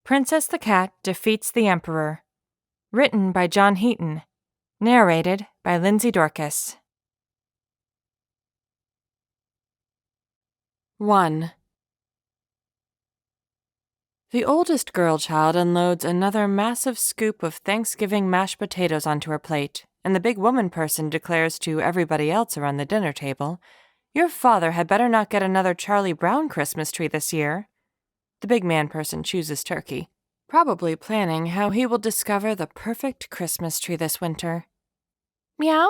Princess the Cat Defeats the Emperor. Written by John Heaton. Narrated by Lindsey Dorcus. 1. The oldest girl child unloads another massive scoop of Thanksgiving mashed potatoes onto her plate, and the big woman person declares to everybody else around the dinner table, "Your father had better not get another Charlie Brown Christmas tree this year." The big man person chooses turkey, probably planning how he will discover the perfect Christmas tree this winter. Meow?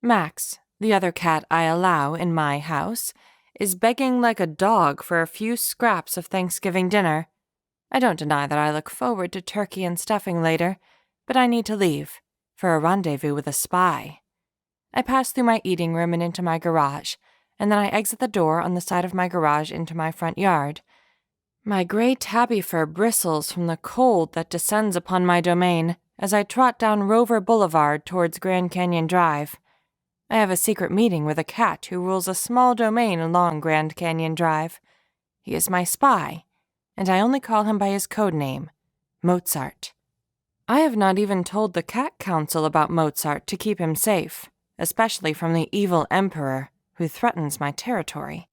Max, the other cat I allow in my house, is begging like a dog for a few scraps of Thanksgiving dinner. I don't deny that I look forward to turkey and stuffing later, but I need to leave for a rendezvous with a spy. I pass through my eating room and into my garage, and then I exit the door on the side of my garage into my front yard. My gray tabby fur bristles from the cold that descends upon my domain as I trot down Rover Boulevard towards Grand Canyon Drive. I have a secret meeting with a cat who rules a small domain along Grand Canyon Drive. He is my spy, and I only call him by his code name, Mozart. I have not even told the Cat Council about Mozart to keep him safe, especially from the evil emperor who threatens my territory.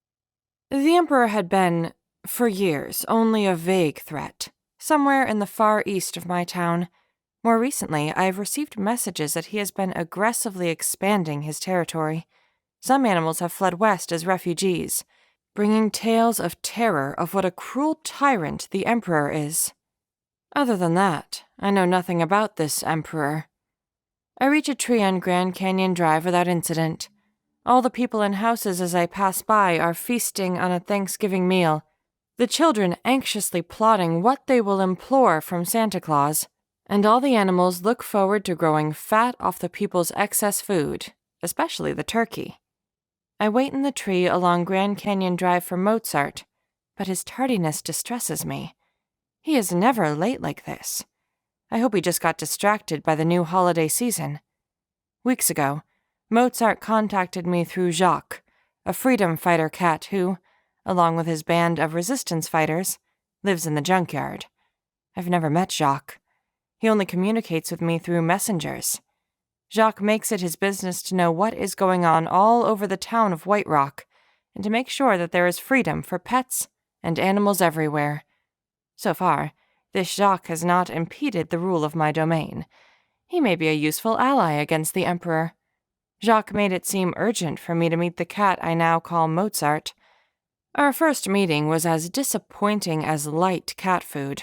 The emperor had been, for years, only a vague threat, somewhere in the far east of my town. More recently, I have received messages that he has been aggressively expanding his territory. Some animals have fled west as refugees, bringing tales of terror of what a cruel tyrant the emperor is. Other than that, I know nothing about this emperor. I reach a tree on Grand Canyon Drive without incident. All the people in houses as I pass by are feasting on a Thanksgiving meal, the children anxiously plotting what they will implore from Santa Claus, and all the animals look forward to growing fat off the people's excess food, especially the turkey. I wait in the tree along Grand Canyon Drive for Mozart, but his tardiness distresses me. He is never late like this. I hope he just got distracted by the new holiday season. Weeks ago, Mozart contacted me through Jacques, a freedom fighter cat who, along with his band of resistance fighters, lives in the junkyard. I've never met Jacques. He only communicates with me through messengers. Jacques makes it his business to know what is going on all over the town of White Rock, and to make sure that there is freedom for pets and animals everywhere. So far, this Jacques has not impeded the rule of my domain. He may be a useful ally against the emperor. Jacques made it seem urgent for me to meet the cat I now call Mozart. Our first meeting was as disappointing as light cat food.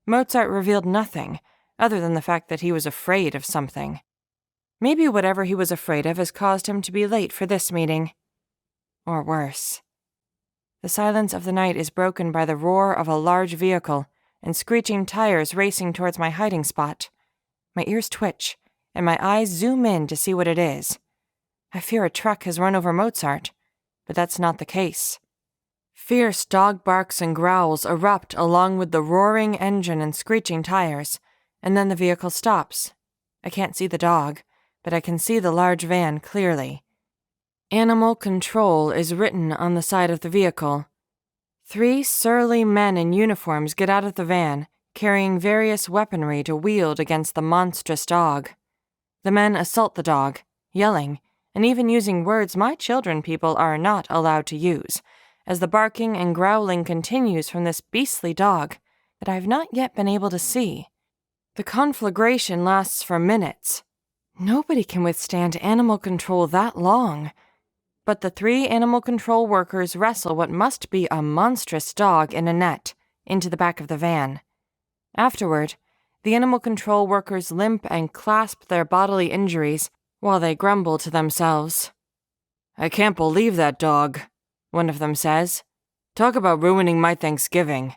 Mozart revealed nothing, other than the fact that he was afraid of something. Maybe whatever he was afraid of has caused him to be late for this meeting. Or worse. The silence of the night is broken by the roar of a large vehicle and screeching tires racing towards my hiding spot. My ears twitch, and my eyes zoom in to see what it is. I fear a truck has run over Mozart, but that's not the case. Fierce dog barks and growls erupt along with the roaring engine and screeching tires, and then the vehicle stops. I can't see the dog, but I can see the large van clearly. Animal Control is written on the side of the vehicle. 3 surly men in uniforms get out of the van, carrying various weaponry to wield against the monstrous dog. The men assault the dog, yelling, and even using words my children people are not allowed to use, as the barking and growling continues from this beastly dog that I have not yet been able to see. The conflagration lasts for minutes. Nobody can withstand animal control that long. But the 3 animal control workers wrestle what must be a monstrous dog in a net into the back of the van. Afterward, the animal control workers limp and clasp their bodily injuries while they grumble to themselves. "I can't believe that dog," one of them says. "Talk about ruining my Thanksgiving."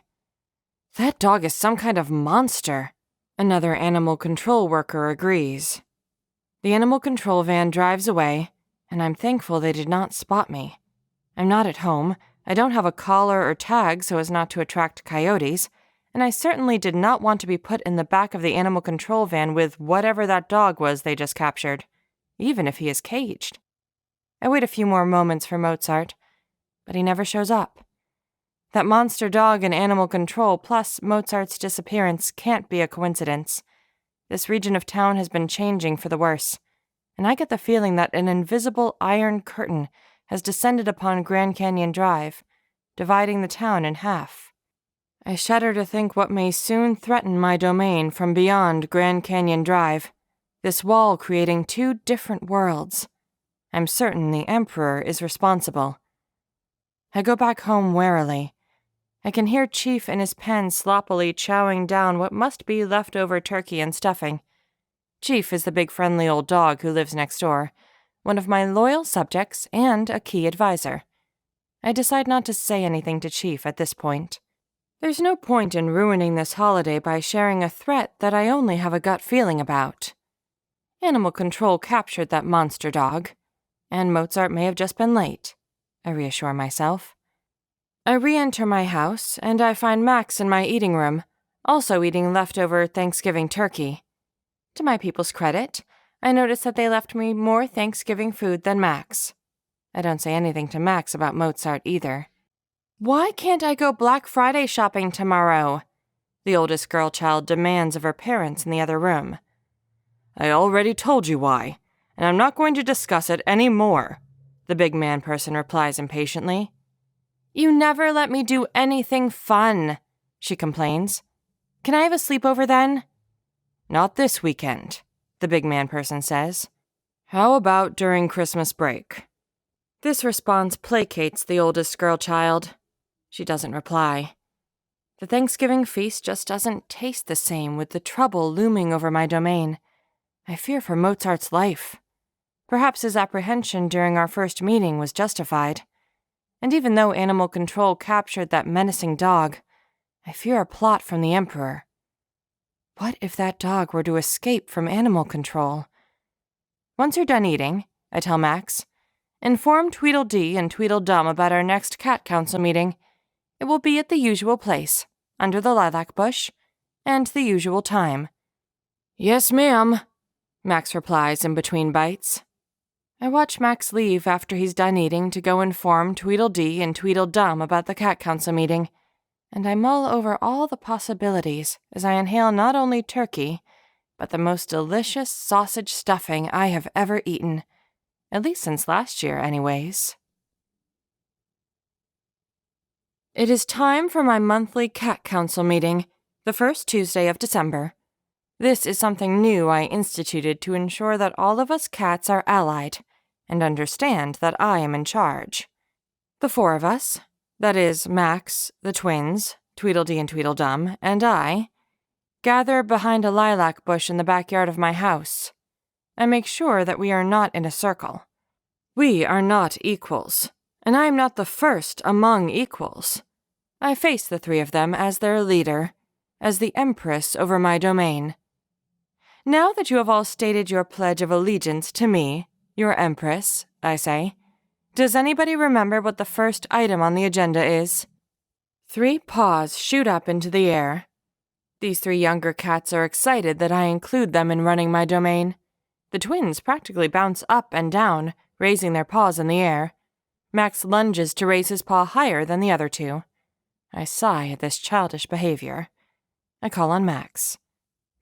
"That dog is some kind of monster," another animal control worker agrees. The animal control van drives away, and I'm thankful they did not spot me. I'm not at home, I don't have a collar or tag so as not to attract coyotes, and I certainly did not want to be put in the back of the animal control van with whatever that dog was they just captured, even if he is caged. I wait a few more moments for Mozart, but he never shows up. That monster dog and animal control plus Mozart's disappearance can't be a coincidence. This region of town has been changing for the worse, and I get the feeling that an invisible iron curtain has descended upon Grand Canyon Drive, dividing the town in half. I shudder to think what may soon threaten my domain from beyond Grand Canyon Drive, this wall creating two different worlds. I'm certain the Emperor is responsible. I go back home warily. I can hear Chief in his pen sloppily chowing down what must be leftover turkey and stuffing. Chief is the big friendly old dog who lives next door, one of my loyal subjects and a key advisor. I decide not to say anything to Chief at this point. There's no point in ruining this holiday by sharing a threat that I only have a gut feeling about. Animal control captured that monster dog, and Mozart may have just been late, I reassure myself. I re-enter my house, and I find Max in my eating room, also eating leftover Thanksgiving turkey. To my people's credit, I notice that they left me more Thanksgiving food than Max. I don't say anything to Max about Mozart either. Why can't I go Black Friday shopping tomorrow? The oldest girl child demands of her parents in the other room. I already told you why, and I'm not going to discuss it any more, the big man person replies impatiently. You never let me do anything fun, she complains. Can I have a sleepover then? Not this weekend, the big man person says. How about during Christmas break? This response placates the oldest girl child. She doesn't reply. The Thanksgiving feast just doesn't taste the same with the trouble looming over my domain. I fear for Mozart's life. Perhaps his apprehension during our first meeting was justified. And even though animal control captured that menacing dog, I fear a plot from the Emperor. What if that dog were to escape from animal control? Once you're done eating, I tell Max, inform Tweedledee and Tweedledum about our next cat council meeting. It will be at the usual place, under the lilac bush, and the usual time. Yes, ma'am, Max replies in between bites. I watch Max leave after he's done eating to go inform Tweedledee and Tweedledum about the cat council meeting, and I mull over all the possibilities as I inhale not only turkey, but the most delicious sausage stuffing I have ever eaten, at least since last year, anyways. It is time for my monthly cat council meeting, the first Tuesday of December. This is something new I instituted to ensure that all of us cats are allied and understand that I am in charge. The four of us, that is, Max, the twins, Tweedledee and Tweedledum, and I, gather behind a lilac bush in the backyard of my house. I make sure that we are not in a circle. We are not equals, and I am not the first among equals. I face the three of them as their leader, as the empress over my domain. Now that you have all stated your pledge of allegiance to me, your empress, I say, does anybody remember what the first item on the agenda is? 3 paws shoot up into the air. These 3 younger cats are excited that I include them in running my domain. The twins practically bounce up and down, raising their paws in the air. Max lunges to raise his paw higher than the other 2. I sigh at this childish behavior. I call on Max.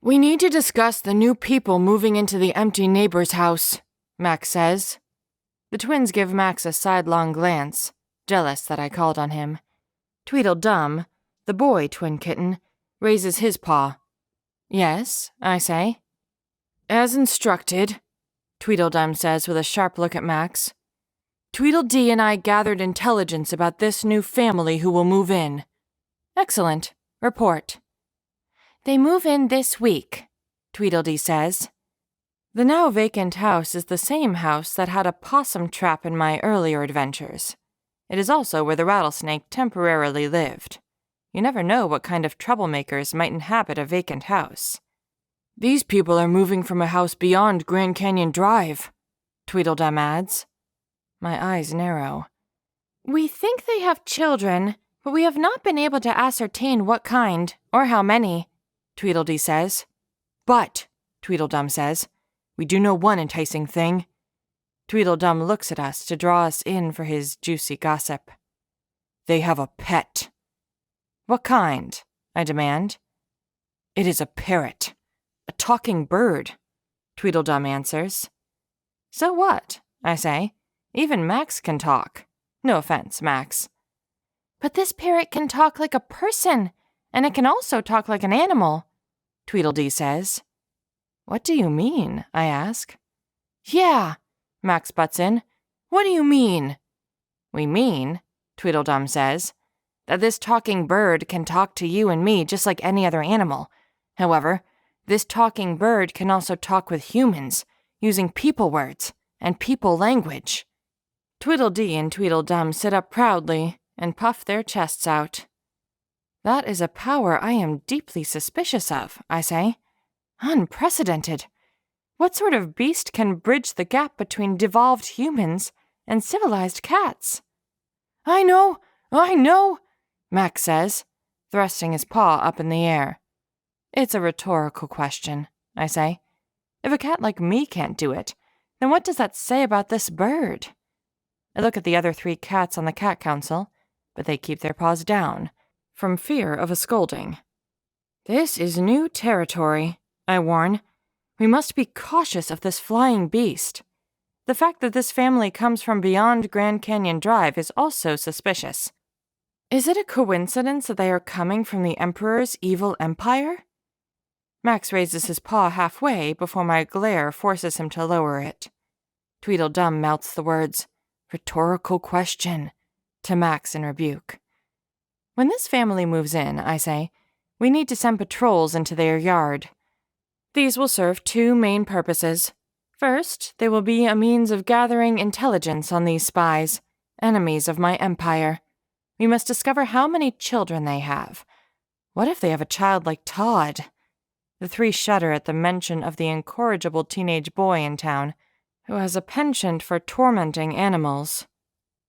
We need to discuss the new people moving into the empty neighbor's house, Max says. The twins give Max a sidelong glance, jealous that I called on him. Tweedledum, the boy twin kitten, raises his paw. Yes, I say. As instructed, Tweedledum says with a sharp look at Max. Tweedledee and I gathered intelligence about this new family who will move in. Excellent. Report. They move in this week, Tweedledee says. The now vacant house is the same house that had a possum trap in my earlier adventures. It is also where the rattlesnake temporarily lived. You never know what kind of troublemakers might inhabit a vacant house. These people are moving from a house beyond Grand Canyon Drive, Tweedledum adds. My eyes narrow. We think they have children, but we have not been able to ascertain what kind or how many, Tweedledee says. But, Tweedledum says, we do know one enticing thing. Tweedledum looks at us to draw us in for his juicy gossip. They have a pet, What kind? I demand. It is a parrot. A talking bird, Tweedledum answers. So what? I say. Even Max can talk. No offense, Max. But this parrot can talk like a person, and it can also talk like an animal, Tweedledee says. What do you mean? I ask. Yeah, Max butts in. What do you mean? We mean, Tweedledum says, that this talking bird can talk to you and me just like any other animal. However, this talking bird can also talk with humans, using people words and people language. Tweedledee and Tweedledum sit up proudly and puff their chests out. That is a power I am deeply suspicious of, I say. Unprecedented. What sort of beast can bridge the gap between devolved humans and civilized cats? I know, Max says, thrusting his paw up in the air. It's a rhetorical question, I say. If a cat like me can't do it, then what does that say about this bird? I look at the other 3 cats on the cat council, but they keep their paws down, from fear of a scolding. This is new territory, I warn. We must be cautious of this flying beast. The fact that this family comes from beyond Grand Canyon Drive is also suspicious. Is it a coincidence that they are coming from the Emperor's evil empire? Max raises his paw halfway before my glare forces him to lower it. Tweedledum mouths the words, "Rhetorical question," to Max in rebuke. When this family moves in, I say, we need to send patrols into their yard. These will serve 2 main purposes. First, they will be a means of gathering intelligence on these spies, enemies of my empire. We must discover how many children they have. What if they have a child like Todd? The 3 shudder at the mention of the incorrigible teenage boy in town, who has a penchant for tormenting animals.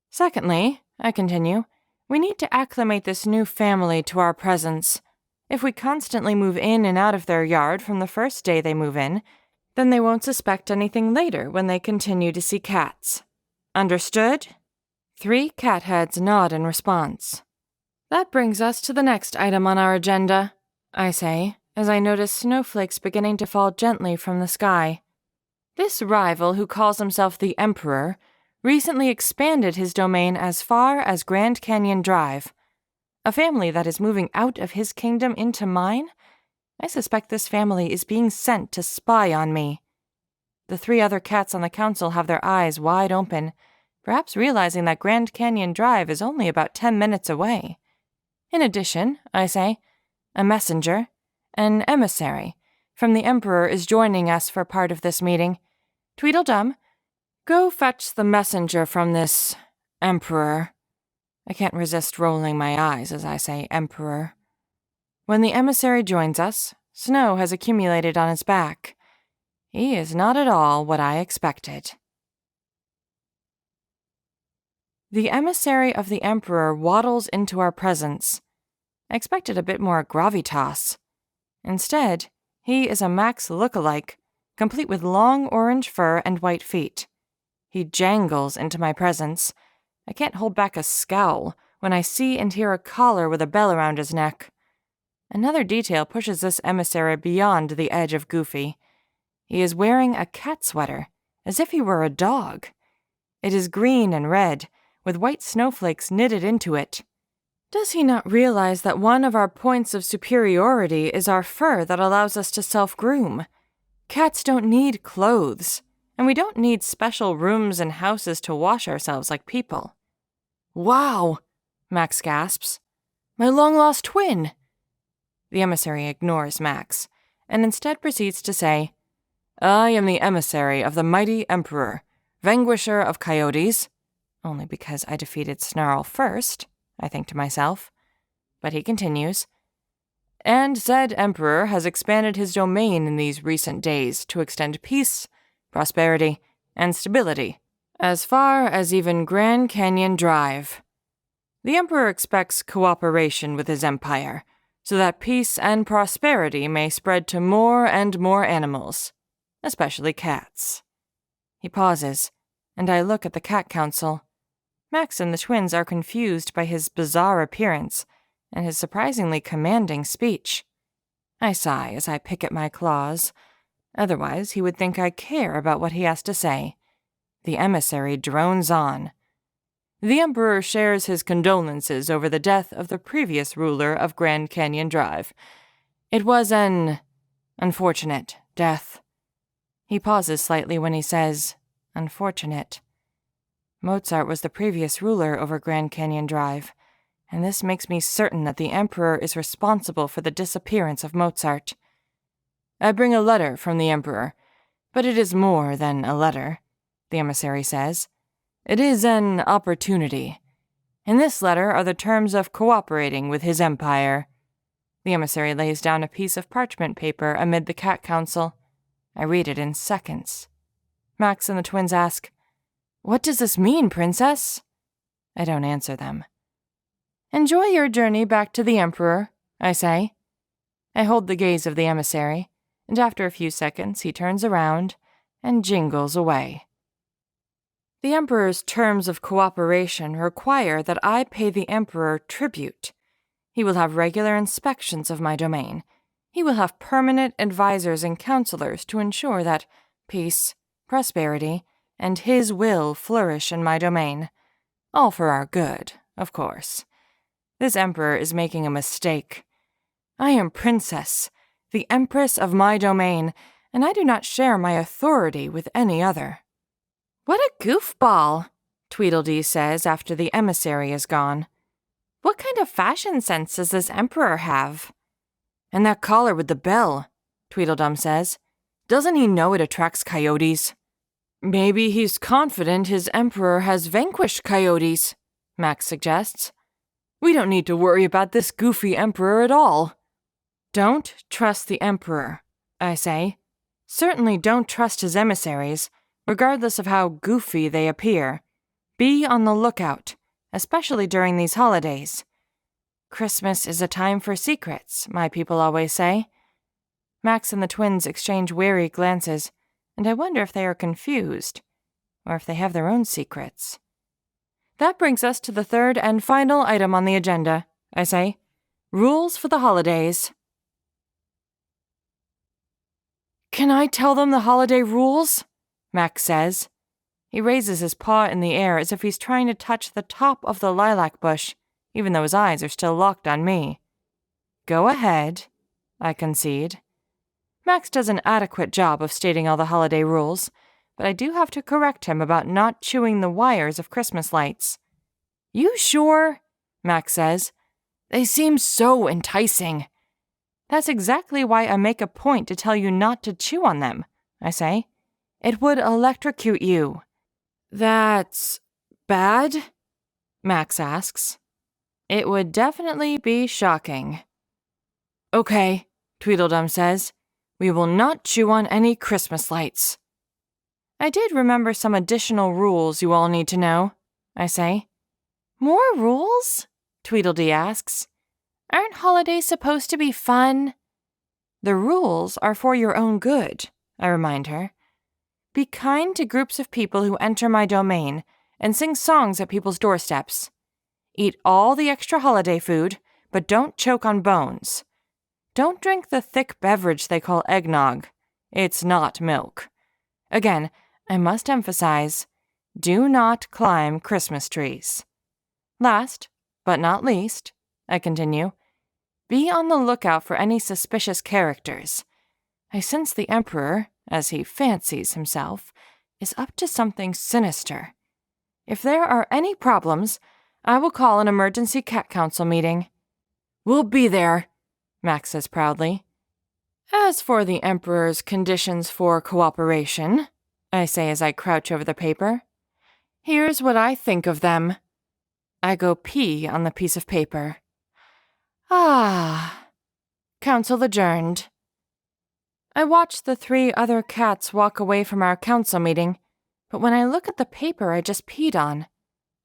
Secondly, I continue, we need to acclimate this new family to our presence. If we constantly move in and out of their yard from the first day they move in, then they won't suspect anything later when they continue to see cats. Understood? 3 cat heads nod in response. That brings us to the next item on our agenda, I say, as I notice snowflakes beginning to fall gently from the sky. This rival who calls himself the Emperor recently expanded his domain as far as Grand Canyon Drive. A family that is moving out of his kingdom into mine? I suspect this family is being sent to spy on me. The 3 other cats on the council have their eyes wide open, perhaps realizing that Grand Canyon Drive is only about 10 minutes away. In addition, I say, a messenger, an emissary, from the Emperor is joining us for part of this meeting. Tweedledum, go fetch the messenger from this Emperor. I can't resist rolling my eyes as I say Emperor. When the emissary joins us, snow has accumulated on his back. He is not at all what I expected. The emissary of the Emperor waddles into our presence. I expected a bit more gravitas. Instead, he is a Max look-alike, complete with long orange fur and white feet. He jangles into my presence. I can't hold back a scowl when I see and hear a collar with a bell around his neck. Another detail pushes this emissary beyond the edge of goofy. He is wearing a cat sweater, as if he were a dog. It is green and red, with white snowflakes knitted into it. Does he not realize that one of our points of superiority is our fur that allows us to self-groom? Cats don't need clothes, and we don't need special rooms and houses to wash ourselves like people. Wow, Max gasps. My long-lost twin. The emissary ignores Max, and instead proceeds to say, I am the emissary of the mighty Emperor, vanquisher of coyotes, only because I defeated Snarl first, I think to myself. But he continues, and said Emperor has expanded his domain in these recent days to extend peace, prosperity, and stability, as far as even Grand Canyon Drive. The Emperor expects cooperation with his empire, so that peace and prosperity may spread to more and more animals, especially cats. He pauses, and I look at the cat council. Max and the twins are confused by his bizarre appearance, and his surprisingly commanding speech. I sigh as I pick at my claws. Otherwise, he would think I care about what he has to say. The emissary drones on. The Emperor shares his condolences over the death of the previous ruler of Grand Canyon Drive. It was an unfortunate death. He pauses slightly when he says, unfortunate. Mozart was the previous ruler over Grand Canyon Drive, and this makes me certain that the Emperor is responsible for the disappearance of Mozart. I bring a letter from the Emperor, but it is more than a letter, the emissary says. It is an opportunity. In this letter are the terms of cooperating with his empire. The emissary lays down a piece of parchment paper amid the cat council. I read it in seconds. Max and the twins ask, "What does this mean, Princess?" I don't answer them. "Enjoy your journey back to the Emperor," I say. I hold the gaze of the emissary, and after a few seconds he turns around and jingles away. The Emperor's terms of cooperation require that I pay the Emperor tribute. He will have regular inspections of my domain. He will have permanent advisors and counselors to ensure that peace, prosperity, and his will flourish in my domain. All for our good, of course. This Emperor is making a mistake. I am Princess, the Empress of my domain, and I do not share my authority with any other. "What a goofball," Tweedledee says after the emissary is gone. "What kind of fashion sense does this Emperor have?" "And that collar with the bell," Tweedledum says. "Doesn't he know it attracts coyotes?" "Maybe he's confident his Emperor has vanquished coyotes," Max suggests. "We don't need to worry about this goofy Emperor at all." "Don't trust the Emperor," I say. "Certainly don't trust his emissaries, regardless of how goofy they appear. Be on the lookout, especially during these holidays. Christmas is a time for secrets, my people always say." Max and the twins exchange wary glances, and I wonder if they are confused, or if they have their own secrets. That brings us to the third and final item on the agenda, I say. Rules for the holidays. "Can I tell them the holiday rules?" Max says. He raises his paw in the air as if he's trying to touch the top of the lilac bush, even though his eyes are still locked on me. "Go ahead," I concede. Max does an adequate job of stating all the holiday rules, but I do have to correct him about not chewing the wires of Christmas lights. "You sure?" Max says. "They seem so enticing." "That's exactly why I make a point to tell you not to chew on them," I say. "It would electrocute you." "That's bad?" Max asks. "It would definitely be shocking." "Okay," Tweedledum says. "We will not chew on any Christmas lights." "I did remember some additional rules you all need to know," I say. "More rules?" Tweedledee asks. "Aren't holidays supposed to be fun?" "The rules are for your own good," I remind her. "Be kind to groups of people who enter my domain and sing songs at people's doorsteps. Eat all the extra holiday food, but don't choke on bones. Don't drink the thick beverage they call eggnog. It's not milk. Again, I must emphasize, do not climb Christmas trees. Last, but not least, I continue, be on the lookout for any suspicious characters. I sense the Emperor, as he fancies himself, is up to something sinister. If there are any problems, I will call an emergency cat council meeting." "We'll be there," Max says proudly. "As for the Emperor's conditions for cooperation," I say as I crouch over the paper, "here's what I think of them." I go pee on the piece of paper. Council adjourned. I watch the 3 other cats walk away from our council meeting, but when I look at the paper I just peed on,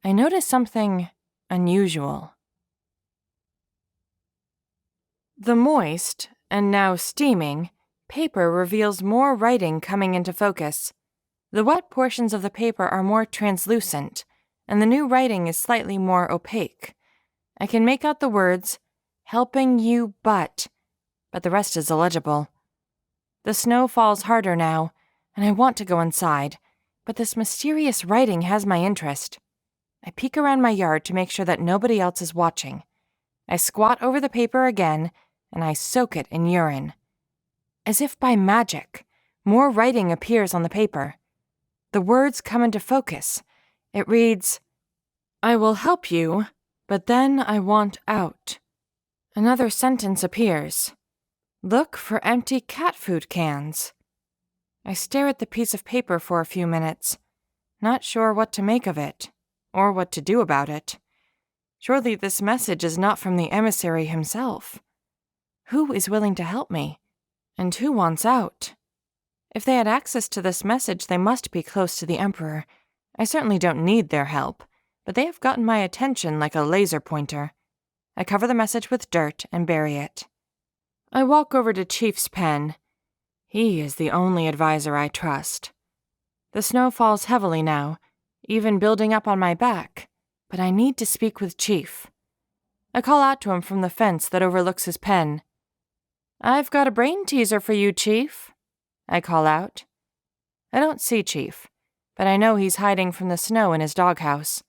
I notice something unusual. The moist, and now steaming, paper reveals more writing coming into focus. The wet portions of the paper are more translucent, and the new writing is slightly more opaque. I can make out the words, helping you but the rest is illegible. The snow falls harder now, and I want to go inside, but this mysterious writing has my interest. I peek around my yard to make sure that nobody else is watching. I squat over the paper again, and I soak it in urine. As if by magic, more writing appears on the paper. The words come into focus. It reads, "I will help you, but then I want out." Another sentence appears. "Look for empty cat food cans." I stare at the piece of paper for a few minutes, not sure what to make of it, or what to do about it. Surely this message is not from the emissary himself. Who is willing to help me? And who wants out? If they had access to this message, they must be close to the Emperor. I certainly don't need their help, but they have gotten my attention like a laser pointer. I cover the message with dirt and bury it. I walk over to Chief's pen. He is the only advisor I trust. The snow falls heavily now, even building up on my back, but I need to speak with Chief. I call out to him from the fence that overlooks his pen. "I've got a brain teaser for you, Chief," I call out. I don't see Chief, but I know he's hiding from the snow in his doghouse.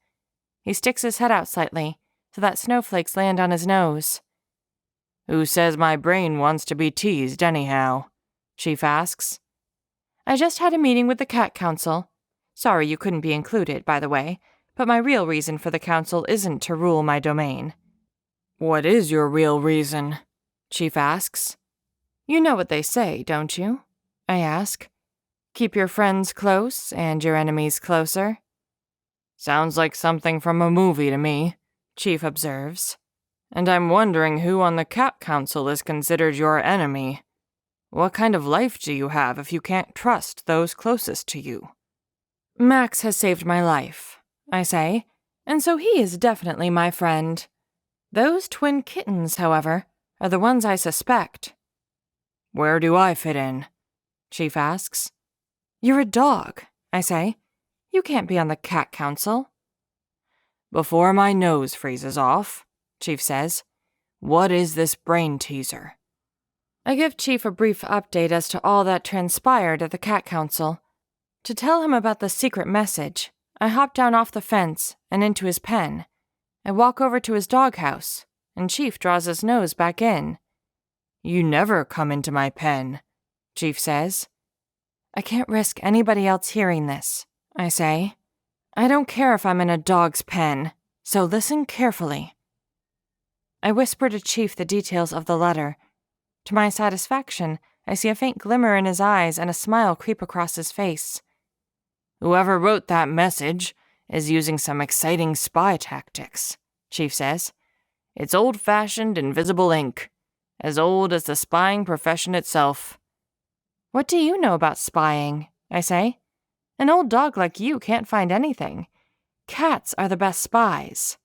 He sticks his head out slightly, so that snowflakes land on his nose. "Who says my brain wants to be teased anyhow?" Chief asks. "I just had a meeting with the Cat Council. Sorry you couldn't be included, by the way, but my real reason for the council isn't to rule my domain." "What is your real reason?" Chief asks. "You know what they say, don't you?" I ask. "Keep your friends close and your enemies closer." "Sounds like something from a movie to me," Chief observes. "And I'm wondering who on the Cat Council is considered your enemy. What kind of life do you have if you can't trust those closest to you?" "Max has saved my life," I say, "and so he is definitely my friend. Those twin kittens, however, are the ones I suspect." "Where do I fit in?" Chief asks. "You're a dog," I say. "You can't be on the Cat Council." "Before my nose freezes off," Chief says, "what is this brain teaser?" I give Chief a brief update as to all that transpired at the Cat Council. To tell him about the secret message, I hop down off the fence and into his pen. I walk over to his doghouse, and Chief draws his nose back in. "You never come into my pen," Chief says. "I can't risk anybody else hearing this," I say. "I don't care if I'm in a dog's pen, so listen carefully." I whisper to Chief the details of the letter. To my satisfaction, I see a faint glimmer in his eyes and a smile creep across his face. "Whoever wrote that message is using some exciting spy tactics," Chief says. "It's old-fashioned invisible ink, as old as the spying profession itself." "What do you know about spying?" I say. "An old dog like you can't find anything. Cats are the best spies."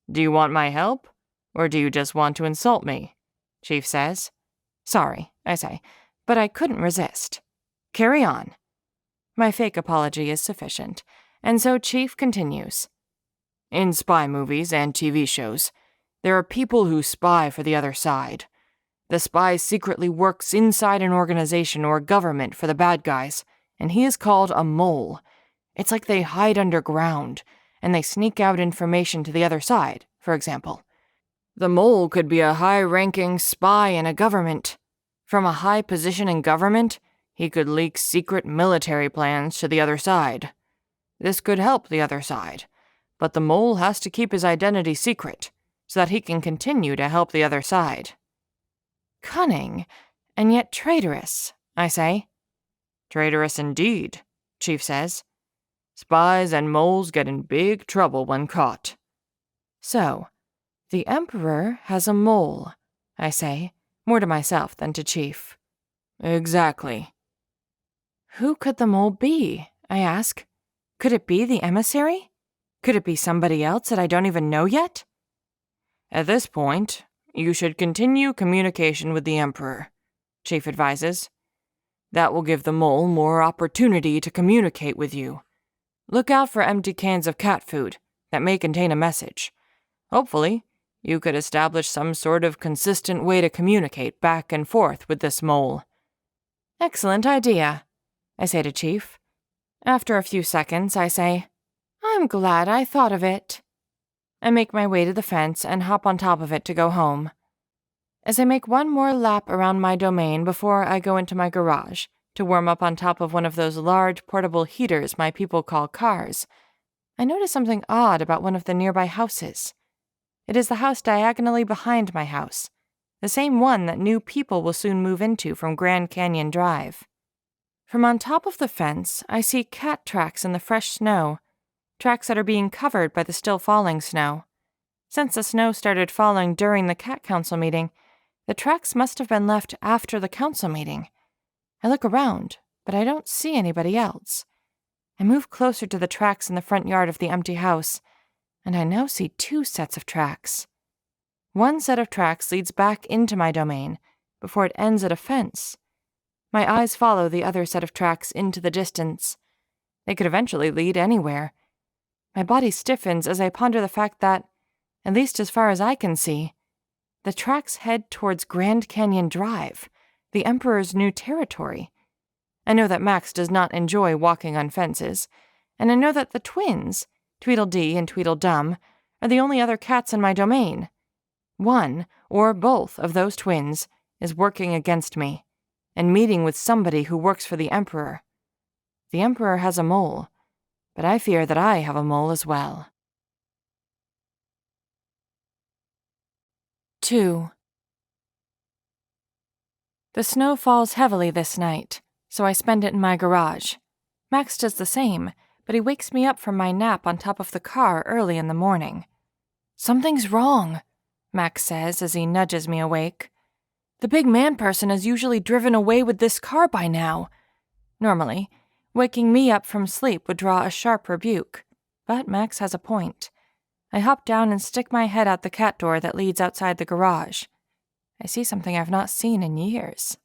"Do you want my help, or do you just want to insult me?" Chief says. "Sorry," I say, "but I couldn't resist. Carry on." My fake apology is sufficient, and so Chief continues. "In spy movies and TV shows, there are people who spy for the other side. The spy secretly works inside an organization or government for the bad guys, and he is called a mole. It's like they hide underground, and they sneak out information to the other side, for example. The mole could be a high-ranking spy in a government. From a high position in government, he could leak secret military plans to the other side. This could help the other side, but the mole has to keep his identity secret, so that he can continue to help the other side." "Cunning, and yet traitorous," I say. "Traitorous indeed," Chief says. "Spies and moles get in big trouble when caught." "So, the Emperor has a mole," I say, more to myself than to Chief. "Exactly." "Who could the mole be?" I ask. "Could it be the emissary? Could it be somebody else that I don't even know yet?" "At this point, you should continue communication with the Emperor," Chief advises. "That will give the mole more opportunity to communicate with you. Look out for empty cans of cat food that may contain a message. Hopefully, You could establish some sort of consistent way to communicate back and forth with this mole." "Excellent idea," I say to Chief. After a few seconds, I say, "I'm glad I thought of it." I make my way to the fence and hop on top of it to go home. As I make one more lap around my domain before I go into my garage to warm up on top of one of those large portable heaters my people call cars, I notice something odd about one of the nearby houses. It is the house diagonally behind my house, the same one that new people will soon move into from Grand Canyon Drive. From on top of the fence, I see cat tracks in the fresh snow, tracks that are being covered by the still falling snow. Since the snow started falling during the cat council meeting, the tracks must have been left after the council meeting. I look around, but I don't see anybody else. I move closer to the tracks in the front yard of the empty house, and I now see 2 sets of tracks. One set of tracks leads back into my domain before it ends at a fence. My eyes follow the other set of tracks into the distance. They could eventually lead anywhere. My body stiffens as I ponder the fact that, at least as far as I can see, the tracks head towards Grand Canyon Drive, the Emperor's new territory. I know that Max does not enjoy walking on fences, and I know that the twins, Tweedledee and Tweedledum, are the only other cats in my domain. One, or both, of those twins is working against me, and meeting with somebody who works for the Emperor. The Emperor has a mole, but I fear that I have a mole as well. 2. The snow falls heavily this night, so I spend it in my garage. Max does the same, but he wakes me up from my nap on top of the car early in the morning. "Something's wrong," Max says as he nudges me awake. "The big man person has usually driven away with this car by now." Normally, waking me up from sleep would draw a sharp rebuke, but Max has a point. I hop down and stick my head out the cat door that leads outside the garage. I see something I've not seen in years.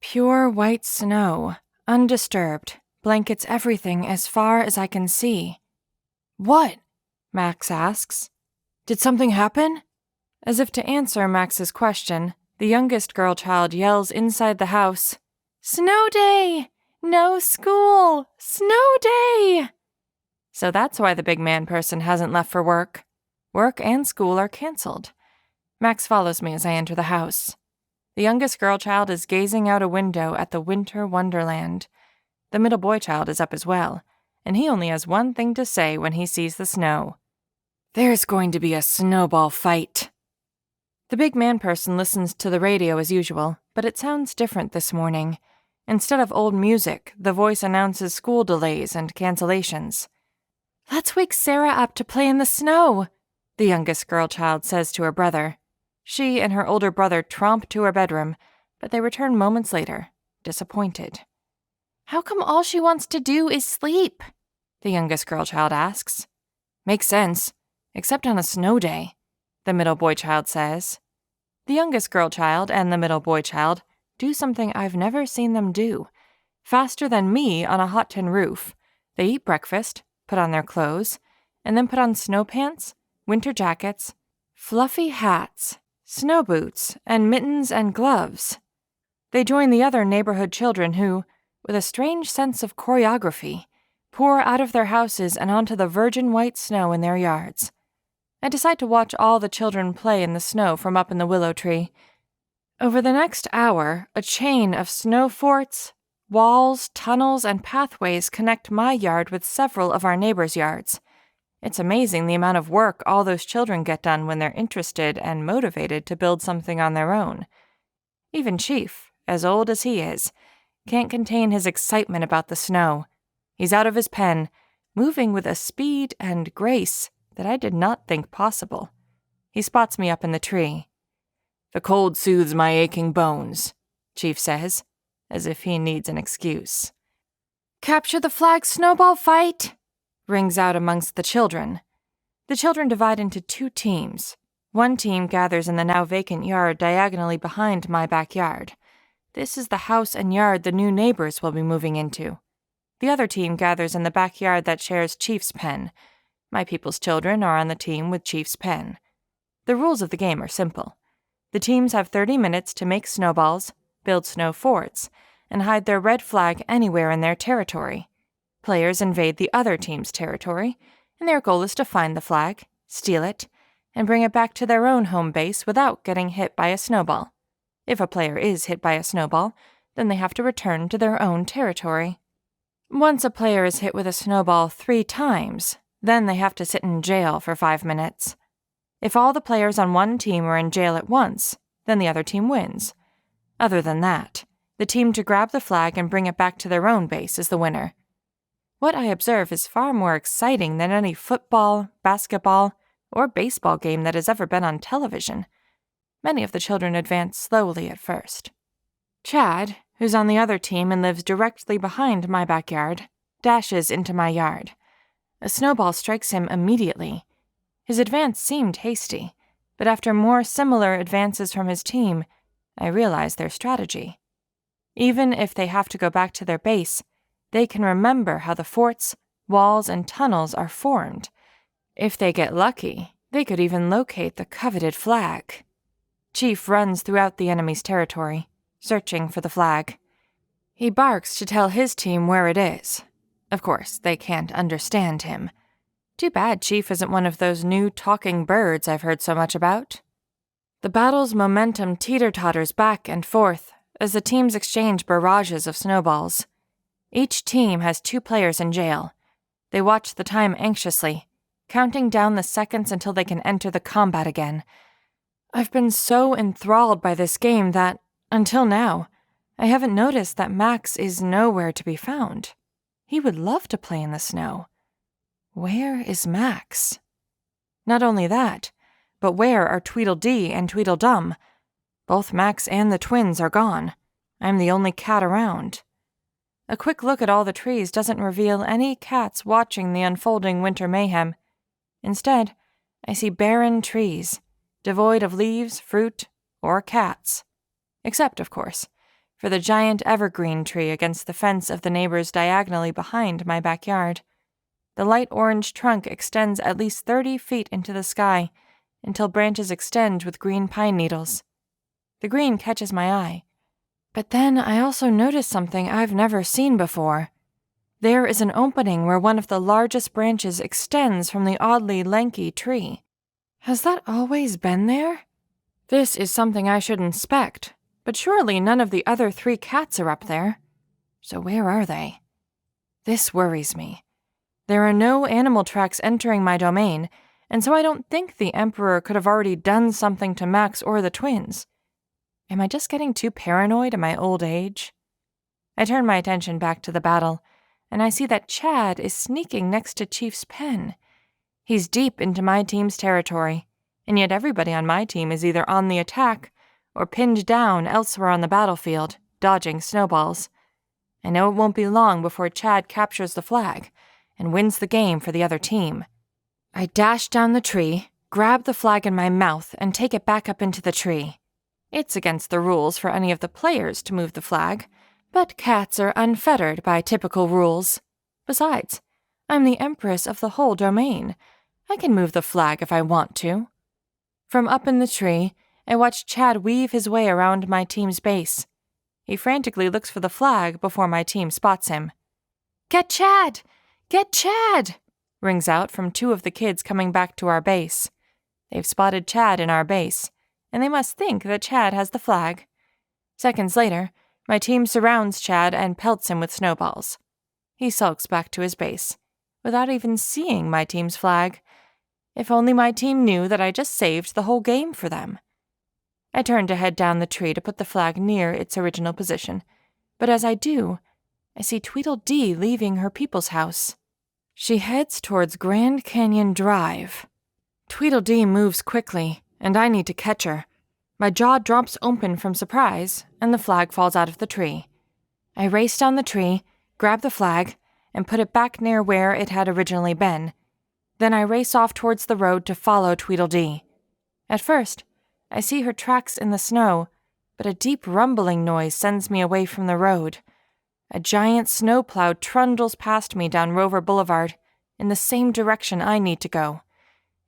Pure white snow, undisturbed, blankets everything as far as I can see. "What?" Max asks. "Did something happen?" As if to answer Max's question, the youngest girl child yells inside the house, "Snow day! No school! Snow day!" So that's why the big man person hasn't left for work. Work and school are canceled. Max follows me as I enter the house. The youngest girl child is gazing out a window at the winter wonderland. The middle boy child is up as well, and he only has one thing to say when he sees the snow. "There's going to be a snowball fight." The big man person listens to the radio as usual, but it sounds different this morning. Instead of old music, the voice announces school delays and cancellations. "Let's wake Sarah up to play in the snow," the youngest girl child says to her brother. She and her older brother tromp to her bedroom, but they return moments later, disappointed. "How come all she wants to do is sleep?" the youngest girl child asks. "Makes sense, except on a snow day," the middle boy child says. The youngest girl child and the middle boy child do something I've never seen them do. Faster than me on a hot tin roof, they eat breakfast, put on their clothes, and then put on snow pants, winter jackets, fluffy hats, snow boots, and mittens and gloves. They join the other neighborhood children who, with a strange sense of choreography, pour out of their houses and onto the virgin white snow in their yards. I decide to watch all the children play in the snow from up in the willow tree. Over the next hour, a chain of snow forts, walls, tunnels, and pathways connect my yard with several of our neighbors' yards. It's amazing the amount of work all those children get done when they're interested and motivated to build something on their own. Even Chief, as old as he is, can't contain his excitement about the snow. He's out of his pen, moving with a speed and grace that I did not think possible. He spots me up in the tree. "The cold soothes my aching bones," Chief says, as if he needs an excuse. "Capture the flag snowball fight!" rings out amongst the children. The children divide into 2 teams. One team gathers in the now vacant yard diagonally behind my backyard. This is the house and yard the new neighbors will be moving into. The other team gathers in the backyard that shares Chief's pen. My people's children are on the team with Chief's pen. The rules of the game are simple. The teams have 30 minutes to make snowballs, build snow forts, and hide their red flag anywhere in their territory. Players invade the other team's territory, and their goal is to find the flag, steal it, and bring it back to their own home base without getting hit by a snowball. If a player is hit by a snowball, then they have to return to their own territory. Once a player is hit with a snowball 3 times, then they have to sit in jail for 5 minutes. If all the players on one team are in jail at once, then the other team wins. Other than that, the team to grab the flag and bring it back to their own base is the winner. What I observe is far more exciting than any football, basketball, or baseball game that has ever been on television. Many of the children advance slowly at first. Chad, who's on the other team and lives directly behind my backyard, dashes into my yard. A snowball strikes him immediately. His advance seemed hasty, but after more similar advances from his team, I realize their strategy. Even if they have to go back to their base, they can remember how the forts, walls, and tunnels are formed. If they get lucky, they could even locate the coveted flag. Chief runs throughout the enemy's territory, searching for the flag. He barks to tell his team where it is. Of course, they can't understand him. Too bad Chief isn't one of those new talking birds I've heard so much about. The battle's momentum teeter-totters back and forth as the teams exchange barrages of snowballs. Each team has 2 players in jail. They watch the time anxiously, counting down the seconds until they can enter the combat again. I've been so enthralled by this game that, until now, I haven't noticed that Max is nowhere to be found. He would love to play in the snow. Where is Max? Not only that, but where are Tweedledee and Tweedledum? Both Max and the twins are gone. I'm the only cat around. A quick look at all the trees doesn't reveal any cats watching the unfolding winter mayhem. Instead, I see barren trees, devoid of leaves, fruit, or cats. Except, of course, for the giant evergreen tree against the fence of the neighbors diagonally behind my backyard. The light orange trunk extends at least 30 feet into the sky until branches extend with green pine needles. The green catches my eye. But then I also notice something I've never seen before. There is an opening where one of the largest branches extends from the oddly lanky tree. Has that always been there? This is something I should inspect, but surely none of the other 3 cats are up there. So where are they? This worries me. There are no animal tracks entering my domain, and so I don't think the Emperor could have already done something to Max or the twins. Am I just getting too paranoid in my old age? I turn my attention back to the battle, and I see that Chad is sneaking next to Chief's pen. He's deep into my team's territory, and yet everybody on my team is either on the attack or pinned down elsewhere on the battlefield, dodging snowballs. I know it won't be long before Chad captures the flag and wins the game for the other team. I dash down the tree, grab the flag in my mouth, and take it back up into the tree. It's against the rules for any of the players to move the flag, but cats are unfettered by typical rules. Besides, I'm the empress of the whole domain. I can move the flag if I want to. From up in the tree, I watch Chad weave his way around my team's base. He frantically looks for the flag before my team spots him. "Get Chad! Get Chad!" rings out from 2 of the kids coming back to our base. They've spotted Chad in our base, and they must think that Chad has the flag. Seconds later, my team surrounds Chad and pelts him with snowballs. He sulks back to his base, without even seeing my team's flag. If only my team knew that I just saved the whole game for them. I turn to head down the tree to put the flag near its original position, but as I do, I see Tweedledee leaving her people's house. She heads towards Grand Canyon Drive. Tweedledee moves quickly, and I need to catch her. My jaw drops open from surprise, and the flag falls out of the tree. I race down the tree, grab the flag, and put it back near where it had originally been. Then I race off towards the road to follow Tweedledee. At first, I see her tracks in the snow, but a deep rumbling noise sends me away from the road. A giant snowplow trundles past me down Rover Boulevard, in the same direction I need to go.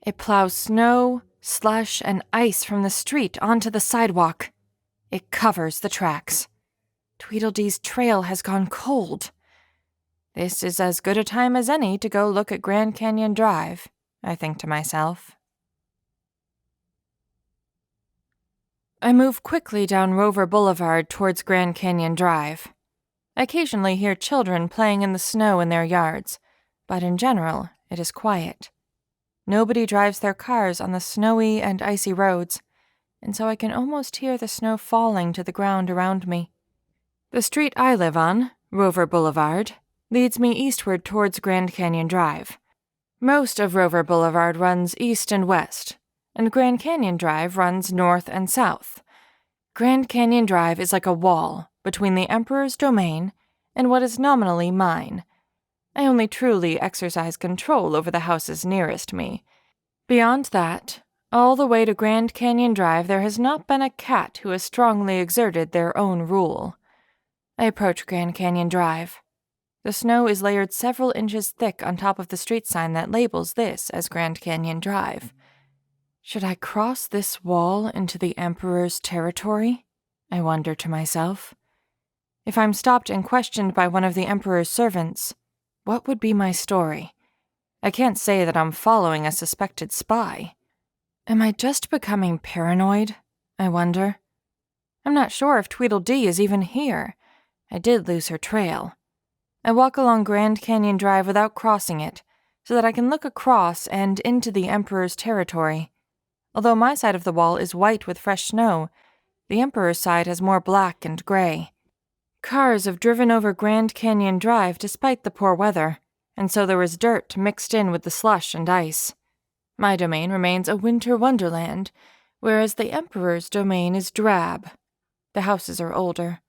It plows snow, Slush and ice from the street onto the sidewalk. It covers the tracks. Tweedledee's trail has gone cold. This is as good a time as any to go look at Grand Canyon Drive, I think to myself. I move quickly down Rover Boulevard towards Grand Canyon Drive. I occasionally hear children playing in the snow in their yards, but in general, it is quiet. Nobody drives their cars on the snowy and icy roads, and so I can almost hear the snow falling to the ground around me. The street I live on, Rover Boulevard, leads me eastward towards Grand Canyon Drive. Most of Rover Boulevard runs east and west, and Grand Canyon Drive runs north and south. Grand Canyon Drive is like a wall between the Emperor's domain and what is nominally mine. I only truly exercise control over the houses nearest me. Beyond that, all the way to Grand Canyon Drive there has not been a cat who has strongly exerted their own rule. I approach Grand Canyon Drive. The snow is layered several inches thick on top of the street sign that labels this as Grand Canyon Drive. Should I cross this wall into the Emperor's territory? I wonder to myself. If I'm stopped and questioned by one of the Emperor's servants, what would be my story? I can't say that I'm following a suspected spy. Am I just becoming paranoid? I wonder. I'm not sure if Tweedledee is even here. I did lose her trail. I walk along Grand Canyon Drive without crossing it, so that I can look across and into the Emperor's territory. Although my side of the wall is white with fresh snow, the Emperor's side has more black and gray. Cars have driven over Grand Canyon Drive despite the poor weather, and so there is dirt mixed in with the slush and ice. My domain remains a winter wonderland, whereas the Emperor's domain is drab. The houses are older.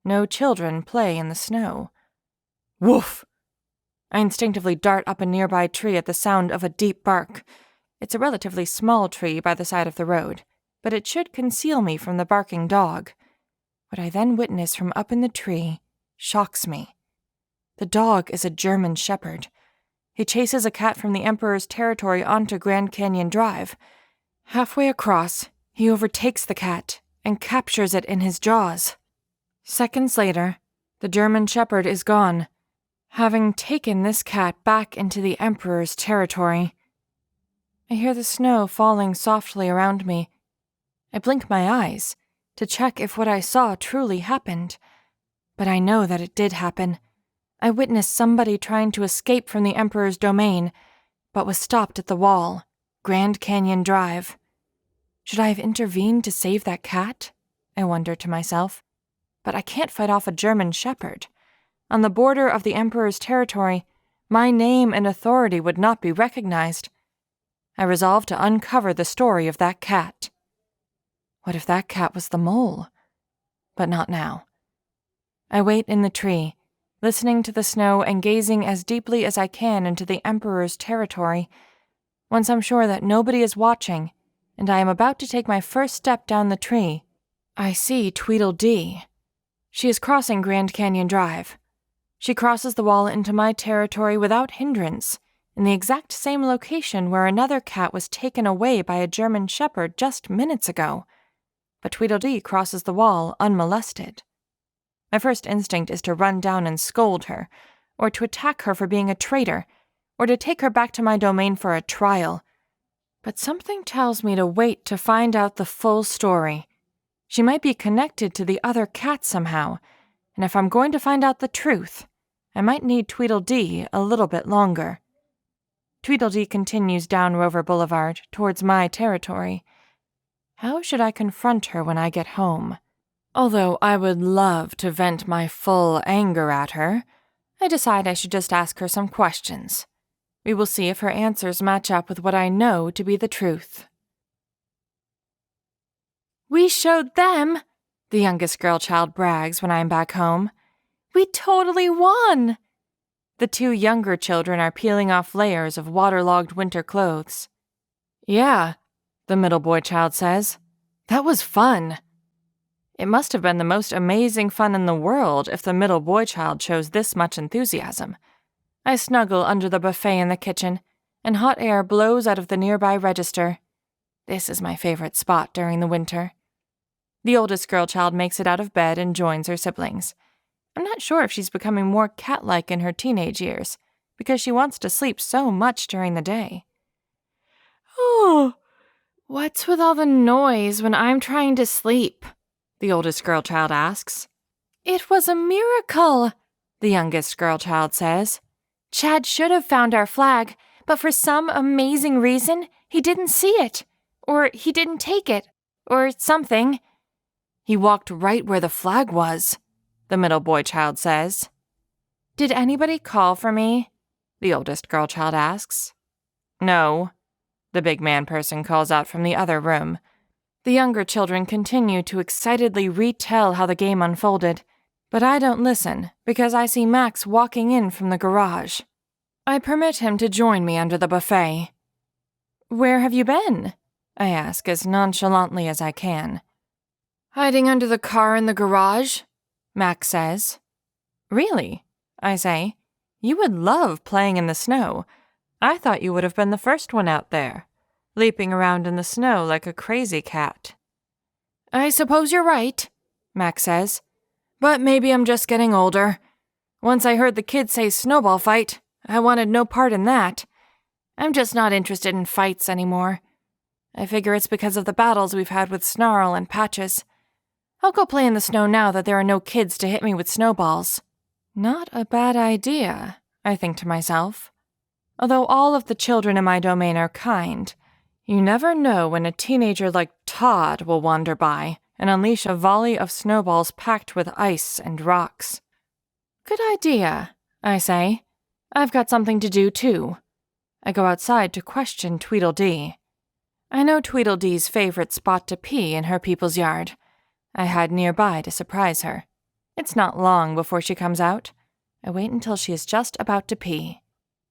No children play in the snow. Woof! I instinctively dart up a nearby tree at the sound of a deep bark. It's a relatively small tree by the side of the road, but it should conceal me from the barking dog. What I then witness from up in the tree shocks me. The dog is a German shepherd. He chases a cat from the Emperor's territory onto Grand Canyon Drive. Halfway across, he overtakes the cat and captures it in his jaws. Seconds later, the German shepherd is gone, having taken this cat back into the Emperor's territory. I hear the snow falling softly around me. I blink my eyes to check if what I saw truly happened. But I know that it did happen. I witnessed somebody trying to escape from the Emperor's domain, but was stopped at the wall, Grand Canyon Drive. Should I have intervened to save that cat? I wonder to myself. But I can't fight off a German shepherd. On the border of the Emperor's territory, my name and authority would not be recognized. I resolved to uncover the story of that cat. What if that cat was the mole? But not now. I wait in the tree, listening to the snow and gazing as deeply as I can into the Emperor's territory. Once I'm sure that nobody is watching, and I am about to take my first step down the tree, I see Tweedledee. She is crossing Grand Canyon Drive. She crosses the wall into my territory without hindrance, in the exact same location where another cat was taken away by a German shepherd just minutes ago. But Tweedledee crosses the wall unmolested. My first instinct is to run down and scold her, or to attack her for being a traitor, or to take her back to my domain for a trial. But something tells me to wait to find out the full story. She might be connected to the other cat somehow, and if I'm going to find out the truth, I might need Tweedledee a little bit longer. Tweedledee continues down Rover Boulevard towards my territory. How should I confront her when I get home? Although I would love to vent my full anger at her, I decide I should just ask her some questions. We will see if her answers match up with what I know to be the truth. "We showed them," the youngest girl child brags when I am back home. "We totally won!" The two younger children are peeling off layers of waterlogged winter clothes. "Yeah," the middle boy child says. "That was fun." It must have been the most amazing fun in the world if the middle boy child shows this much enthusiasm. I snuggle under the buffet in the kitchen, and hot air blows out of the nearby register. This is my favorite spot during the winter. The oldest girl child makes it out of bed and joins her siblings. I'm not sure if she's becoming more cat-like in her teenage years, because she wants to sleep so much during the day. Oh, what's with all the noise when I'm trying to sleep? The oldest girl child asks. It was a miracle, the youngest girl child says. Chad should have found our flag, but for some amazing reason, he didn't see it, or he didn't take it, or something. He walked right where the flag was, the middle boy child says. Did anybody call for me? The oldest girl child asks. No, the big man person calls out from the other room. The younger children continue to excitedly retell how the game unfolded, but I don't listen because I see Max walking in from the garage. I permit him to join me under the buffet. Where have you been? I ask as nonchalantly as I can. Hiding under the car in the garage, Max says. Really? I say. You would love playing in the snow. I thought you would have been the first one out there, leaping around in the snow like a crazy cat. I suppose you're right, Max says. But maybe I'm just getting older. Once I heard the kids say snowball fight, I wanted no part in that. I'm just not interested in fights anymore. I figure it's because of the battles we've had with Snarl and Patches. I'll go play in the snow now that there are no kids to hit me with snowballs. Not a bad idea, I think to myself. Although all of the children in my domain are kind, you never know when a teenager like Todd will wander by and unleash a volley of snowballs packed with ice and rocks. Good idea, I say. I've got something to do, too. I go outside to question Tweedledee. I know Tweedledee's favorite spot to pee in her people's yard. I hide nearby to surprise her. It's not long before she comes out. I wait until she is just about to pee.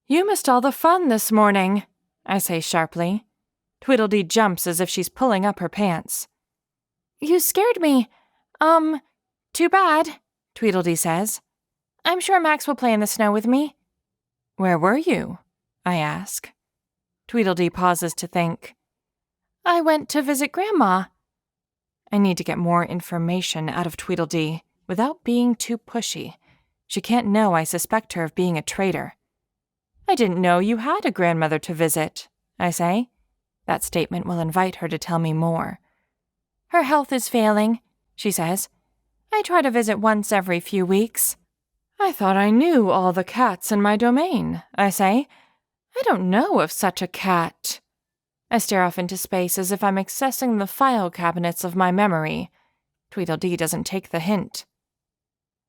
You missed all the fun this morning, I say sharply. Tweedledee jumps as if she's pulling up her pants. You scared me. Too bad, Tweedledee says. I'm sure Max will play in the snow with me. Where were you? I ask. Tweedledee pauses to think. I went to visit Grandma. I need to get more information out of Tweedledee without being too pushy. She can't know I suspect her of being a traitor. I didn't know you had a grandmother to visit, I say. That statement will invite her to tell me more. Her health is failing, she says. I try to visit once every few weeks. I thought I knew all the cats in my domain, I say. I don't know of such a cat. I stare off into space as if I'm accessing the file cabinets of my memory. Tweedledee doesn't take the hint.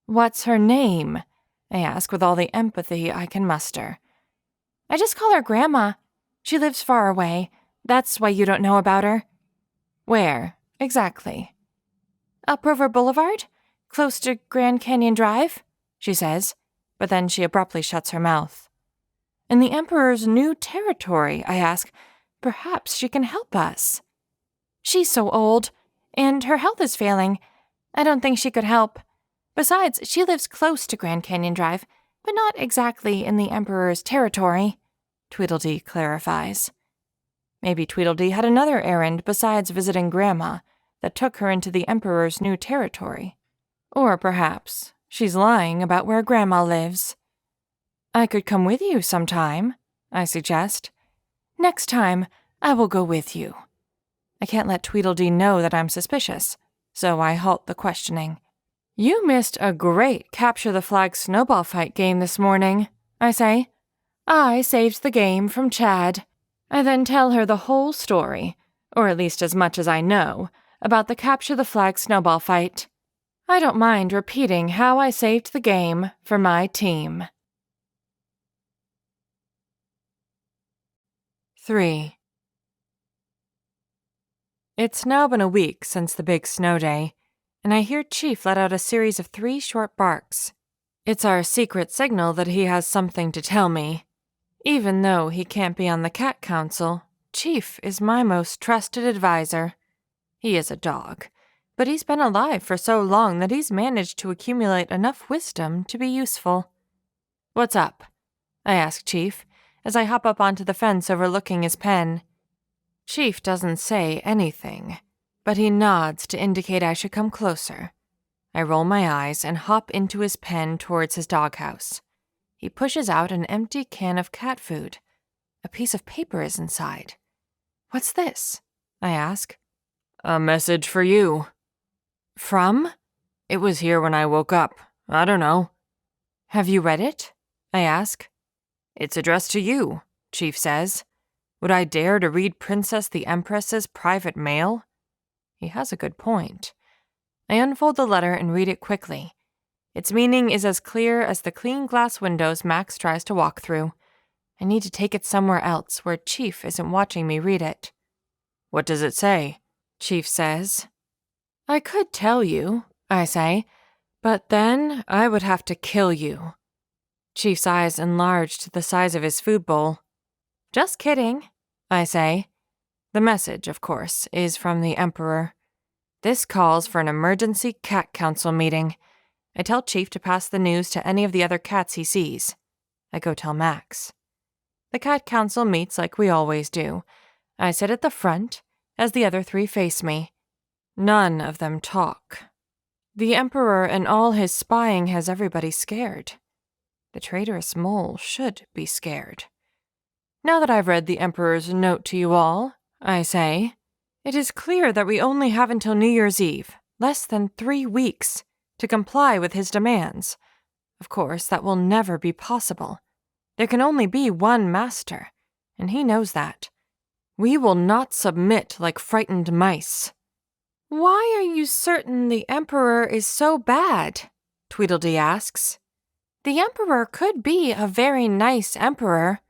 What's her name? I ask with all the empathy I can muster. I just call her Grandma. She lives far away. That's why you don't know about her. Where, exactly? Upriver Boulevard? Close to Grand Canyon Drive? She says, but then she abruptly shuts her mouth. In the Emperor's new territory, I ask, perhaps she can help us. She's so old, and her health is failing. I don't think she could help. Besides, she lives close to Grand Canyon Drive, but not exactly in the Emperor's territory, Tweedledee clarifies. Maybe Tweedledee had another errand besides visiting Grandma that took her into the Emperor's new territory. Or perhaps she's lying about where Grandma lives. I could come with you sometime, I suggest. Next time, I will go with you. I can't let Tweedledee know that I'm suspicious, so I halt the questioning. You missed a great capture-the-flag snowball fight game this morning, I say. I saved the game from Chad. I then tell her the whole story, or at least as much as I know, about the capture-the-flag snowball fight. I don't mind repeating how I saved the game for my team. 3. It's now been a week since the big snow day, and I hear Chief let out a series of 3 short barks. It's our secret signal that he has something to tell me. Even though he can't be on the Cat Council, Chief is my most trusted advisor. He is a dog, but he's been alive for so long that he's managed to accumulate enough wisdom to be useful. What's up? I ask Chief, as I hop up onto the fence overlooking his pen. Chief doesn't say anything, but he nods to indicate I should come closer. I roll my eyes and hop into his pen towards his doghouse. He pushes out an empty can of cat food. A piece of paper is inside. What's this? I ask. A message for you. From? It was here when I woke up. I don't know. Have you read it? I ask. It's addressed to you, Chief says. Would I dare to read Princess the Empress's private mail? He has a good point. I unfold the letter and read it quickly. Its meaning is as clear as the clean glass windows Max tries to walk through. I need to take it somewhere else where Chief isn't watching me read it. What does it say? Chief says. I could tell you, I say, but then I would have to kill you. Chief's eyes enlarge to the size of his food bowl. Just kidding, I say. The message, of course, is from the Emperor. This calls for an emergency cat council meeting. I tell Chief to pass the news to any of the other cats he sees. I go tell Max. The cat council meets like we always do. I sit at the front as the other three face me. None of them talk. The Emperor and all his spying has everybody scared. The traitorous mole should be scared. Now that I've read the Emperor's note to you all, I say, it is clear that we only have until New Year's Eve, less than 3 weeks, to comply with his demands. Of course, that will never be possible. There can only be one master, and he knows that. We will not submit like frightened mice. Why are you certain the Emperor is so bad? Tweedledee asks. The Emperor could be a very nice Emperor.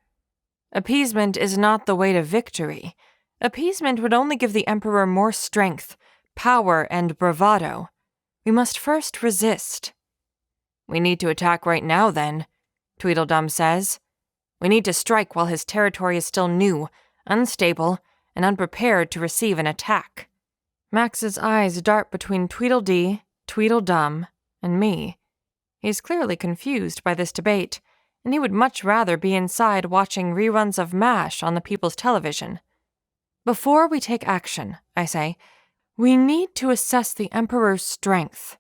Appeasement is not the way to victory. Appeasement would only give the Emperor more strength, power, and bravado. We must first resist. We need to attack right now, then, Tweedledum says. We need to strike while his territory is still new, unstable, and unprepared to receive an attack. Max's eyes dart between Tweedledee, Tweedledum, and me. He is clearly confused by this debate, and he would much rather be inside watching reruns of MASH on the people's television. Before we take action, I say, we need to assess the Emperor's strength.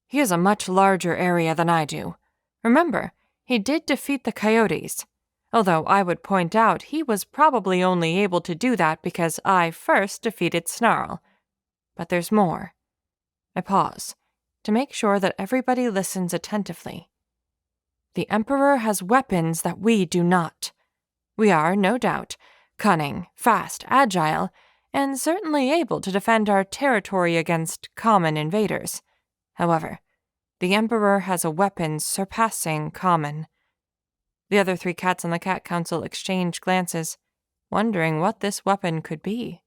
He has a much larger area than I do. Remember, he did defeat the coyotes, although I would point out he was probably only able to do that because I first defeated Snarl. But there's more. I pause, to make sure that everybody listens attentively. The Emperor has weapons that we do not. We are, no doubt, cunning, fast, agile, and certainly able to defend our territory against common invaders. However, the Emperor has a weapon surpassing common. The other 3 cats on the Cat Council exchange glances, wondering what this weapon could be.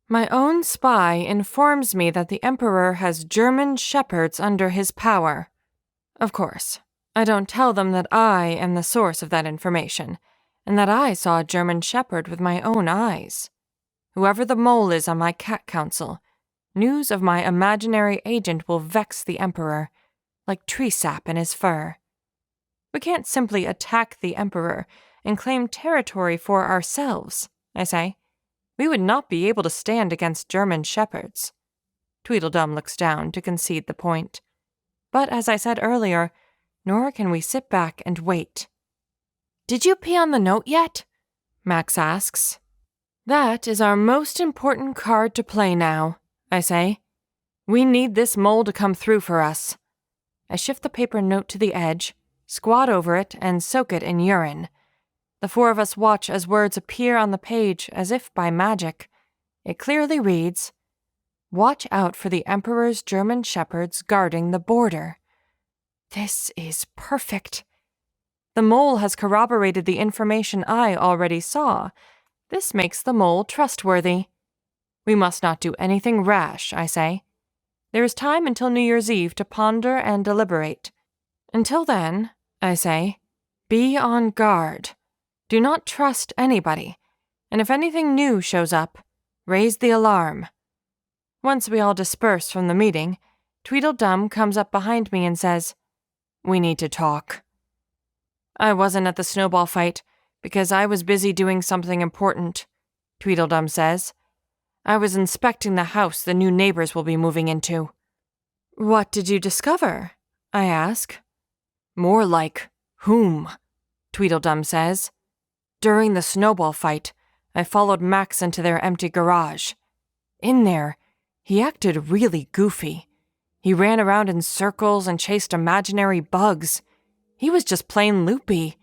My own spy informs me that the Emperor has German shepherds under his power. Of course, I don't tell them that I am the source of that information, and that I saw a German shepherd with my own eyes. Whoever the mole is on my cat council, news of my imaginary agent will vex the Emperor, like tree sap in his fur. We can't simply attack the Emperor and claim territory for ourselves, I say. We would not be able to stand against German shepherds. Tweedledum looks down to concede the point. But as I said earlier, nor can we sit back and wait. Did you pee on the note yet? Max asks. That is our most important card to play now, I say. We need this mole to come through for us. I shift the paper note to the edge, squat over it, and soak it in urine. The 4 of us watch as words appear on the page as if by magic. It clearly reads, "Watch out for the Emperor's German shepherds guarding the border." This is perfect. The mole has corroborated the information I already saw. This makes the mole trustworthy. We must not do anything rash, I say. There is time until New Year's Eve to ponder and deliberate. Until then, I say, be on guard. Do not trust anybody, and if anything new shows up, raise the alarm. Once we all disperse from the meeting, Tweedledum comes up behind me and says, "We need to talk." I wasn't at the snowball fight because I was busy doing something important, Tweedledum says. I was inspecting the house the new neighbors will be moving into." "What did you discover?" I ask. "More like, whom?" Tweedledum says. "During the snowball fight, I followed Max into their empty garage. In there, he acted really goofy. He ran around in circles and chased imaginary bugs. He was just plain loopy.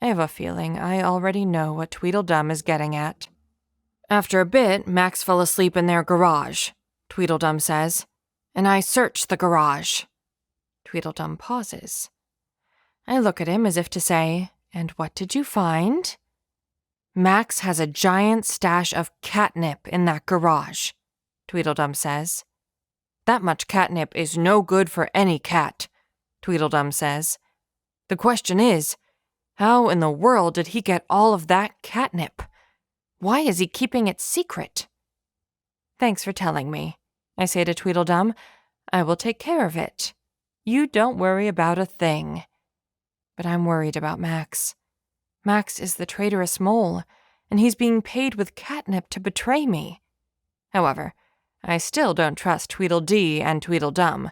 I have a feeling I already know what Tweedledum is getting at." "After a bit, Max fell asleep in their garage," Tweedledum says, "and I searched the garage." Tweedledum pauses. I look at him as if to say, "And what did you find?" "Max has a giant stash of catnip in that garage," Tweedledum says. "That much catnip is no good for any cat," Tweedledum says. "The question is, how in the world did he get all of that catnip? Why is he keeping it secret?" "Thanks for telling me," I say to Tweedledum. "I will take care of it. You don't worry about a thing." But I'm worried about Max. Max is the traitorous mole, and he's being paid with catnip to betray me. However, I still don't trust Tweedledee and Tweedledum.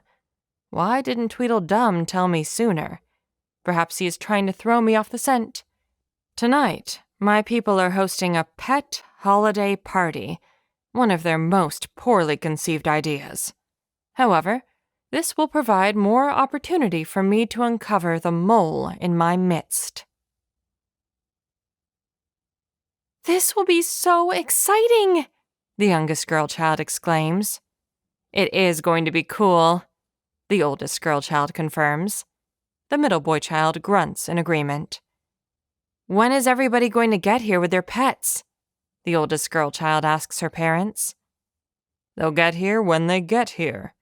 Why didn't Tweedledum tell me sooner? Perhaps he is trying to throw me off the scent. Tonight, my people are hosting a pet holiday party, one of their most poorly conceived ideas. However, this will provide more opportunity for me to uncover the mole in my midst. "This will be so exciting!" the youngest girl child exclaims. "It is going to be cool," the oldest girl child confirms. The middle boy child grunts in agreement. "When is everybody going to get here with their pets?" the oldest girl child asks her parents. "They'll get here when they get here,"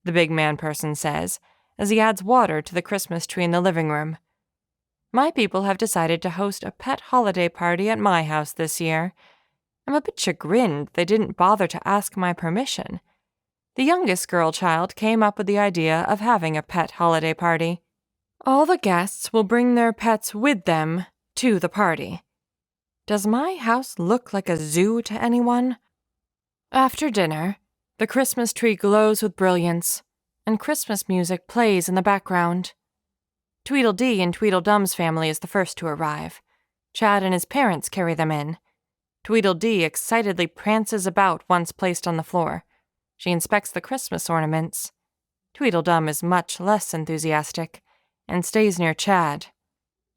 the big man person says, as he adds water to the Christmas tree in the living room. My people have decided to host a pet holiday party at my house this year. I'm a bit chagrined they didn't bother to ask my permission. The youngest girl child came up with the idea of having a pet holiday party. All the guests will bring their pets with them to the party. Does my house look like a zoo to anyone? After dinner, the Christmas tree glows with brilliance, and Christmas music plays in the background. Tweedledee and Tweedledum's family is the first to arrive. Chad and his parents carry them in. Tweedledee excitedly prances about once placed on the floor. She inspects the Christmas ornaments. Tweedledum is much less enthusiastic and stays near Chad.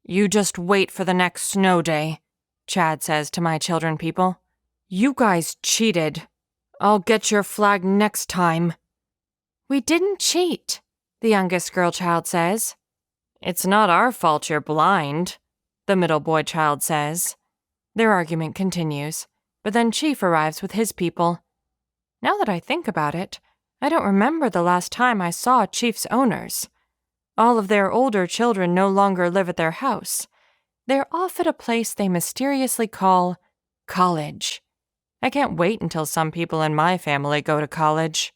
"You just wait for the next snow day," Chad says to my children people. "You guys cheated. I'll get your flag next time." "We didn't cheat," the youngest girl child says. "It's not our fault you're blind," the middle boy child says. Their argument continues, but then Chief arrives with his people. Now that I think about it, I don't remember the last time I saw Chief's owners. All of their older children no longer live at their house. They're off at a place they mysteriously call college. I can't wait until some people in my family go to college.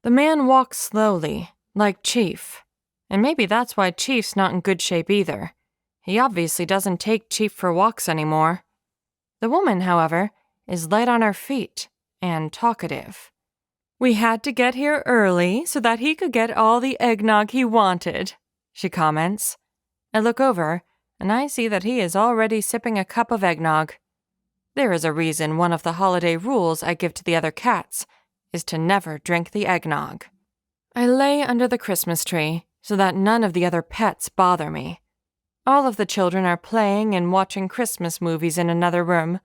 The man walks slowly, like Chief, and maybe that's why Chief's not in good shape either. He obviously doesn't take Chief for walks anymore. The woman, however, is light on her feet and talkative. "We had to get here early so that he could get all the eggnog he wanted," she comments. I look over, and I see that he is already sipping a cup of eggnog. There is a reason one of the holiday rules I give to the other cats is to never drink the eggnog. I lay under the Christmas tree so that none of the other pets bother me. All of the children are playing and watching Christmas movies in another room,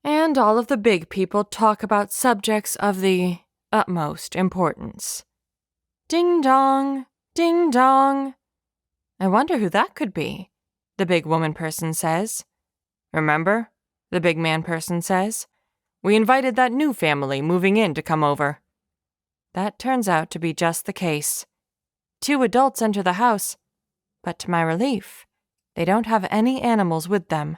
and all of the big people talk about subjects of the utmost importance. Ding dong, ding dong. I wonder who that could be, the big woman person says. Remember? The big man person says. We invited that new family moving in to come over. That turns out to be just the case. 2 adults enter the house, but to my relief, they don't have any animals with them.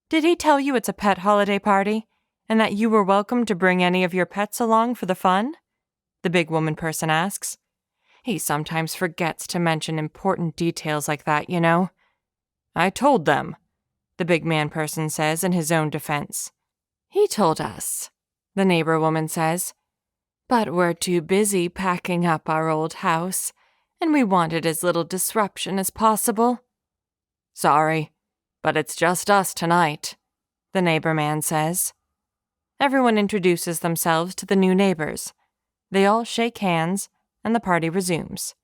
Did he tell you it's a pet holiday party, and that you were welcome to bring any of your pets along for the fun? The big woman person asks. He sometimes forgets to mention important details like that, you know. I told them, the big man person says in his own defense. He told us, the neighbor woman says. But we're too busy packing up our old house, and we wanted as little disruption as possible. Sorry, but it's just us tonight, the neighbor man says. Everyone introduces themselves to the new neighbors. They all shake hands, and the party resumes.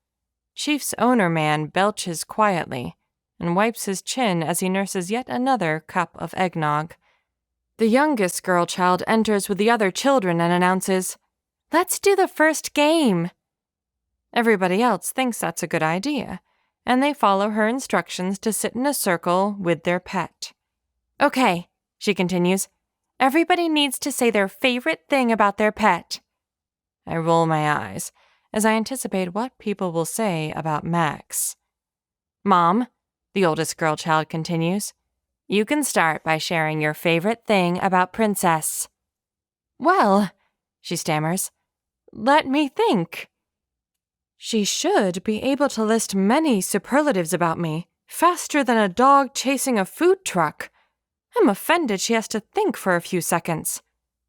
Chief's owner man belches quietly and wipes his chin as he nurses yet another cup of eggnog. The youngest girl child enters with the other children and announces, "Let's do the first game." Everybody else thinks that's a good idea, and they follow her instructions to sit in a circle with their pet. "Okay," she continues, "everybody needs to say their favorite thing about their pet." I roll my eyes as I anticipate what people will say about Max. "Mom," the oldest girl child continues, "you can start by sharing your favorite thing about Princess." "Well," she stammers, "let me think." She should be able to list many superlatives about me, faster than a dog chasing a food truck. I'm offended she has to think for a few seconds.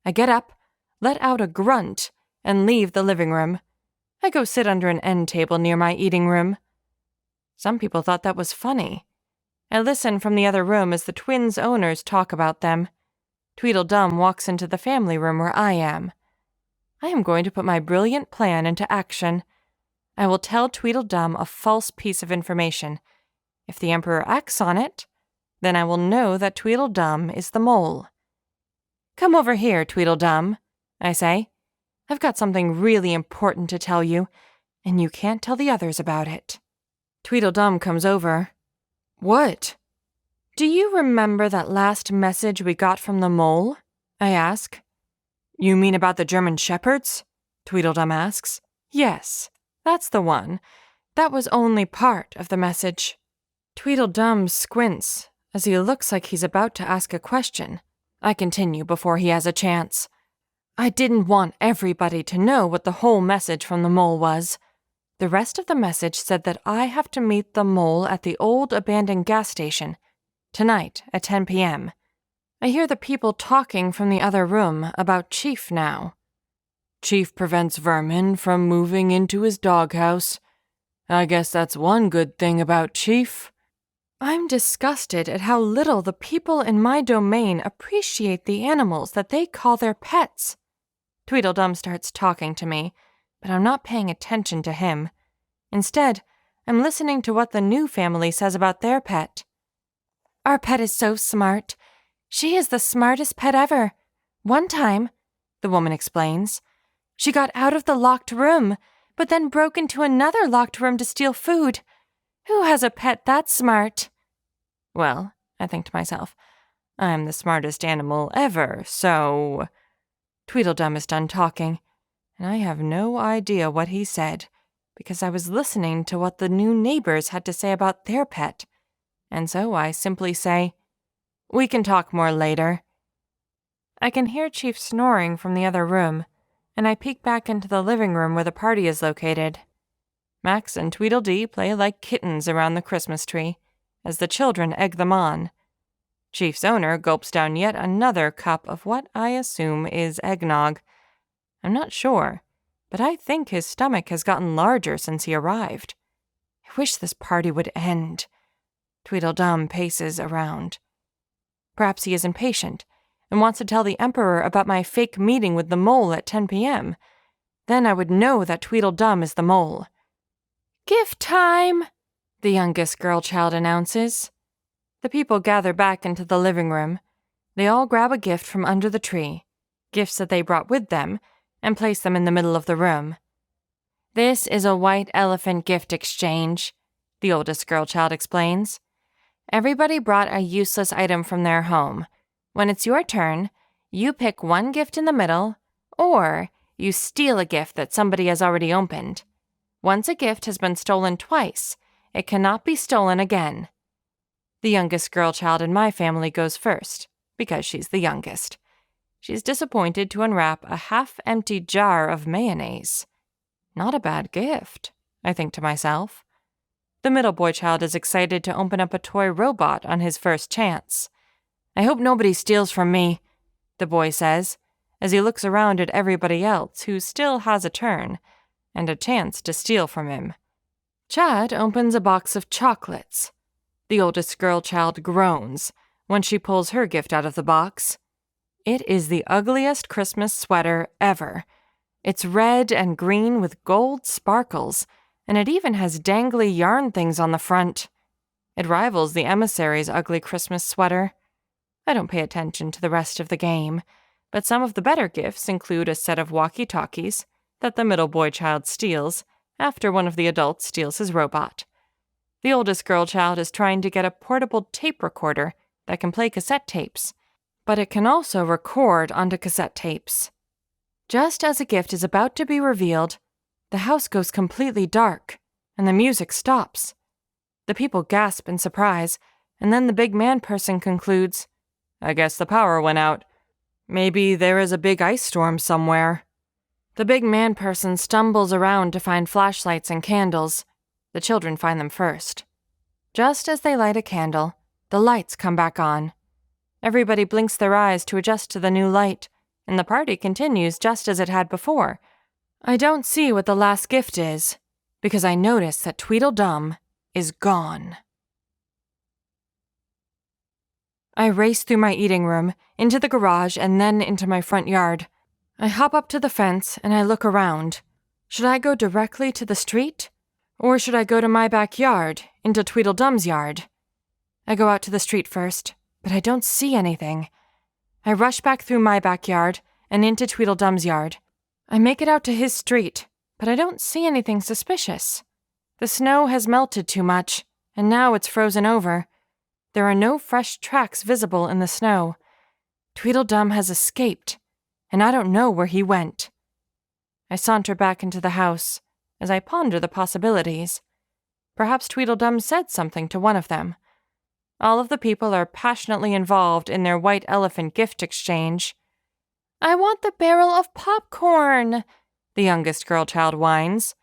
I get up, let out a grunt, and leave the living room. I go sit under an end table near my eating room. Some people thought that was funny. I listen from the other room as the twins' owners talk about them. Tweedledum walks into the family room where I am. I am going to put my brilliant plan into action. I will tell Tweedledum a false piece of information. If the Emperor acts on it, then I will know that Tweedledum is the mole. "Come over here, Tweedledum," I say. "I've got something really important to tell you, and you can't tell the others about it." Tweedledum comes over. "What?" "Do you remember that last message we got from the mole?" I ask. "You mean about the German shepherds?" Tweedledum asks. "Yes, that's the one. That was only part of the message." Tweedledum squints as he looks like he's about to ask a question. I continue before he has a chance. "I didn't want everybody to know what the whole message from the mole was. The rest of the message said that I have to meet the mole at the old abandoned gas station, tonight at 10 p.m. I hear the people talking from the other room about Chief now. Chief prevents vermin from moving into his doghouse. I guess that's one good thing about Chief. I'm disgusted at how little the people in my domain appreciate the animals that they call their pets. Tweedledum starts talking to me, but I'm not paying attention to him. Instead, I'm listening to what the new family says about their pet. "Our pet is so smart. She is the smartest pet ever. One time," the woman explains, "she got out of the locked room, but then broke into another locked room to steal food. Who has a pet that smart?" Well, I think to myself, I'm the smartest animal ever, so... Tweedledum is done talking, and I have no idea what he said, because I was listening to what the new neighbors had to say about their pet, and so I simply say, "We can talk more later." I can hear Chief snoring from the other room, and I peek back into the living room where the party is located. Max and Tweedledee play like kittens around the Christmas tree, as the children egg them on. Chief's owner gulps down yet another cup of what I assume is eggnog. I'm not sure, but I think his stomach has gotten larger since he arrived. I wish this party would end. Tweedledum paces around. Perhaps he is impatient and wants to tell the Emperor about my fake meeting with the mole at 10 p.m. Then I would know that Tweedledum is the mole. "Gift time!" the youngest girl child announces. The people gather back into the living room. They all grab a gift from under the tree, gifts that they brought with them, and place them in the middle of the room. "This is a white elephant gift exchange," the oldest girl child explains. "Everybody brought a useless item from their home. When it's your turn, you pick one gift in the middle, or you steal a gift that somebody has already opened. Once a gift has been stolen twice, it cannot be stolen again." The youngest girl child in my family goes first, because she's the youngest. She's disappointed to unwrap a half-empty jar of mayonnaise. Not a bad gift, I think to myself. The middle boy child is excited to open up a toy robot on his first chance. "I hope nobody steals from me," the boy says, as he looks around at everybody else who still has a turn and a chance to steal from him. Chad opens a box of chocolates. The oldest girl child groans when she pulls her gift out of the box. It is the ugliest Christmas sweater ever. It's red and green with gold sparkles, and it even has dangly yarn things on the front. It rivals the emissary's ugly Christmas sweater. I don't pay attention to the rest of the game, but some of the better gifts include a set of walkie-talkies that the middle boy child steals after one of the adults steals his robot. The oldest girl child is trying to get a portable tape recorder that can play cassette tapes, but it can also record onto cassette tapes. Just as a gift is about to be revealed, the house goes completely dark, and the music stops. The people gasp in surprise, and then the big man person concludes, "I guess the power went out. Maybe there is a big ice storm somewhere." The big man person stumbles around to find flashlights and candles. The children find them first. Just as they light a candle, the lights come back on. Everybody blinks their eyes to adjust to the new light, and the party continues just as it had before. I don't see what the last gift is, because I notice that Tweedledum is gone. I race through my eating room, into the garage, and then into my front yard. I hop up to the fence and I look around. Should I go directly to the street? Or should I go to my backyard, into Tweedledum's yard? I go out to the street first, but I don't see anything. I rush back through my backyard and into Tweedledum's yard. I make it out to his street, but I don't see anything suspicious. The snow has melted too much, and now it's frozen over. There are no fresh tracks visible in the snow. Tweedledum has escaped, and I don't know where he went. I saunter back into the house as I ponder the possibilities. Perhaps Tweedledum said something to one of them. All of the people are passionately involved in their white elephant gift exchange. "I want the barrel of popcorn," the youngest girl child whines.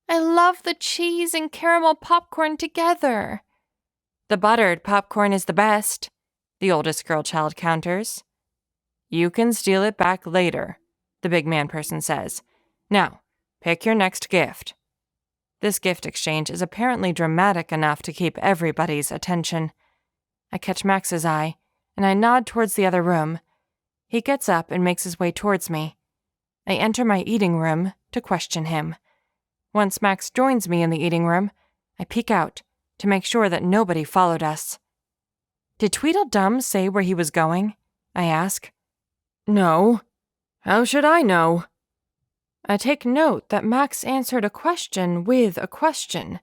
"I love the cheese and caramel popcorn together." "The buttered popcorn is the best," the oldest girl child counters. "You can steal it back later," the big man person says. "Now, pick your next gift." This gift exchange is apparently dramatic enough to keep everybody's attention. I catch Max's eye, and I nod towards the other room. He gets up and makes his way towards me. I enter my eating room to question him. Once Max joins me in the eating room, I peek out to make sure that nobody followed us. "Did Tweedledum say where he was going?" I ask. "No. How should I know?" I take note that Max answered a question with a question.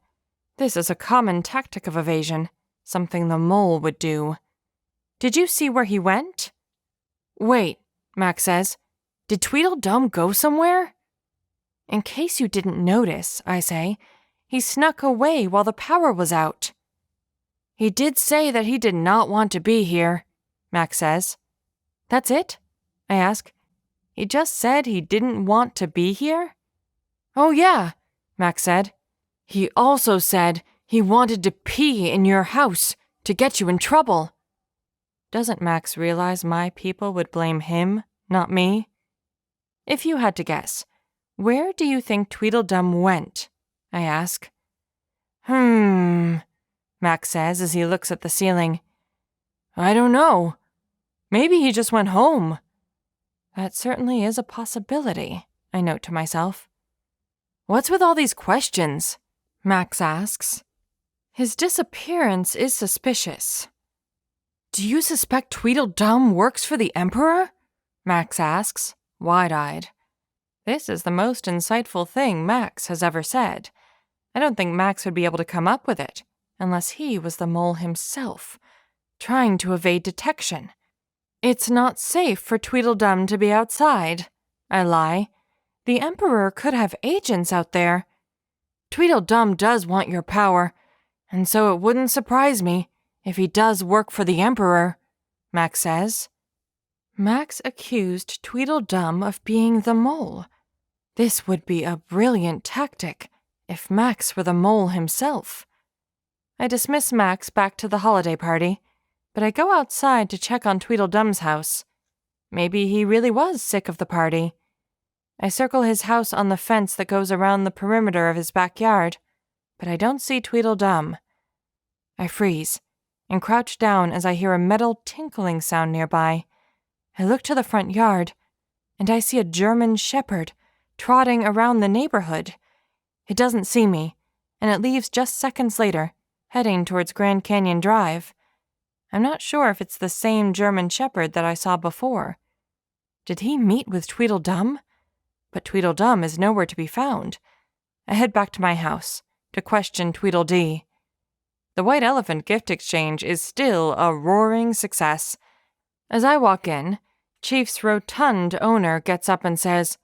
This is a common tactic of evasion, something the mole would do. "Did you see where he went?" "Wait," Max says. "Did Tweedledum go somewhere?" "In case you didn't notice," I say, "he snuck away while the power was out." "He did say that he did not want to be here," Max says. "That's it?" I ask. "He just said he didn't want to be here?" "Oh yeah," Max said. "He also said he wanted to pee in your house to get you in trouble." Doesn't Max realize my people would blame him, not me? "If you had to guess, where do you think Tweedledum went?" I ask. Max says as he looks at the ceiling. "I don't know. Maybe he just went home." That certainly is a possibility, I note to myself. "What's with all these questions?" Max asks. His disappearance is suspicious. "Do you suspect Tweedledum works for the Emperor?" Max asks, wide-eyed. This is the most insightful thing Max has ever said. I don't think Max would be able to come up with it, unless he was the mole himself, trying to evade detection. "It's not safe for Tweedledum to be outside," I lie. "The Emperor could have agents out there. Tweedledum does want your power, and so it wouldn't surprise me if he does work for the Emperor," Max says. Max accused Tweedledum of being the mole. This would be a brilliant tactic if Max were the mole himself. I dismiss Max back to the holiday party, but I go outside to check on Tweedledum's house. Maybe he really was sick of the party. I circle his house on the fence that goes around the perimeter of his backyard, but I don't see Tweedledum. I freeze and crouch down as I hear a metal tinkling sound nearby. I look to the front yard, and I see a German shepherd trotting around the neighborhood. It doesn't see me, and it leaves just seconds later, heading towards Grand Canyon Drive. I'm not sure if it's the same German shepherd that I saw before. Did he meet with Tweedledum? But Tweedledum is nowhere to be found. I head back to my house to question Tweedledee. The White Elephant gift exchange is still a roaring success. As I walk in, Chief's rotund owner gets up and says,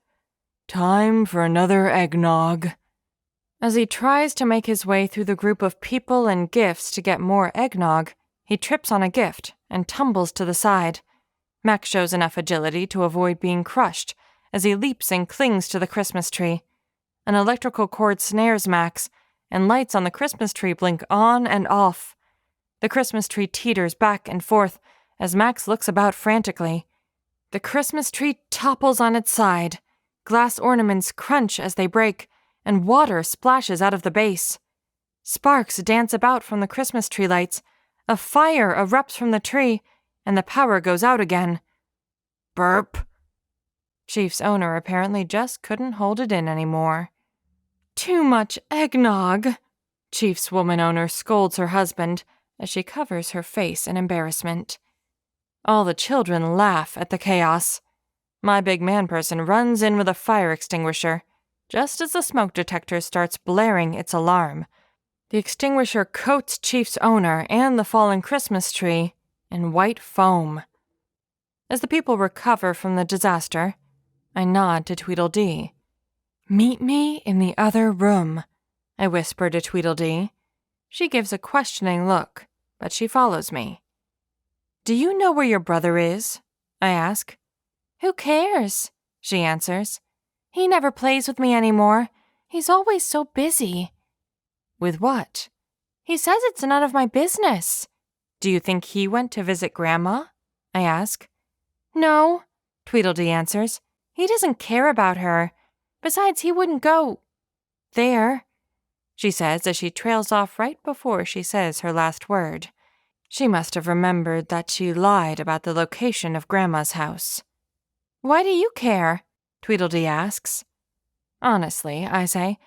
"Time for another eggnog." As he tries to make his way through the group of people and gifts to get more eggnog, he trips on a gift and tumbles to the side. Max shows enough agility to avoid being crushed as he leaps and clings to the Christmas tree. An electrical cord snares Max, and lights on the Christmas tree blink on and off. The Christmas tree teeters back and forth as Max looks about frantically. The Christmas tree topples on its side. Glass ornaments crunch as they break, and water splashes out of the base. Sparks dance about from the Christmas tree lights. A fire erupts from the tree, and the power goes out again. Burp. Chief's owner apparently just couldn't hold it in anymore. "Too much eggnog," Chief's woman owner scolds her husband as she covers her face in embarrassment. All the children laugh at the chaos. My big man person runs in with a fire extinguisher, just as the smoke detector starts blaring its alarm. The extinguisher coats Chief's owner and the fallen Christmas tree in white foam. As the people recover from the disaster, I nod to Tweedledee. "Meet me in the other room," I whisper to Tweedledee. She gives a questioning look, but she follows me. "Do you know where your brother is?" I ask. "Who cares?" she answers. "He never plays with me anymore. He's always so busy." "With what?" "He says it's none of my business." "Do you think he went to visit Grandma?" I ask. "No," Tweedledee answers. "He doesn't care about her. Besides, he wouldn't go there," she says as she trails off right before she says her last word. She must have remembered that she lied about the location of Grandma's house. "Why do you care?" Tweedledee asks. "Honestly," I say,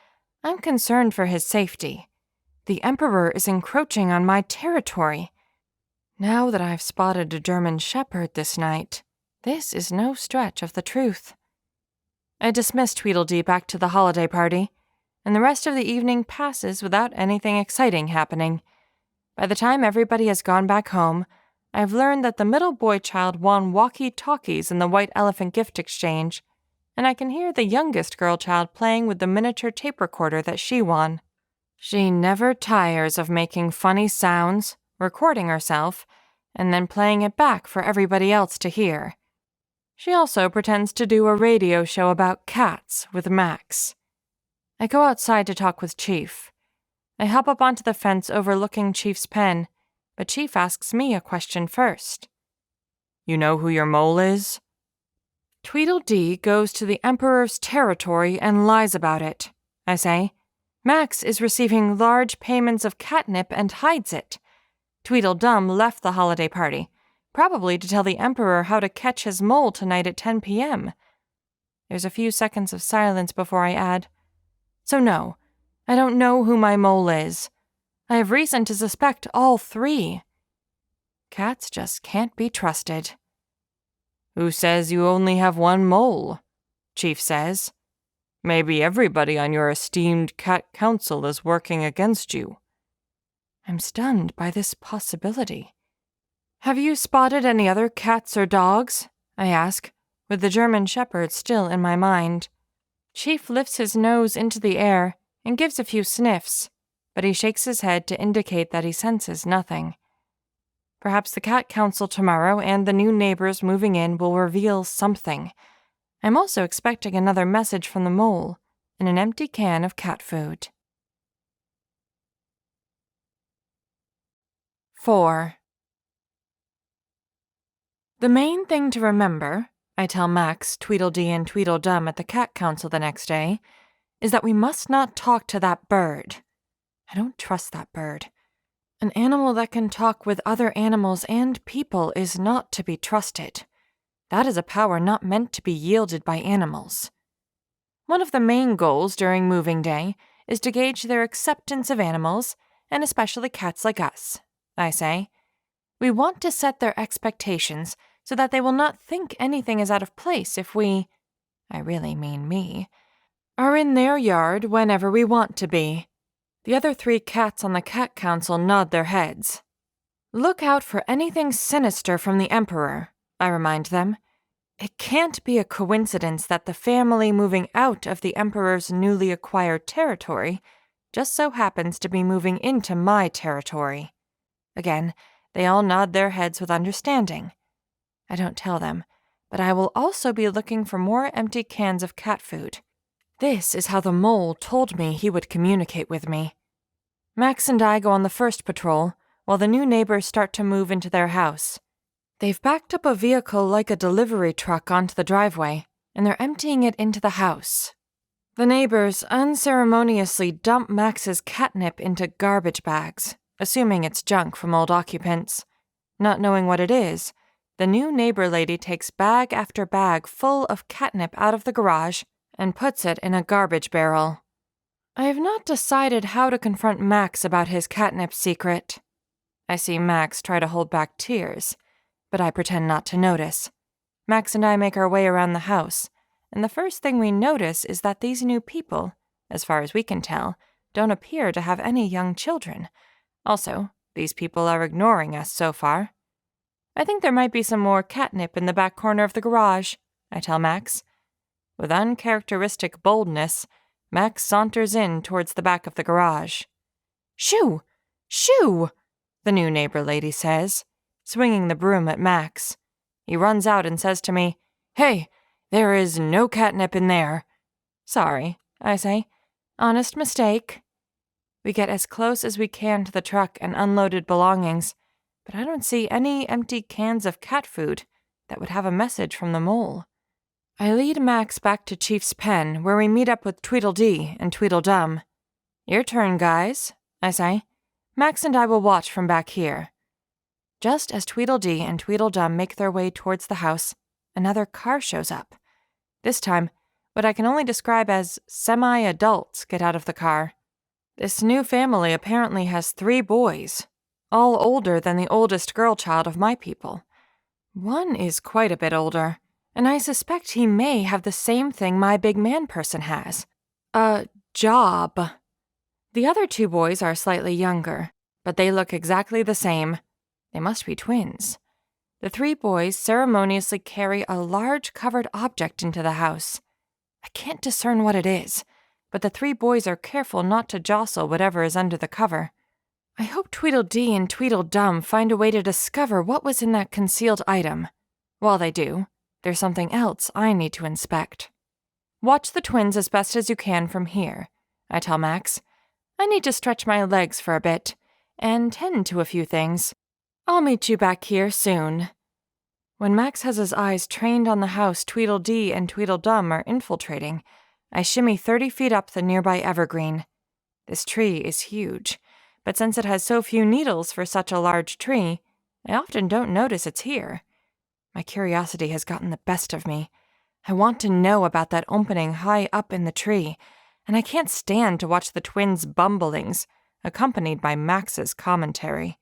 "I'm concerned for his safety. The Emperor is encroaching on my territory. Now that I've spotted a German shepherd this night, this is no stretch of the truth." I dismiss Tweedledee back to the holiday party, and the rest of the evening passes without anything exciting happening. By the time everybody has gone back home, I've learned that the middle boy child won walkie-talkies in the White Elephant gift exchange, and I can hear the youngest girl child playing with the miniature tape recorder that she won. She never tires of making funny sounds, recording herself, and then playing it back for everybody else to hear. She also pretends to do a radio show about cats with Max. I go outside to talk with Chief. I hop up onto the fence overlooking Chief's pen, but Chief asks me a question first. "You know who your mole is?" "Tweedledee goes to the Emperor's territory and lies about it," I say. "Max is receiving large payments of catnip and hides it. Tweedledum left the holiday party, probably to tell the Emperor how to catch his mole tonight at 10 p.m. There's a few seconds of silence before I add, "So no, I don't know who my mole is. I have reason to suspect all three." Cats just can't be trusted. "Who says you only have one mole?" Chief says. "Maybe everybody on your esteemed cat council is working against you." I'm stunned by this possibility. "Have you spotted any other cats or dogs?" I ask, with the German shepherd still in my mind. Chief lifts his nose into the air and gives a few sniffs, but he shakes his head to indicate that he senses nothing. Perhaps the cat council tomorrow and the new neighbors moving in will reveal something. I'm also expecting another message from the mole and an empty can of cat food. 4. The main thing to remember I tell Max, Tweedledee, and Tweedledum at the Cat Council the next day, is that we must not talk to that bird. I don't trust that bird. An animal that can talk with other animals and people is not to be trusted. That is a power not meant to be yielded by animals. One of the main goals during moving day is to gauge their acceptance of animals, and especially cats like us, I say. We want to set their expectations so that they will not think anything is out of place if we, I really mean me, are in their yard whenever we want to be. The other 3 cats on the Cat Council nod their heads. Look out for anything sinister from the Emperor, I remind them. It can't be a coincidence that the family moving out of the Emperor's newly acquired territory just so happens to be moving into my territory. Again, they all nod their heads with understanding. I don't tell them, but I will also be looking for more empty cans of cat food. This is how the mole told me he would communicate with me. Max and I go on the first patrol, while the new neighbors start to move into their house. They've backed up a vehicle like a delivery truck onto the driveway, and they're emptying it into the house. The neighbors unceremoniously dump Max's catnip into garbage bags, assuming it's junk from old occupants. Not knowing what it is, the new neighbor lady takes bag after bag full of catnip out of the garage and puts it in a garbage barrel. I have not decided how to confront Max about his catnip secret. I see Max try to hold back tears, but I pretend not to notice. Max and I make our way around the house, and the first thing we notice is that these new people, as far as we can tell, don't appear to have any young children. Also, these people are ignoring us so far. I think there might be some more catnip in the back corner of the garage, I tell Max. With uncharacteristic boldness, Max saunters in towards the back of the garage. Shoo! Shoo! The new neighbor lady says, swinging the broom at Max. He runs out and says to me, Hey, there is no catnip in there. Sorry, I say. Honest mistake. We get as close as we can to the truck and unloaded belongings, but I don't see any empty cans of cat food that would have a message from the mole. I lead Max back to Chief's pen, where we meet up with Tweedledee and Tweedledum. Your turn, guys, I say. Max and I will watch from back here. Just as Tweedledee and Tweedledum make their way towards the house, another car shows up. This time, what I can only describe as semi-adults get out of the car. This new family apparently has 3 boys, all older than the oldest girl child of my people. One is quite a bit older, and I suspect he may have the same thing my big man person has. A job. The other 2 boys are slightly younger, but they look exactly the same. They must be twins. The 3 boys ceremoniously carry a large covered object into the house. I can't discern what it is, but the 3 boys are careful not to jostle whatever is under the cover. I hope Tweedledee and Tweedledum find a way to discover what was in that concealed item. While they do, there's something else I need to inspect. Watch the twins as best as you can from here, I tell Max. I need to stretch my legs for a bit and tend to a few things. I'll meet you back here soon. When Max has his eyes trained on the house Tweedledee and Tweedledum are infiltrating, I shimmy 30 feet up the nearby evergreen. This tree is huge, but since it has so few needles for such a large tree, I often don't notice it's here. My curiosity has gotten the best of me. I want to know about that opening high up in the tree, and I can't stand to watch the twins' bumblings, accompanied by Max's commentary.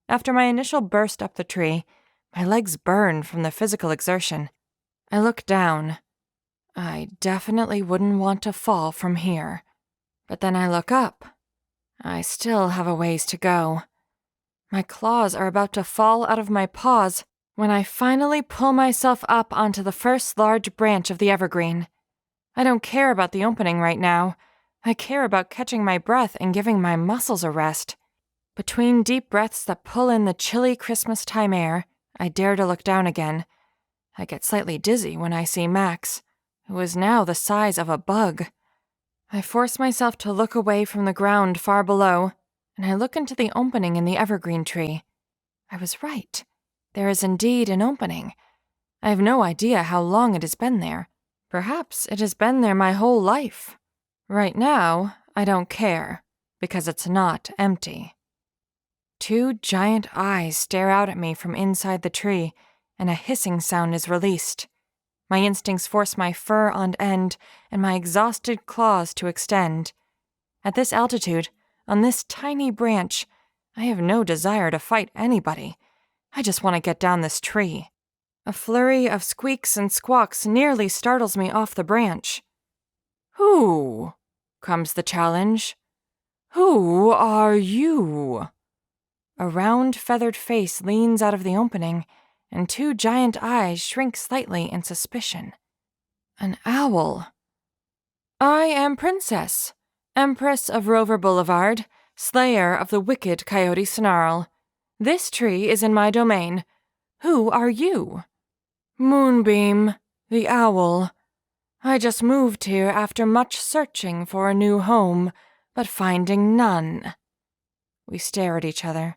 After my initial burst up the tree, my legs burn from the physical exertion. I look down. I definitely wouldn't want to fall from here. But then I look up. I still have a ways to go. My claws are about to fall out of my paws when I finally pull myself up onto the first large branch of the evergreen. I don't care about the opening right now. I care about catching my breath and giving my muscles a rest. Between deep breaths that pull in the chilly Christmas-time air, I dare to look down again. I get slightly dizzy when I see Max, who is now the size of a bug. I force myself to look away from the ground far below, and I look into the opening in the evergreen tree. I was right. There is indeed an opening. I have no idea how long it has been there. Perhaps it has been there my whole life. Right now, I don't care, because it's not empty. 2 giant eyes stare out at me from inside the tree, and a hissing sound is released. My instincts force my fur on end and my exhausted claws to extend. At this altitude, on this tiny branch, I have no desire to fight anybody. I just want to get down this tree. A flurry of squeaks and squawks nearly startles me off the branch. "Who?" comes the challenge. "Who are you?" A round, feathered face leans out of the opening, and 2 giant eyes shrink slightly in suspicion. An owl. "I am Princess, Empress of Rover Boulevard, Slayer of the wicked Coyote Snarl. This tree is in my domain. Who are you?" "Moonbeam, the owl. I just moved here after much searching for a new home, but finding none." We stare at each other.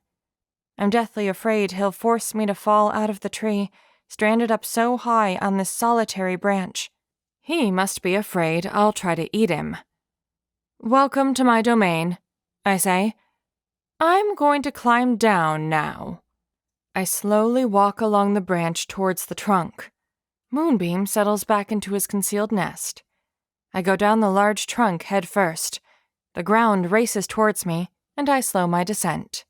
I'm deathly afraid he'll force me to fall out of the tree, stranded up so high on this solitary branch. He must be afraid I'll try to eat him. "Welcome to my domain," I say. "I'm going to climb down now." I slowly walk along the branch towards the trunk. Moonbeam settles back into his concealed nest. I go down the large trunk head first. The ground races towards me, and I slow my descent.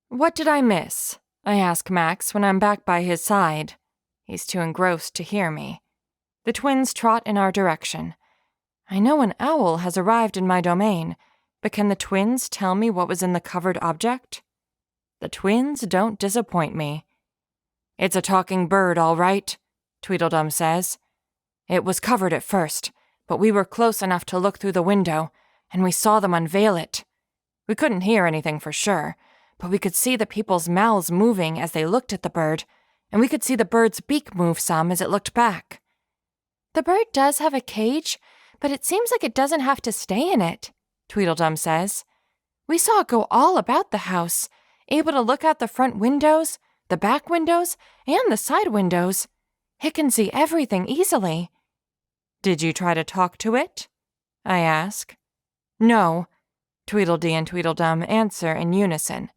"What did I miss?" I ask Max when I'm back by his side. He's too engrossed to hear me. The twins trot in our direction. I know an owl has arrived in my domain, but can the twins tell me what was in the covered object? The twins don't disappoint me. "It's a talking bird, all right," Tweedledum says. "It was covered at first, but we were close enough to look through the window, and we saw them unveil it. We couldn't hear anything for sure, but we could see the people's mouths moving as they looked at the bird, and we could see the bird's beak move some as it looked back." "The bird does have a cage, but it seems like it doesn't have to stay in it," Tweedledum says. "We saw it go all about the house, able to look out the front windows, the back windows, and the side windows. It can see everything easily." "Did you try to talk to it?" I ask. "No," Tweedledee and Tweedledum answer in unison.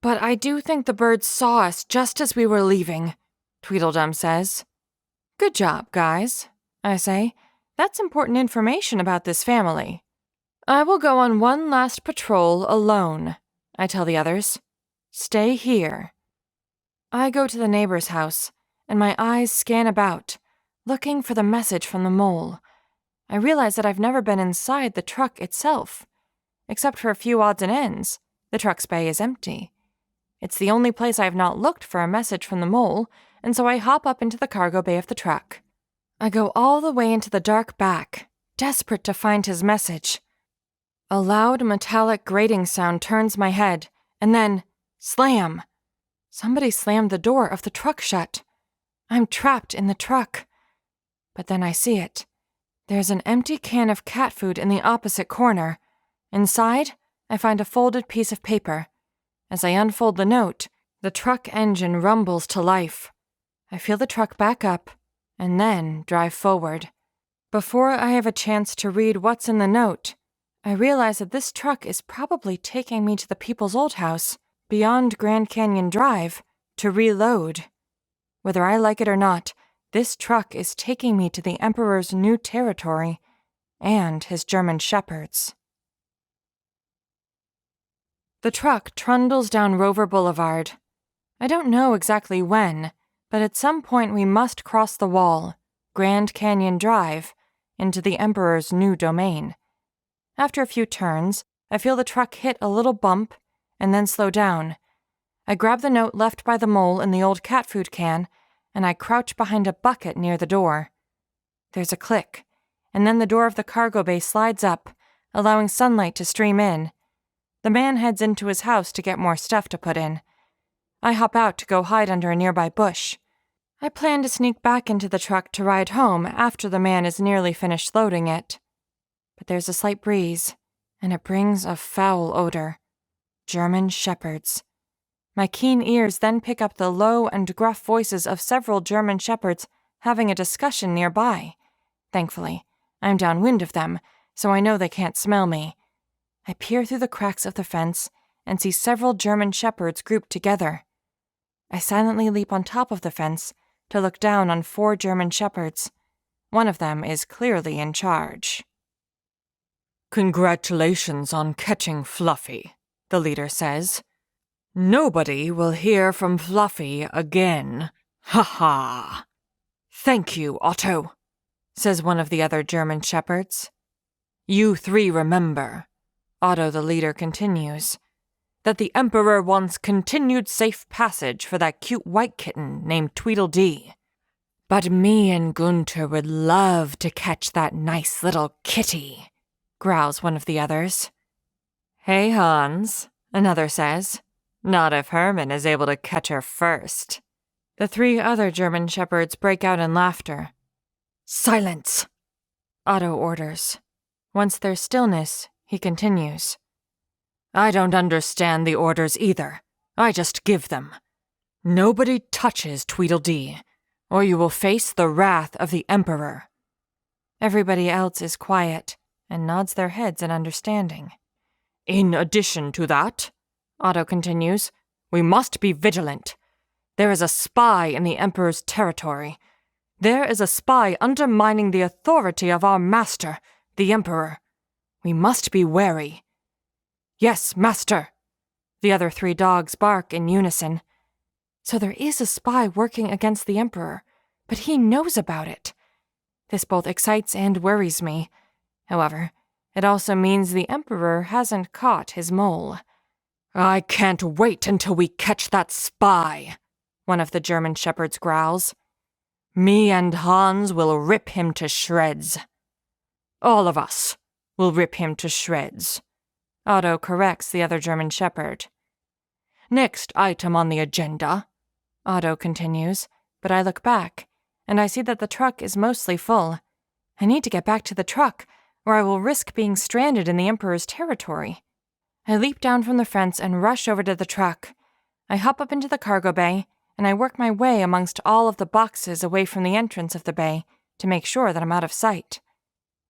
"But I do think the bird saw us just as we were leaving," Tweedledum says. "Good job, guys," I say. "That's important information about this family." "I will go on one last patrol alone," I tell the others. "Stay here." I go to the neighbor's house, and my eyes scan about, looking for the message from the mole. I realize that I've never been inside the truck itself. Except for a few odds and ends, the truck's bay is empty. It's the only place I have not looked for a message from the mole, and so I hop up into the cargo bay of the truck. I go all the way into the dark back, desperate to find his message. A loud metallic grating sound turns my head, and then, slam! Somebody slammed the door of the truck shut. I'm trapped in the truck. But then I see it. There's an empty can of cat food in the opposite corner. Inside, I find a folded piece of paper. As I unfold the note, the truck engine rumbles to life. I feel the truck back up, and then drive forward. Before I have a chance to read what's in the note, I realize that this truck is probably taking me to the people's old house, beyond Grand Canyon Drive, to reload. Whether I like it or not, this truck is taking me to the Emperor's new territory, and his German shepherds. The truck trundles down Rover Boulevard. I don't know exactly when, but at some point we must cross the wall, Grand Canyon Drive, into the Emperor's new domain. After a few turns, I feel the truck hit a little bump and then slow down. I grab the note left by the mole in the old cat food can, and I crouch behind a bucket near the door. There's a click, and then the door of the cargo bay slides up, allowing sunlight to stream in. The man heads into his house to get more stuff to put in. I hop out to go hide under a nearby bush. I plan to sneak back into the truck to ride home after the man is nearly finished loading it. But there's a slight breeze, and it brings a foul odor. German shepherds. My keen ears then pick up the low and gruff voices of several German shepherds having a discussion nearby. Thankfully, I'm downwind of them, so I know they can't smell me. I peer through the cracks of the fence and see several German shepherds grouped together. I silently leap on top of the fence to look down on 4 German shepherds. One of them is clearly in charge. "Congratulations on catching Fluffy," the leader says. "Nobody will hear from Fluffy again. Ha ha!" "Thank you, Otto," says one of the other German shepherds. "You 3 remember," Otto the leader continues, "that the Emperor wants continued safe passage for that cute white kitten named Tweedledee. But me and Gunther would love to catch that nice little kitty," growls one of the others. "Hey, Hans," another says. "Not if Herman is able to catch her first." The 3 other German shepherds break out in laughter. "Silence!" Otto orders. Once there's stillness, he continues. "I don't understand the orders either. I just give them. Nobody touches Tweedledee, or you will face the wrath of the Emperor." Everybody else is quiet and nods their heads in understanding. "In addition to that," Otto continues, "we must be vigilant. There is a spy in the Emperor's territory. There is a spy undermining the authority of our master, the Emperor. We must be wary." "Yes, master," the other 3 dogs bark in unison. So there is a spy working against the Emperor, but he knows about it. This both excites and worries me. However, it also means the Emperor hasn't caught his mole. "I can't wait until we catch that spy," one of the German shepherds growls. "Me and Hans will rip him to shreds." "All of us will rip him to shreds," Otto corrects the other German shepherd. "Next item on the agenda," Otto continues, but I look back, and I see that the truck is mostly full. I need to get back to the truck, or I will risk being stranded in the Emperor's territory. I leap down from the fence and rush over to the truck. I hop up into the cargo bay, and I work my way amongst all of the boxes away from the entrance of the bay to make sure that I'm out of sight.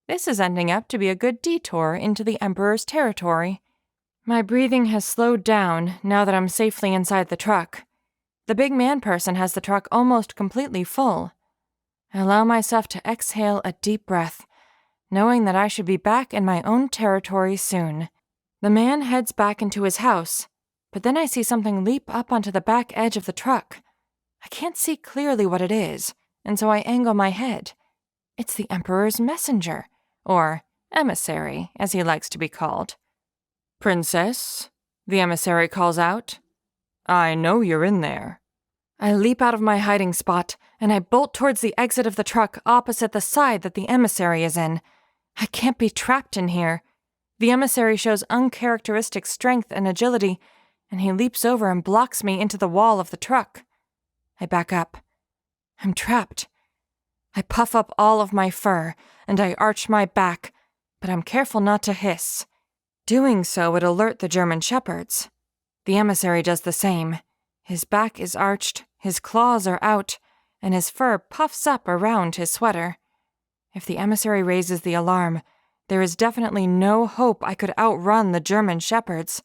This is ending up to be a good detour into the Emperor's territory. My breathing has slowed down now that I'm safely inside the truck. The big man person has the truck almost completely full. I allow myself to exhale a deep breath, knowing that I should be back in my own territory soon. The man heads back into his house, but then I see something leap up onto the back edge of the truck. I can't see clearly what it is, and so I angle my head. It's the Emperor's messenger, or emissary, as he likes to be called. "Princess," the emissary calls out. "I know you're in there." I leap out of my hiding spot, and I bolt towards the exit of the truck opposite the side that the emissary is in. I can't be trapped in here. The emissary shows uncharacteristic strength and agility, and he leaps over and blocks me into the wall of the truck. I back up. I'm trapped. I puff up all of my fur, and I arch my back, but I'm careful not to hiss. Doing so would alert the German shepherds. The emissary does the same. His back is arched, his claws are out, and his fur puffs up around his sweater. If the emissary raises the alarm, there is definitely no hope I could outrun the German shepherds.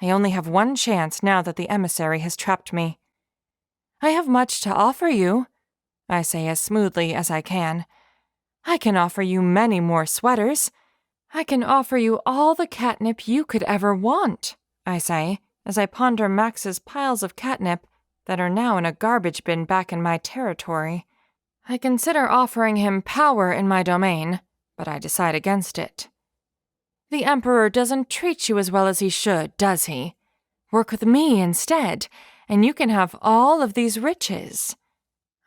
I only have one chance now that the emissary has trapped me. "I have much to offer you," I say as smoothly as I can. "I can offer you many more sweaters. I can offer you all the catnip you could ever want," I say, as I ponder Max's piles of catnip that are now in a garbage bin back in my territory. I consider offering him power in my domain, but I decide against it. "The Emperor doesn't treat you as well as he should, does he? Work with me instead, and you can have all of these riches."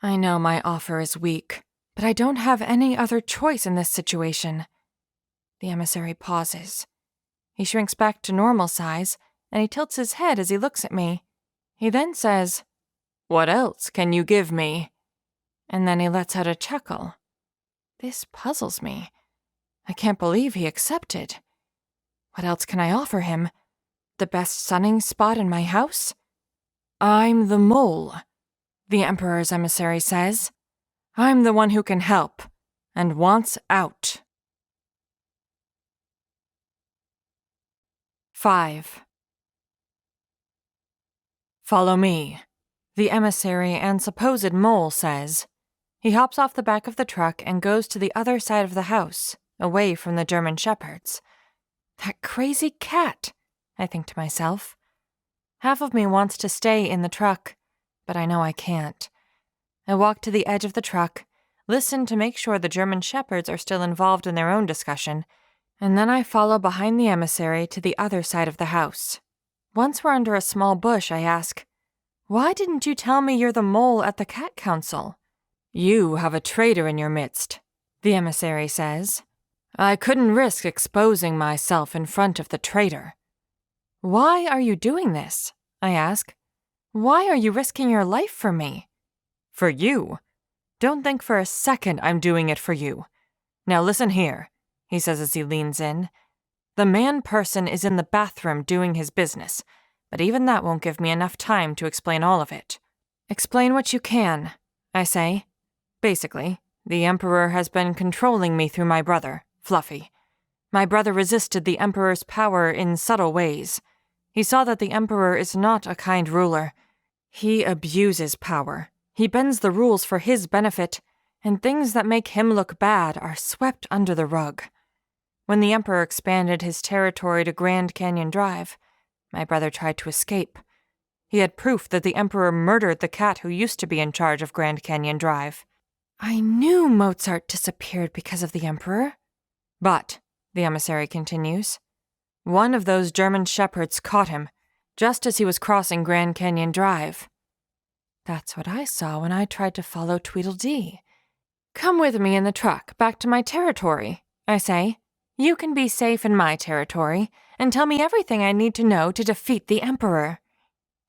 I know my offer is weak, but I don't have any other choice in this situation. The emissary pauses. He shrinks back to normal size, and he tilts his head as he looks at me. He then says, "What else can you give me?" And then he lets out a chuckle. This puzzles me. I can't believe he accepted. What else can I offer him? The best sunning spot in my house? I'm the mole, the Emperor's emissary says. I'm the one who can help, and wants out. 5. Follow me, the emissary and supposed mole says. He hops off the back of the truck and goes to the other side of the house, away from the German shepherds. That crazy cat, I think to myself. Half of me wants to stay in the truck, but I know I can't. I walk to the edge of the truck, listen to make sure the German shepherds are still involved in their own discussion, and then I follow behind the emissary to the other side of the house. Once we're under a small bush, I ask, "Why didn't you tell me you're the mole at the Cat Council?" "You have a traitor in your midst," the emissary says. "I couldn't risk exposing myself in front of the traitor." "Why are you doing this?" I ask. "Why are you risking your life for me?" "For you? Don't think for a second I'm doing it for you. Now listen here," he says as he leans in. "The man-person is in the bathroom doing his business, but even that won't give me enough time to explain all of it." "Explain what you can," I say. "Basically, the Emperor has been controlling me through my brother, Fluffy. My brother resisted the Emperor's power in subtle ways. He saw that the Emperor is not a kind ruler. He abuses power. He bends the rules for his benefit, and things that make him look bad are swept under the rug. When the Emperor expanded his territory to Grand Canyon Drive, my brother tried to escape. He had proof that the Emperor murdered the cat who used to be in charge of Grand Canyon Drive. I knew Mozart disappeared because of the Emperor. But, the emissary continues, one of those German shepherds caught him, just as he was crossing Grand Canyon Drive. That's what I saw when I tried to follow Tweedledee. "Come with me in the truck, back to my territory," I say. "You can be safe in my territory, and tell me everything I need to know to defeat the Emperor."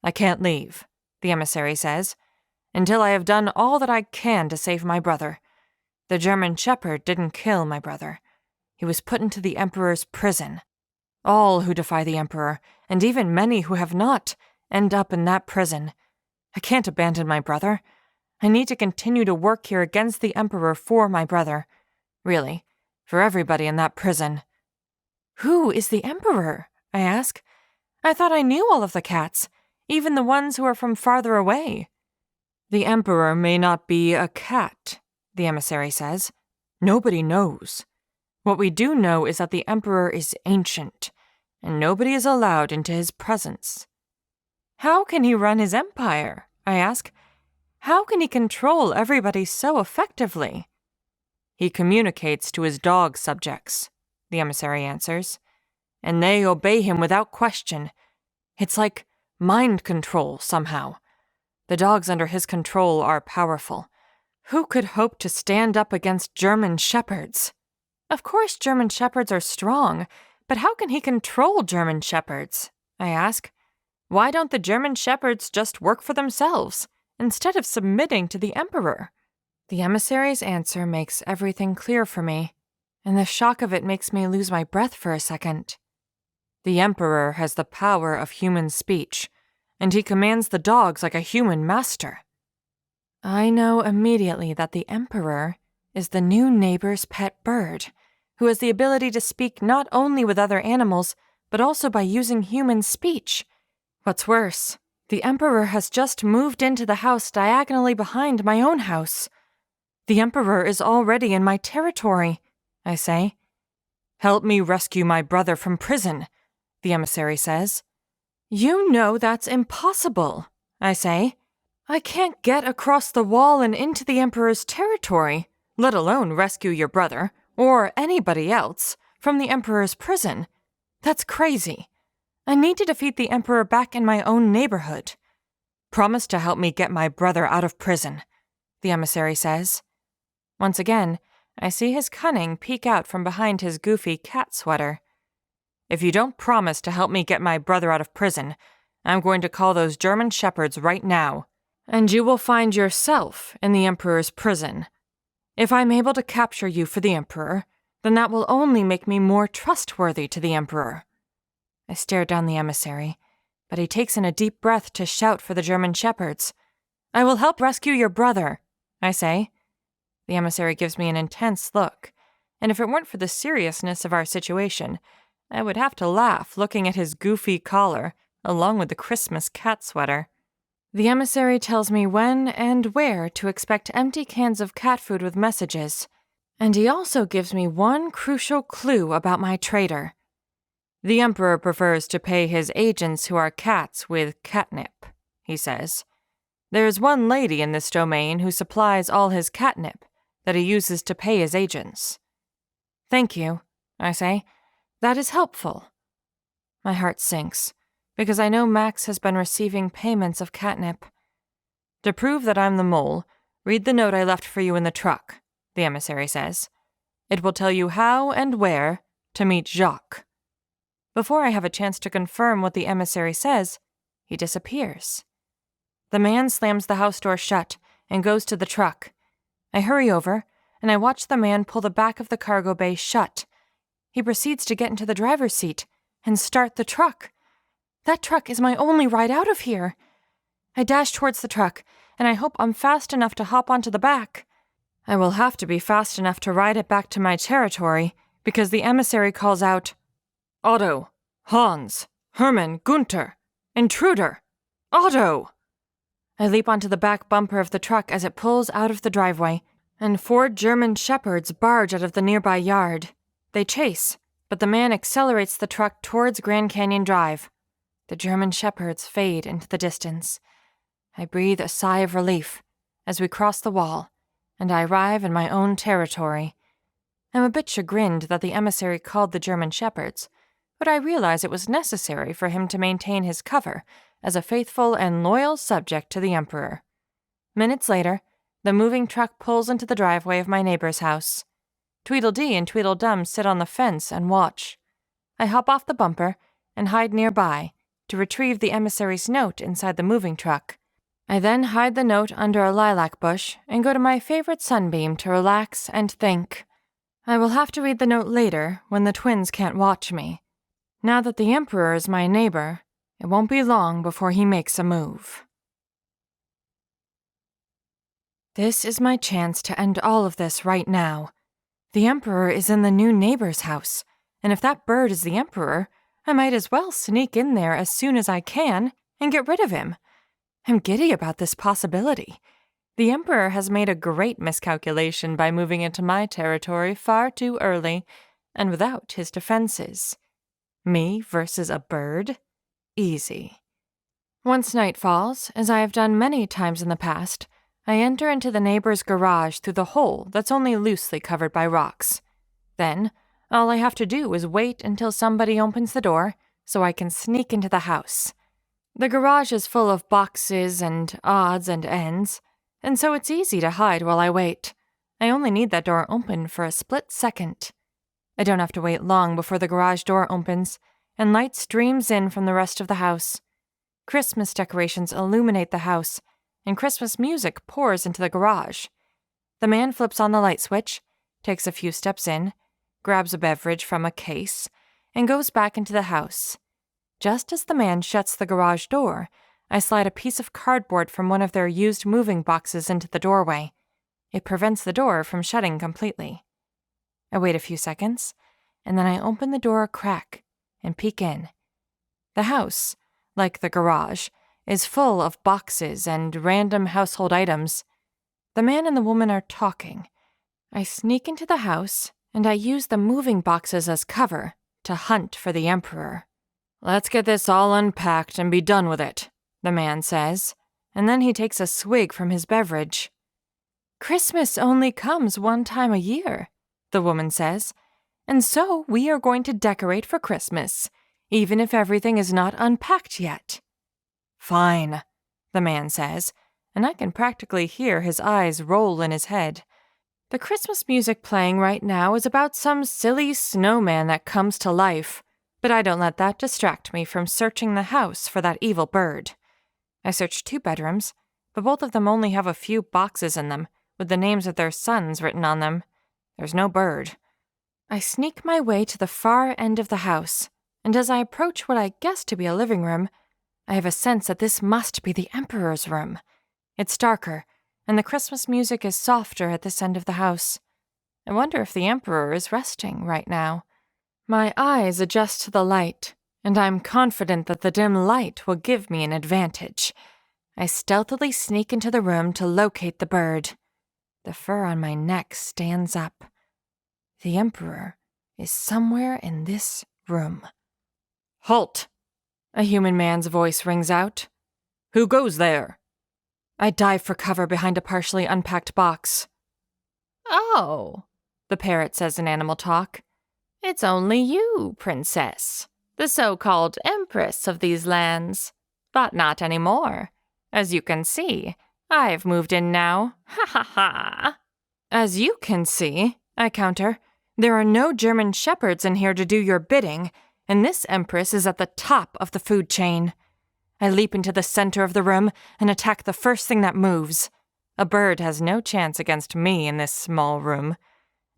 "I can't leave," the emissary says, "until I have done all that I can to save my brother. The German shepherd didn't kill my brother. He was put into the Emperor's prison. All who defy the Emperor, and even many who have not, end up in that prison. I can't abandon my brother. I need to continue to work here against the Emperor for my brother. Really, for everybody in that prison." "Who is the Emperor?" I ask. "I thought I knew all of the cats, even the ones who are from farther away." "The Emperor may not be a cat," the emissary says. "Nobody knows. What we do know is that the Emperor is ancient, and nobody is allowed into his presence." "How can he run his empire?" I ask. "How can he control everybody so effectively?" "He communicates to his dog subjects," the emissary answers, "and they obey him without question. It's like mind control somehow. The dogs under his control are powerful. Who could hope to stand up against German shepherds?" "Of course German shepherds are strong, but how can he control German shepherds?" I ask. "Why don't the German shepherds just work for themselves, instead of submitting to the Emperor?" The emissary's answer makes everything clear for me, and the shock of it makes me lose my breath for a second. "The Emperor has the power of human speech, and he commands the dogs like a human master." I know immediately that the Emperor is the new neighbor's pet bird, who has the ability to speak not only with other animals, but also by using human speech. What's worse, the Emperor has just moved into the house diagonally behind my own house. "The Emperor is already in my territory," I say. "Help me rescue my brother from prison," the emissary says. "You know that's impossible," I say. "I can't get across the wall and into the Emperor's territory, let alone rescue your brother, or anybody else, from the Emperor's prison. That's crazy. I need to defeat the Emperor back in my own neighborhood." "Promise to help me get my brother out of prison," the emissary says. Once again, I see his cunning peek out from behind his goofy cat sweater. "If you don't promise to help me get my brother out of prison, I'm going to call those German shepherds right now, and you will find yourself in the Emperor's prison. If I'm able to capture you for the Emperor, then that will only make me more trustworthy to the Emperor." I stare down the emissary. But he takes in a deep breath to shout for the German shepherds. "I will help rescue your brother," I say. The emissary gives me an intense look, and if it weren't for the seriousness of our situation, I would have to laugh looking at his goofy collar, along with the Christmas cat sweater. The emissary tells me when and where to expect empty cans of cat food with messages, and he also gives me one crucial clue about my traitor. The Emperor prefers to pay his agents who are cats with catnip, he says. There's one lady in this domain who supplies all his catnip that he uses to pay his agents. Thank you, I say. That is helpful. My heart sinks, because I know Max has been receiving payments of catnip. To prove that I'm the mole, read the note I left for you in the truck, the emissary says. It will tell you how and where to meet Jacques. Before I have a chance to confirm what the emissary says, he disappears. The man slams the house door shut and goes to the truck. I hurry over, and I watch the man pull the back of the cargo bay shut. He proceeds to get into the driver's seat and start the truck. That truck is my only ride out of here. I dash towards the truck, and I hope I'm fast enough to hop onto the back. I will have to be fast enough to ride it back to my territory, because the emissary calls out, "Otto, Hans, Hermann, Gunther, intruder, Otto!" I leap onto the back bumper of the truck as it pulls out of the driveway, and 4 German shepherds barge out of the nearby yard. They chase, but the man accelerates the truck towards Grand Canyon Drive. The German shepherds fade into the distance. I breathe a sigh of relief as we cross the wall, and I arrive in my own territory. I'm a bit chagrined that the emissary called the German shepherds, but I realize it was necessary for him to maintain his cover as a faithful and loyal subject to the Emperor. Minutes later, the moving truck pulls into the driveway of my neighbor's house. Tweedledee and Tweedledum sit on the fence and watch. I hop off the bumper and hide nearby to retrieve the emissary's note inside the moving truck. I then hide the note under a lilac bush and go to my favorite sunbeam to relax and think. I will have to read the note later when the twins can't watch me. Now that the Emperor is my neighbor, it won't be long before he makes a move. This is my chance to end all of this right now. The Emperor is in the new neighbor's house, and if that bird is the Emperor, I might as well sneak in there as soon as I can and get rid of him. I'm giddy about this possibility. The Emperor has made a great miscalculation by moving into my territory far too early and without his defenses. Me versus a bird? Easy. Once night falls, as I have done many times in the past, I enter into the neighbor's garage through the hole that's only loosely covered by rocks. Then, all I have to do is wait until somebody opens the door so I can sneak into the house. The garage is full of boxes and odds and ends, and so it's easy to hide while I wait. I only need that door open for a split second. I don't have to wait long before the garage door opens, and light streams in from the rest of the house. Christmas decorations illuminate the house, and Christmas music pours into the garage. The man flips on the light switch, takes a few steps in, grabs a beverage from a case, and goes back into the house. Just as the man shuts the garage door, I slide a piece of cardboard from one of their used moving boxes into the doorway. It prevents the door from shutting completely. I wait a few seconds, and then I open the door a crack and peek in. The house, like the garage, is full of boxes and random household items. The man and the woman are talking. I sneak into the house, and I use the moving boxes as cover to hunt for the Emperor. "Let's get this all unpacked and be done with it," the man says, and then he takes a swig from his beverage. "Christmas only comes one time a year," the woman says, "and so we are going to decorate for Christmas, even if everything is not unpacked yet." "Fine," the man says, and I can practically hear his eyes roll in his head. The Christmas music playing right now is about some silly snowman that comes to life, but I don't let that distract me from searching the house for that evil bird. I search 2 bedrooms, but both of them only have a few boxes in them, with the names of their sons written on them. There's no bird. I sneak my way to the far end of the house, and as I approach what I guess to be a living room, I have a sense that this must be the Emperor's room. It's darker, and the Christmas music is softer at this end of the house. I wonder if the Emperor is resting right now. My eyes adjust to the light, and I'm confident that the dim light will give me an advantage. I stealthily sneak into the room to locate the bird. The fur on my neck stands up. The Emperor is somewhere in this room. "Halt!" a human man's voice rings out. "Who goes there?" I dive for cover behind a partially unpacked box. "Oh," the parrot says in animal talk. "It's only you, princess, the so-called empress of these lands. But not anymore. As you can see, I've moved in now. Ha ha ha." "As you can see," I counter, "there are no German shepherds in here to do your bidding, and this empress is at the top of the food chain." I leap into the center of the room and attack the first thing that moves. A bird has no chance against me in this small room.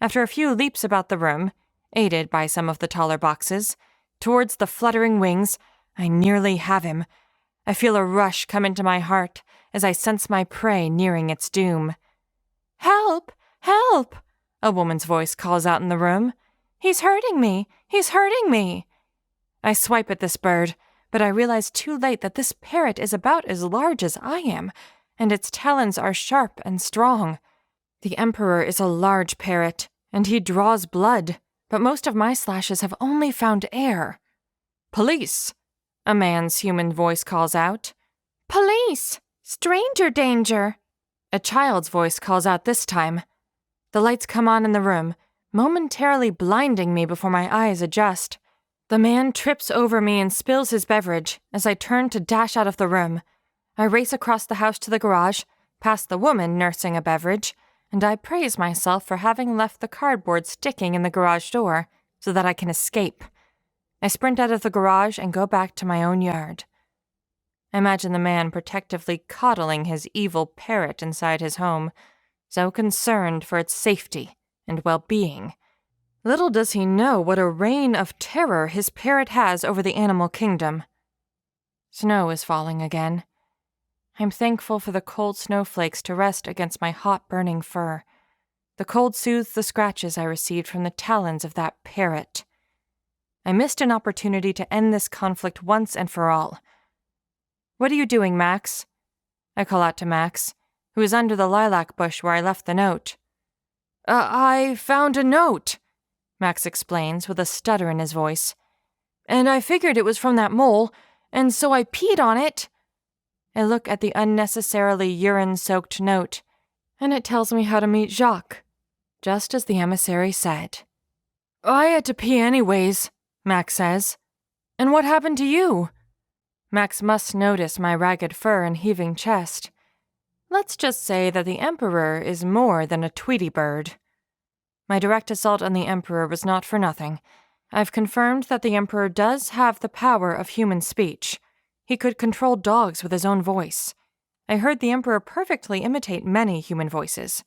After a few leaps about the room, aided by some of the taller boxes, towards the fluttering wings, I nearly have him. I feel a rush come into my heart as I sense my prey nearing its doom. "Help! Help!" a woman's voice calls out in the room. "He's hurting me! He's hurting me!" I swipe at this bird, but I realize too late that this parrot is about as large as I am, and its talons are sharp and strong. The Emperor is a large parrot, and he draws blood, but most of my slashes have only found air. "Police!" a man's human voice calls out. "Police! Stranger danger!" a child's voice calls out this time. The lights come on in the room, momentarily blinding me before my eyes adjust. The man trips over me and spills his beverage as I turn to dash out of the room. I race across the house to the garage, past the woman nursing a beverage, and I praise myself for having left the cardboard sticking in the garage door so that I can escape. I sprint out of the garage and go back to my own yard. I imagine the man protectively coddling his evil parrot inside his home, so concerned for its safety and well-being. Little does he know what a reign of terror his parrot has over the animal kingdom. Snow is falling again. I'm thankful for the cold snowflakes to rest against my hot, burning fur. The cold soothes the scratches I received from the talons of that parrot. I missed an opportunity to end this conflict once and for all. "What are you doing, Max?" I call out to Max, who is under the lilac bush where I left the note. I found a note," Max explains with a stutter in his voice. "And I figured it was from that mole, and so I peed on it." I look at the unnecessarily urine-soaked note, and it tells me how to meet Jacques, just as the emissary said. "I had to pee anyways," Max says. "And what happened to you?" Max must notice my ragged fur and heaving chest. Let's just say that the Emperor is more than a Tweety bird. My direct assault on the Emperor was not for nothing. I've confirmed that the Emperor does have the power of human speech. He could control dogs with his own voice. I heard the Emperor perfectly imitate many human voices.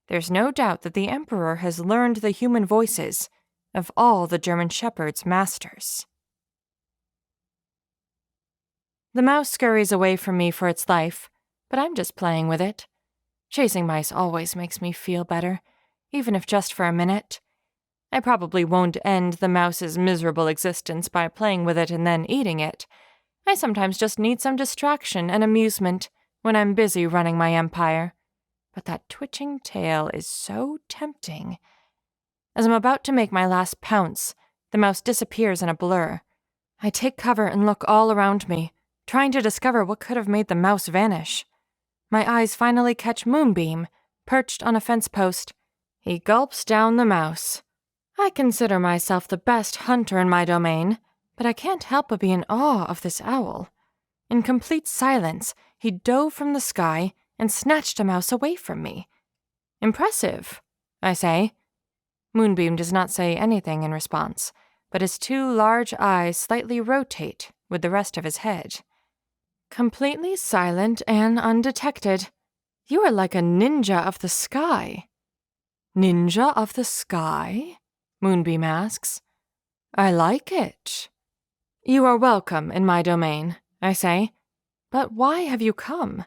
There's no doubt that the Emperor has learned the human voices of all the German Shepherd's masters. The mouse scurries away from me for its life, but I'm just playing with it. Chasing mice always makes me feel better, even if just for a minute. I probably won't end the mouse's miserable existence by playing with it and then eating it. I sometimes just need some distraction and amusement when I'm busy running my empire. But that twitching tail is so tempting. As I'm about to make my last pounce, the mouse disappears in a blur. I take cover and look all around me, trying to discover what could have made the mouse vanish. My eyes finally catch Moonbeam, perched on a fence post. He gulps down the mouse. I consider myself the best hunter in my domain, but I can't help but be in awe of this owl. In complete silence, he dove from the sky and snatched a mouse away from me. "Impressive," I say. Moonbeam does not say anything in response, but his two large eyes slightly rotate with the rest of his head. Completely silent and undetected. You are like a ninja of the sky. "Ninja of the sky?" Moonbeam asks. "I like it." "You are welcome in my domain," I say. But why have you come?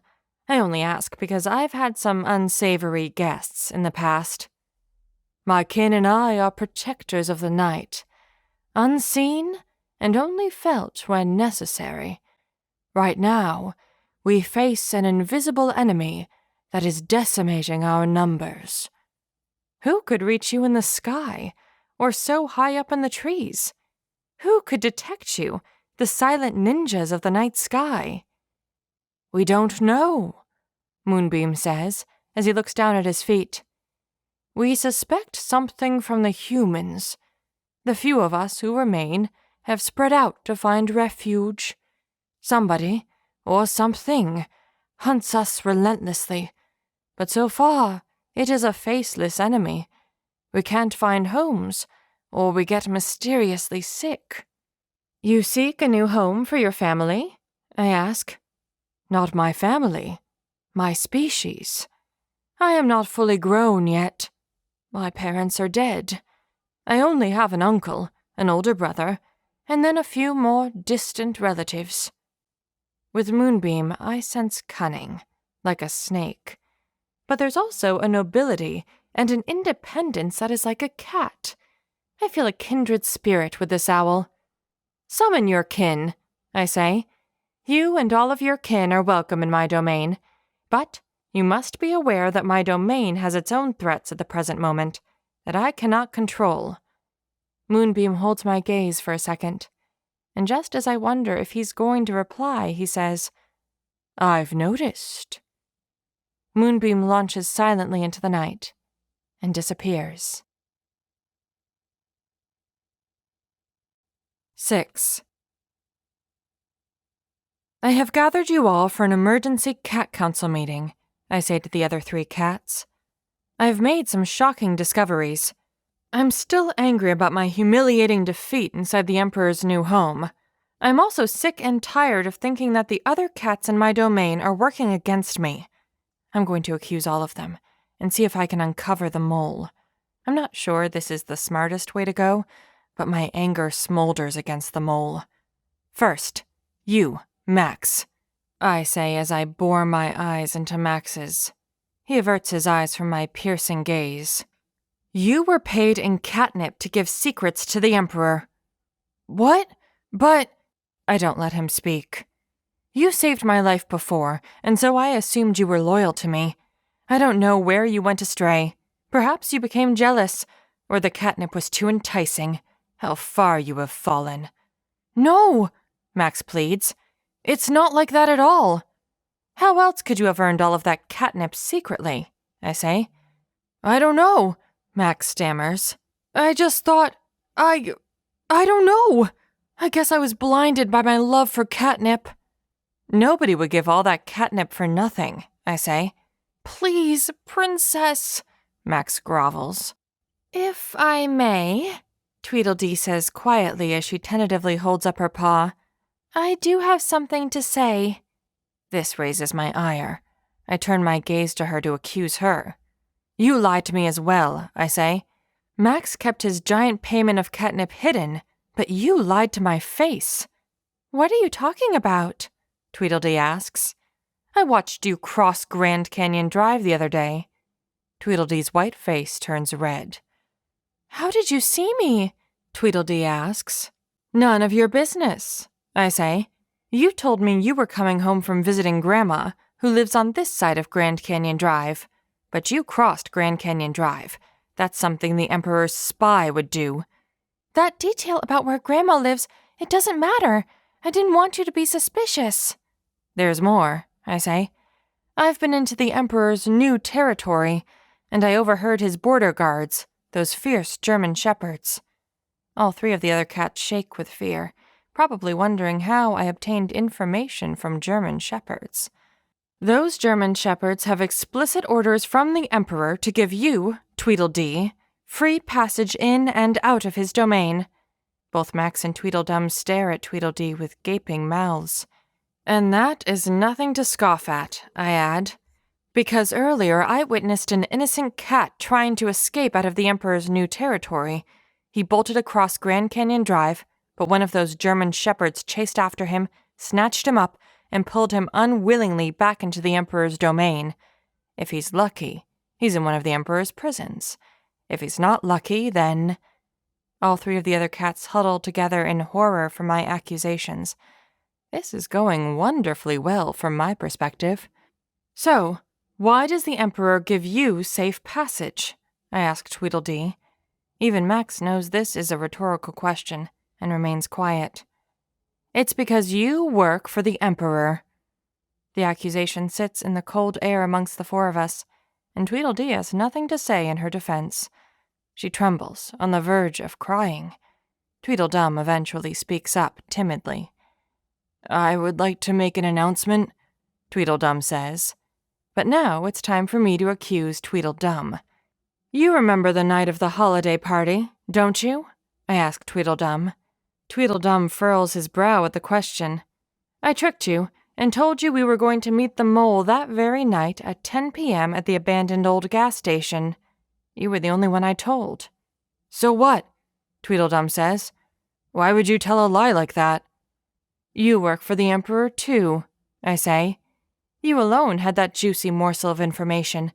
I only ask because I've had some unsavory guests in the past. My kin and I are protectors of the night, unseen and only felt when necessary. Right now, we face an invisible enemy that is decimating our numbers. Who could reach you in the sky, or so high up in the trees? Who could detect you, the silent ninjas of the night sky? We don't know, Moonbeam says as he looks down at his feet. We suspect something from the humans. The few of us who remain have spread out to find refuge. Somebody, or something, hunts us relentlessly, but so far it is a faceless enemy. We can't find homes, or we get mysteriously sick. You seek a new home for your family? I ask. Not my family, my species. I am not fully grown yet. My parents are dead. I only have an uncle, an older brother, and then a few more distant relatives. With Moonbeam, I sense cunning, like a snake. But there's also a nobility and an independence that is like a cat. I feel a kindred spirit with this owl. Summon your kin, I say. You and all of your kin are welcome in my domain, but you must be aware that my domain has its own threats at the present moment that I cannot control. Moonbeam holds my gaze for a second, and just as I wonder if he's going to reply, he says, I've noticed. Moonbeam launches silently into the night and disappears. 6. I have gathered you all for an emergency cat council meeting, I say to the other 3 cats. I've made some shocking discoveries. I'm still angry about my humiliating defeat inside the Emperor's new home. I'm also sick and tired of thinking that the other cats in my domain are working against me. I'm going to accuse all of them and see if I can uncover the mole. I'm not sure this is the smartest way to go, but my anger smolders against the mole. First, you, Max, I say as I bore my eyes into Max's. He averts his eyes from my piercing gaze. You were paid in catnip to give secrets to the Emperor. What? But... I don't let him speak. You saved my life before, and so I assumed you were loyal to me. I don't know where you went astray. Perhaps you became jealous, or the catnip was too enticing. How far you have fallen. No, Max pleads. It's not like that at all. How else could you have earned all of that catnip secretly? I say. I don't know, Max stammers. I just thought, I don't know. I guess I was blinded by my love for catnip. Nobody would give all that catnip for nothing, I say. Please, princess, Max grovels. If I may, Tweedledee says quietly as she tentatively holds up her paw, I do have something to say. This raises my ire. I turn my gaze to her to accuse her. You lied to me as well, I say. Max kept his giant payment of catnip hidden, but you lied to my face. What are you talking about? Tweedledee asks. I watched you cross Grand Canyon Drive the other day. Tweedledee's white face turns red. How did you see me? Tweedledee asks. None of your business, I say. You told me you were coming home from visiting Grandma, who lives on this side of Grand Canyon Drive. But you crossed Grand Canyon Drive. That's something the Emperor's spy would do. That detail about where Grandma lives, it doesn't matter. I didn't want you to be suspicious. There's more, I say. I've been into the Emperor's new territory, and I overheard his border guards, those fierce German shepherds. All 3 of the other cats shake with fear, probably wondering how I obtained information from German shepherds. Those German shepherds have explicit orders from the Emperor to give you, Tweedledee, free passage in and out of his domain. Both Max and Tweedledum stare at Tweedledee with gaping mouths. And that is nothing to scoff at, I add, because earlier I witnessed an innocent cat trying to escape out of the Emperor's new territory. He bolted across Grand Canyon Drive, but one of those German shepherds chased after him, snatched him up, and pulled him unwillingly back into the Emperor's domain. If he's lucky, he's in one of the Emperor's prisons. If he's not lucky, then... All three of the other cats huddled together in horror from my accusations. This is going wonderfully well from my perspective. So, why does the Emperor give you safe passage? I asked Tweedledee. Even Max knows this is a rhetorical question, and remains quiet. It's because you work for the Emperor. The accusation sits in the cold air amongst the four of us, and Tweedledee has nothing to say in her defense. She trembles, on the verge of crying. Tweedledum eventually speaks up timidly. I would like to make an announcement, Tweedledum says. But now it's time for me to accuse Tweedledum. You remember the night of the holiday party, don't you? I ask Tweedledum. Tweedledum furrows his brow at the question. I tricked you and told you we were going to meet the mole that very night at 10 p.m. at the abandoned old gas station. You were the only one I told. So what? Tweedledum says. Why would you tell a lie like that? You work for the Emperor too, I say. You alone had that juicy morsel of information.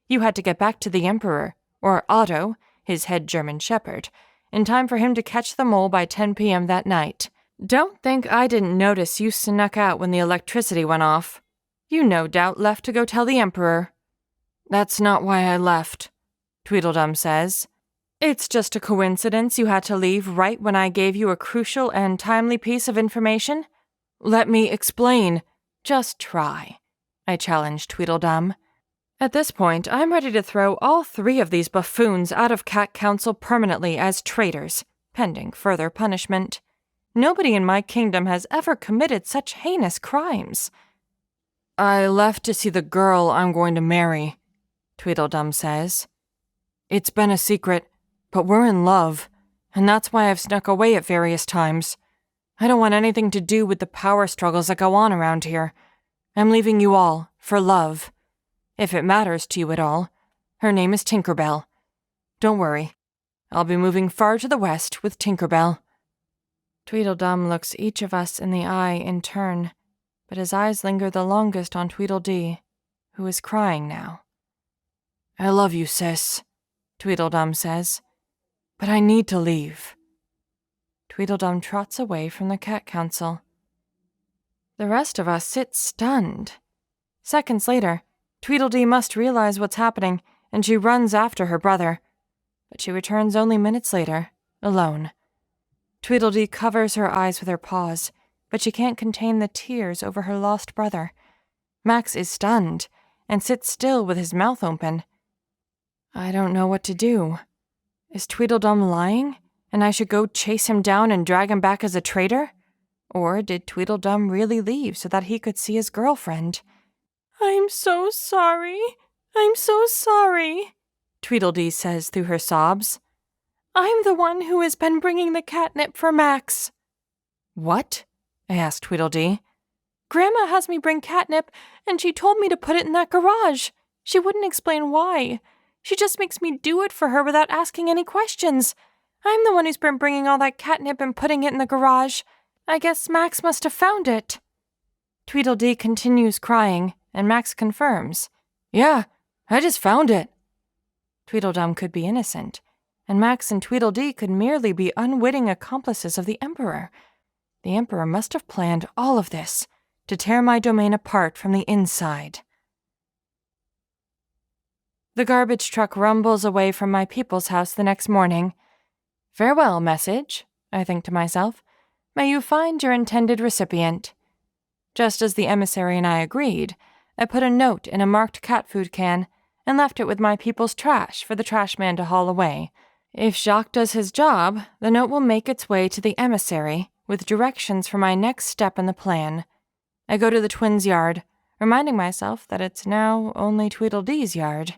You had to get back to the Emperor, or Otto, his head German shepherd, in time for him to catch the mole by 10 p.m. that night. Don't think I didn't notice you snuck out when the electricity went off. You no doubt left to go tell the Emperor. That's not why I left, Tweedledum says. It's just a coincidence you had to leave right when I gave you a crucial and timely piece of information? Let me explain. Just try, I challenged Tweedledum. At this point, I'm ready to throw all three of these buffoons out of Cat Council permanently as traitors, pending further punishment. Nobody in my kingdom has ever committed such heinous crimes. I left to see the girl I'm going to marry, Tweedledum says. It's been a secret, but we're in love, and that's why I've snuck away at various times. I don't want anything to do with the power struggles that go on around here. I'm leaving you all, for love. If it matters to you at all, her name is Tinkerbell. Don't worry, I'll be moving far to the west with Tinkerbell. Tweedledum looks each of us in the eye in turn, but his eyes linger the longest on Tweedledee, who is crying now. I love you, sis, Tweedledum says, but I need to leave. Tweedledum trots away from the Cat Council. The rest of us sit stunned. Seconds later, Tweedledee must realize what's happening, and she runs after her brother. But she returns only minutes later, alone. Tweedledee covers her eyes with her paws, but she can't contain the tears over her lost brother. Max is stunned, and sits still with his mouth open. I don't know what to do. Is Tweedledum lying, and I should go chase him down and drag him back as a traitor? Or did Tweedledum really leave so that he could see his girlfriend? I'm so sorry. I'm so sorry, Tweedledee says through her sobs. I'm the one who has been bringing the catnip for Max. What? I asked Tweedledee. Grandma has me bring catnip, and she told me to put it in that garage. She wouldn't explain why. She just makes me do it for her without asking any questions. I'm the one who's been bringing all that catnip and putting it in the garage. I guess Max must have found it. Tweedledee continues crying, and Max confirms. Yeah, I just found it. Tweedledum could be innocent, and Max and Tweedledee could merely be unwitting accomplices of the Emperor. The Emperor must have planned all of this to tear my domain apart from the inside. The garbage truck rumbles away from my people's house the next morning. Farewell, message, I think to myself. May you find your intended recipient. Just as the emissary and I agreed, I put a note in a marked cat food can and left it with my people's trash for the trash man to haul away. If Jacques does his job, the note will make its way to the emissary with directions for my next step in the plan. I go to the twins' yard, reminding myself that it's now only Tweedledee's yard.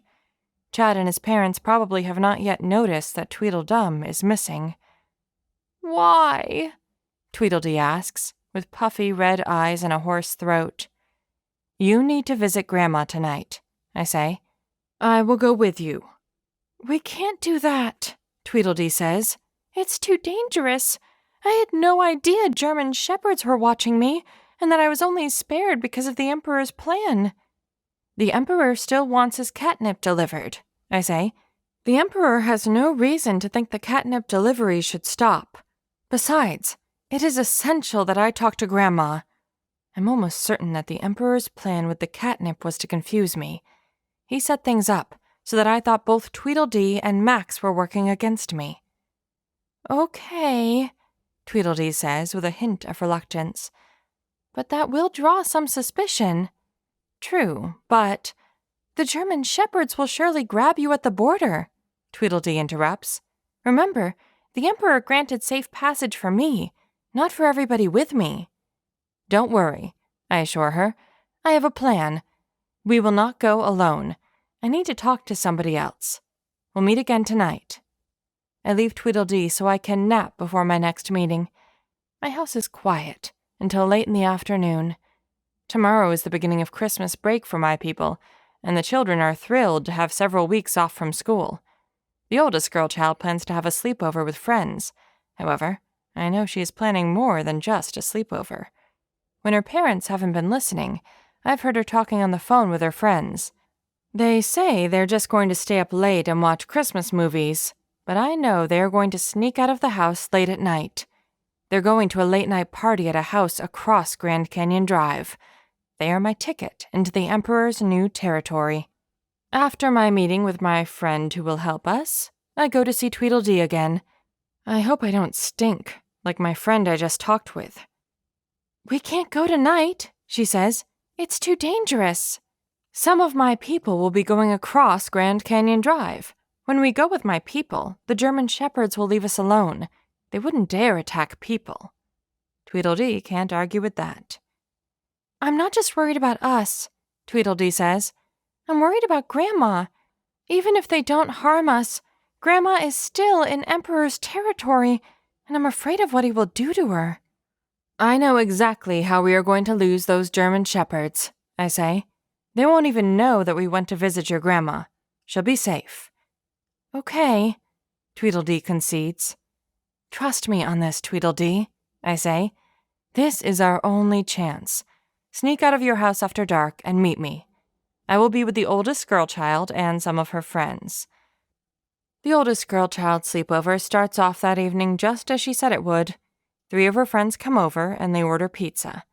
Chad and his parents probably have not yet noticed that Tweedledum is missing. Why? Tweedledee asks, with puffy red eyes and a hoarse throat. You need to visit Grandma tonight, I say. I will go with you. We can't do that, Tweedledee says. It's too dangerous. I had no idea German shepherds were watching me, and that I was only spared because of the Emperor's plan. The Emperor still wants his catnip delivered, I say. The Emperor has no reason to think the catnip delivery should stop. Besides, it is essential that I talk to Grandma. I'm almost certain that the Emperor's plan with the catnip was to confuse me. He set things up so that I thought both Tweedledee and Max were working against me. Okay, Tweedledee says with a hint of reluctance. But that will draw some suspicion. True, but the German shepherds will surely grab you at the border, Tweedledee interrupts. Remember, the Emperor granted safe passage for me, not for everybody with me. Don't worry, I assure her. I have a plan. We will not go alone. I need to talk to somebody else. We'll meet again tonight. I leave Tweedledee so I can nap before my next meeting. My house is quiet until late in the afternoon. Tomorrow is the beginning of Christmas break for my people, and the children are thrilled to have several weeks off from school. The oldest girl child plans to have a sleepover with friends. However, I know she is planning more than just a sleepover. When her parents haven't been listening, I've heard her talking on the phone with her friends. They say they're just going to stay up late and watch Christmas movies, but I know they are going to sneak out of the house late at night. They're going to a late-night party at a house across Grand Canyon Drive. They are my ticket into the Emperor's new territory. After my meeting with my friend who will help us, I go to see Tweedledee again. I hope I don't stink, like my friend I just talked with. We can't go tonight, she says. It's too dangerous. Some of my people will be going across Grand Canyon Drive. When we go with my people, the German shepherds will leave us alone. They wouldn't dare attack people. Tweedledee can't argue with that. I'm not just worried about us, Tweedledee says. I'm worried about Grandma. Even if they don't harm us, Grandma is still in Emperor's territory, and I'm afraid of what he will do to her. I know exactly how we are going to lose those German shepherds, I say. They won't even know that we went to visit your grandma. She'll be safe. Okay, Tweedledee concedes. Trust me on this, Tweedledee, I say. This is our only chance. Sneak out of your house after dark and meet me. I will be with the oldest girl child and some of her friends. The oldest girl child's sleepover starts off that evening just as she said it would. 3 of her friends come over and they order pizza.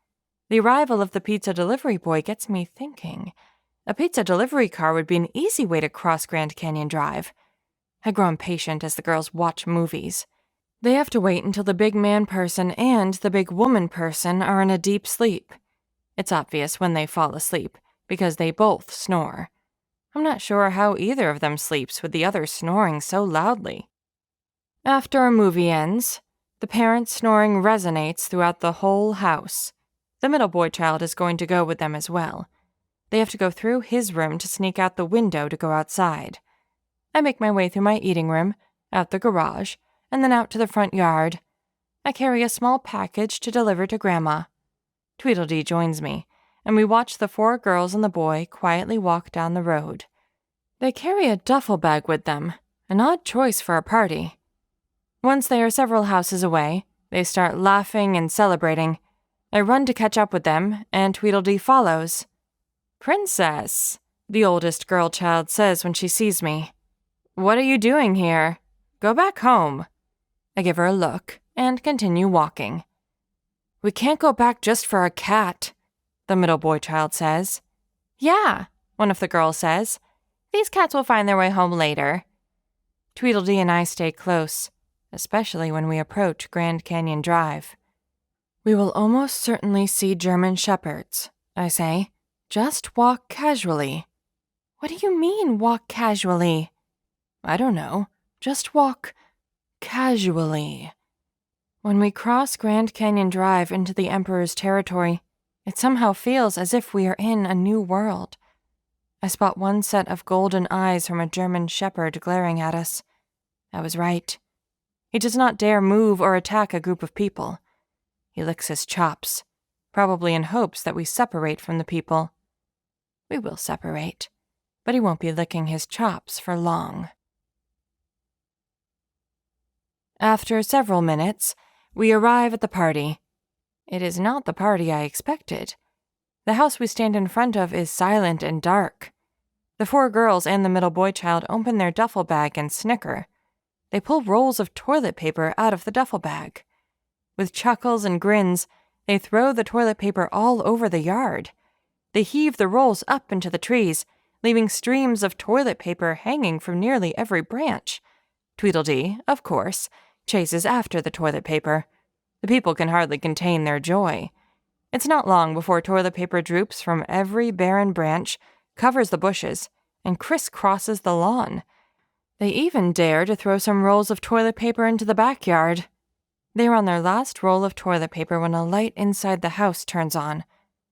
The arrival of the pizza delivery boy gets me thinking. A pizza delivery car would be an easy way to cross Grand Canyon Drive. I grow impatient as the girls watch movies. They have to wait until the big man person and the big woman person are in a deep sleep. It's obvious when they fall asleep, because they both snore. I'm not sure how either of them sleeps with the other snoring so loudly. After a movie ends, the parents' snoring resonates throughout the whole house. The middle boy child is going to go with them as well. They have to go through his room to sneak out the window to go outside. I make my way through my eating room, out the garage, and then out to the front yard. I carry a small package to deliver to Grandma. Tweedledee joins me, and we watch the 4 girls and the boy quietly walk down the road. They carry a duffel bag with them, an odd choice for a party. Once they are several houses away, they start laughing and celebrating. I run to catch up with them, and Tweedledee follows. Princess, the oldest girl child says when she sees me. What are you doing here? Go back home. I give her a look and continue walking. We can't go back just for a cat, the middle boy child says. Yeah, one of the girls says. These cats will find their way home later. Tweedledee and I stay close, especially when we approach Grand Canyon Drive. We will almost certainly see German shepherds, I say. Just walk casually. What do you mean, walk casually? I don't know. Just walk casually. When we cross Grand Canyon Drive into the Emperor's territory, it somehow feels as if we are in a new world. I spot one set of golden eyes from a German shepherd glaring at us. I was right. He does not dare move or attack a group of people. He licks his chops, probably in hopes that we separate from the people. We will separate, but he won't be licking his chops for long. After several minutes, we arrive at the party. It is not the party I expected. The house we stand in front of is silent and dark. The 4 girls and the middle boy child open their duffel bag and snicker. They pull rolls of toilet paper out of the duffel bag. With chuckles and grins, they throw the toilet paper all over the yard. They heave the rolls up into the trees, leaving streams of toilet paper hanging from nearly every branch. Tweedledee, of course, chases after the toilet paper. The people can hardly contain their joy. It's not long before toilet paper droops from every barren branch, covers the bushes, and crisscrosses the lawn. They even dare to throw some rolls of toilet paper into the backyard. They are on their last roll of toilet paper when a light inside the house turns on.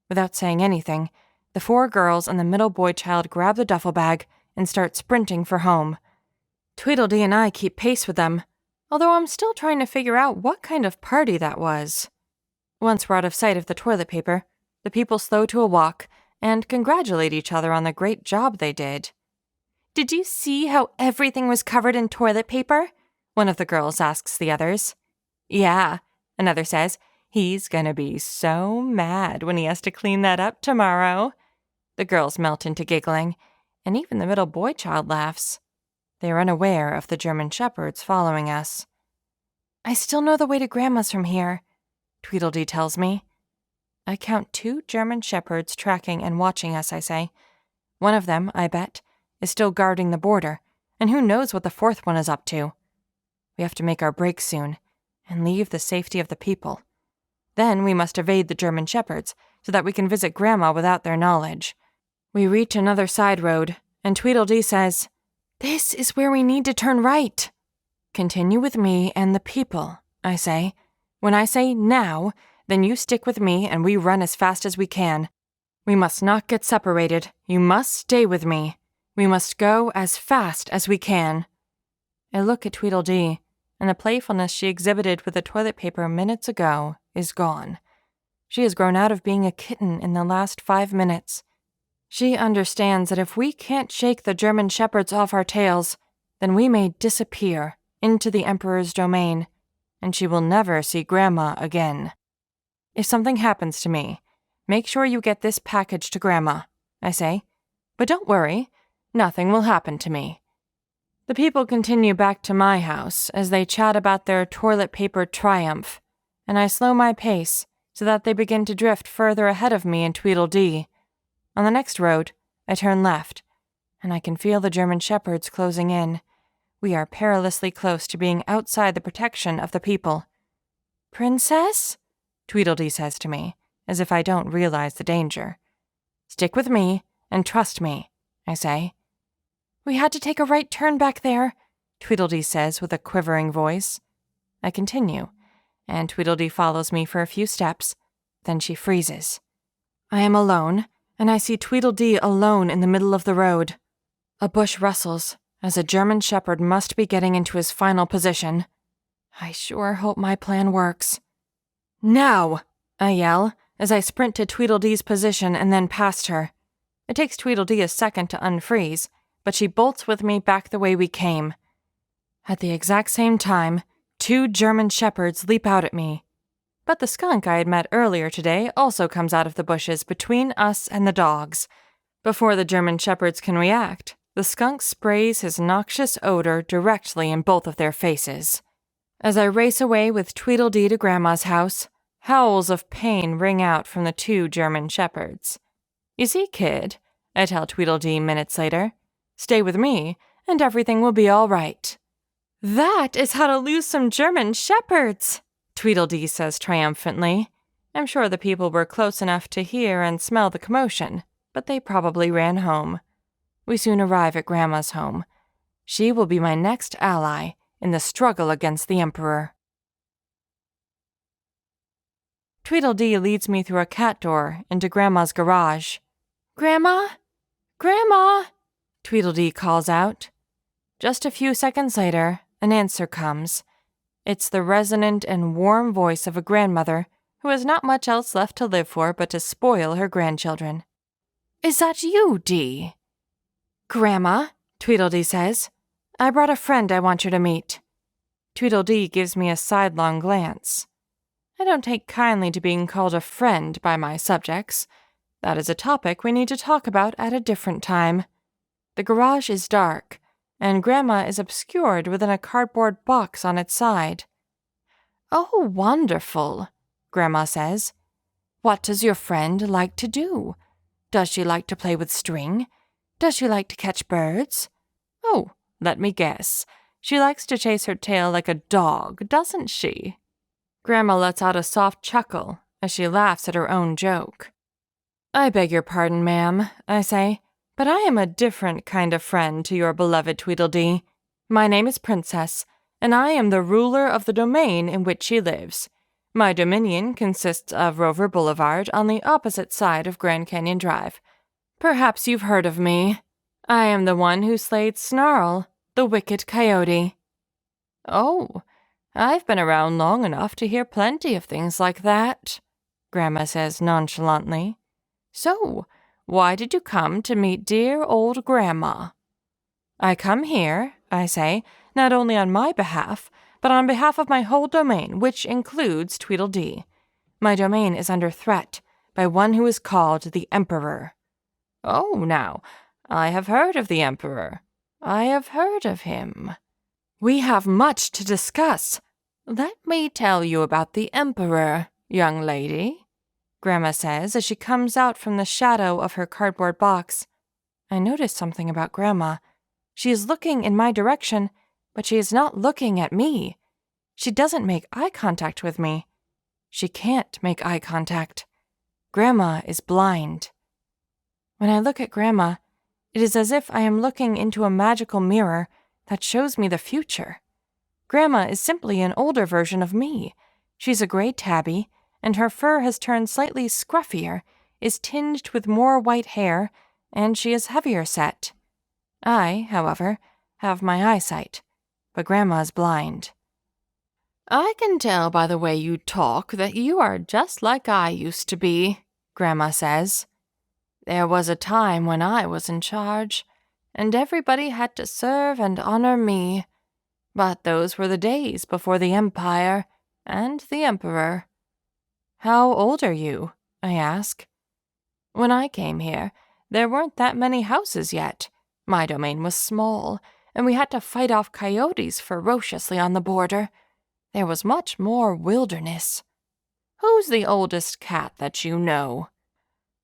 Without saying anything, the 4 girls and the middle boy child grab the duffel bag and start sprinting for home. Tweedledee and I keep pace with them, although I'm still trying to figure out what kind of party that was. Once we're out of sight of the toilet paper, the people slow to a walk and congratulate each other on the great job they did. "Did you see how everything was covered in toilet paper?" one of the girls asks the others. "Yeah," another says. "He's gonna be so mad when he has to clean that up tomorrow." The girls melt into giggling, and even the middle boy child laughs. They are unaware of the German shepherds following us. "I still know the way to Grandma's from here," Tweedledee tells me. I count 2 German shepherds tracking and watching us, I say. One of them, I bet, is still guarding the border, and who knows what the 4th one is up to. We have to make our break soon, and leave the safety of the people. Then we must evade the German shepherds, so that we can visit Grandma without their knowledge. We reach another side road, and Tweedledee says, "This is where we need to turn right." "Continue with me and the people," I say. "When I say now, then you stick with me and we run as fast as we can. We must not get separated. You must stay with me. We must go as fast as we can." I look at Tweedledee, and the playfulness she exhibited with the toilet paper minutes ago is gone. She has grown out of being a kitten in the last 5 minutes. She understands that if we can't shake the German shepherds off our tails, then we may disappear into the Emperor's domain, and she will never see Grandma again. "If something happens to me, make sure you get this package to Grandma," I say. "But don't worry, nothing will happen to me." The people continue back to my house as they chat about their toilet paper triumph, and I slow my pace so that they begin to drift further ahead of me and Tweedledee. On the next road, I turn left, and I can feel the German shepherds closing in. We are perilously close to being outside the protection of the people. "Princess?" Tweedledee says to me, as if I don't realize the danger. "Stick with me and trust me," I say. "We had to take a right turn back there," Tweedledee says with a quivering voice. I continue, and Tweedledee follows me for a few steps, then she freezes. I am alone, and I see Tweedledee alone in the middle of the road. A bush rustles, as a German shepherd must be getting into his final position. I sure hope my plan works. "Now!" I yell, as I sprint to Tweedledee's position and then past her. It takes Tweedledee a second to unfreeze, but she bolts with me back the way we came. At the exact same time, 2 German shepherds leap out at me. But the skunk I had met earlier today also comes out of the bushes between us and the dogs. Before the German shepherds can react, the skunk sprays his noxious odor directly in both of their faces. As I race away with Tweedledee to Grandma's house, howls of pain ring out from the 2 German shepherds. "You see, kid," I tell Tweedledee minutes later, "stay with me, and everything will be all right." "That is how to lose some German shepherds," Tweedledee says triumphantly. I'm sure the people were close enough to hear and smell the commotion, but they probably ran home. We soon arrive at Grandma's home. She will be my next ally in the struggle against the Emperor. Tweedledee leads me through a cat door into Grandma's garage. "Grandma? Grandma?" Tweedledee calls out. Just a few seconds later, an answer comes. It's the resonant and warm voice of a grandmother who has not much else left to live for but to spoil her grandchildren. "Is that you, Dee?" "Grandma," Tweedledee says. "I brought a friend I want you to meet." Tweedledee gives me a sidelong glance. I don't take kindly to being called a friend by my subjects. That is a topic we need to talk about at a different time. The garage is dark, and Grandma is obscured within a cardboard box on its side. "Oh, wonderful," Grandma says. "What does your friend like to do? Does she like to play with string? Does she like to catch birds? Oh, let me guess. She likes to chase her tail like a dog, doesn't she?" Grandma lets out a soft chuckle as she laughs at her own joke. "I beg your pardon, ma'am," I say, "but I am a different kind of friend to your beloved Tweedledee. My name is Princess, and I am the ruler of the domain in which she lives. My dominion consists of Rover Boulevard on the opposite side of Grand Canyon Drive. Perhaps you've heard of me. I am the one who slayed Snarl, the wicked coyote." "Oh, I've been around long enough to hear plenty of things like that," Grandma says nonchalantly. "So, why did you come to meet dear old Grandma?" "I come here," I say, "not only on my behalf, but on behalf of my whole domain, which includes Tweedledee. My domain is under threat by one who is called the Emperor." "Oh, now, I have heard of the Emperor. I have heard of him." "We have much to discuss. Let me tell you about the Emperor, young lady," Grandma says as she comes out from the shadow of her cardboard box. I notice something about Grandma. She is looking in my direction, but she is not looking at me. She doesn't make eye contact with me. She can't make eye contact. Grandma is blind. When I look at Grandma, it is as if I am looking into a magical mirror that shows me the future. Grandma is simply an older version of me. She's a gray tabby, and her fur has turned slightly scruffier, is tinged with more white hair, and she is heavier set. I, however, have my eyesight, but Grandma's blind. "I can tell by the way you talk that you are just like I used to be," Grandma says. "There was a time when I was in charge, and everybody had to serve and honor me. But those were the days before the Empire and the Emperor." "How old are you?" I ask. "When I came here, there weren't that many houses yet. My domain was small, and we had to fight off coyotes ferociously on the border. There was much more wilderness." "Who's the oldest cat that you know?"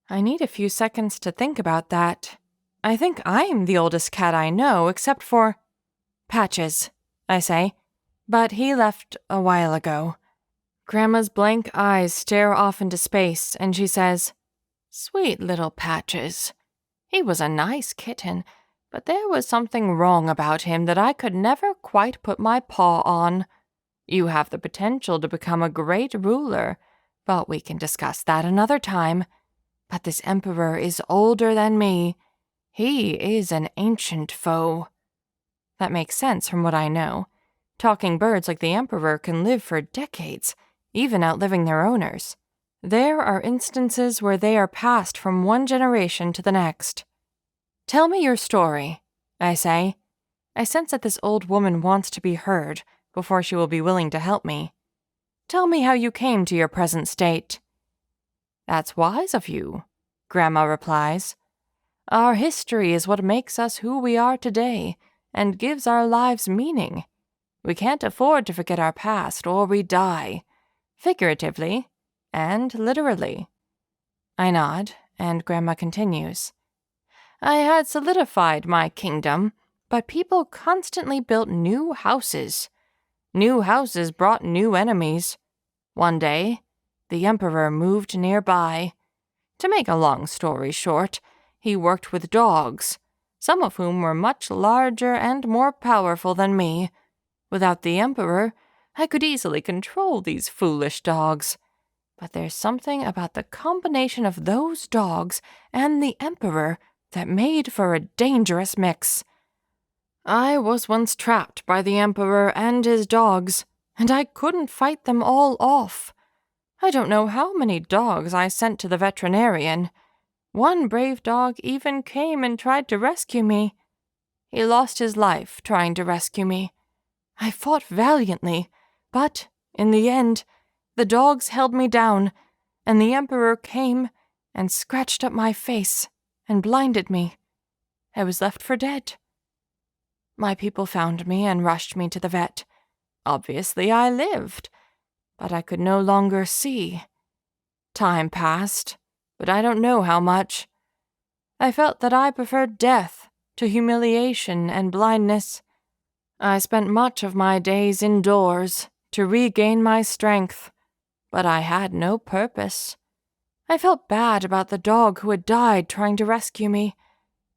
I need a few seconds to think about that. I think I'm the oldest cat I know, except for Patches, I say, but he left a while ago. Grandma's blank eyes stare off into space, and she says, "Sweet little Patches. He was a nice kitten, but there was something wrong about him that I could never quite put my paw on. You have the potential to become a great ruler, but we can discuss that another time. But this Emperor is older than me. He is an ancient foe." That makes sense from what I know. Talking birds like the Emperor can live for decades, even outliving their owners. There are instances where they are passed from one generation to the next. "Tell me your story," I say. I sense that this old woman wants to be heard before she will be willing to help me. "Tell me how you came to your present state." "That's wise of you," Grandma replies. "Our history is what makes us who we are today and gives our lives meaning. We can't afford to forget our past or we die, figuratively and literally." I nod, and Grandma continues. "I had solidified my kingdom, but people constantly built new houses. New houses brought new enemies. One day, the Emperor moved nearby. To make a long story short, he worked with dogs, some of whom were much larger and more powerful than me. Without the Emperor, I could easily control these foolish dogs. But there's something about the combination of those dogs and the Emperor that made for a dangerous mix. I was once trapped by the Emperor and his dogs, and I couldn't fight them all off. I don't know how many dogs I sent to the veterinarian. One brave dog even came and tried to rescue me. He lost his life trying to rescue me. I fought valiantly, but, in the end, The dogs held me down, and the Emperor came and scratched up my face and blinded me. I was left for dead. My people found me and rushed me to the vet. Obviously, I lived, but I could no longer see. Time passed, but I don't know how much. I felt that I preferred death to humiliation and blindness. I spent much of my days indoors to regain my strength, but I had no purpose. I felt bad about the dog who had died trying to rescue me.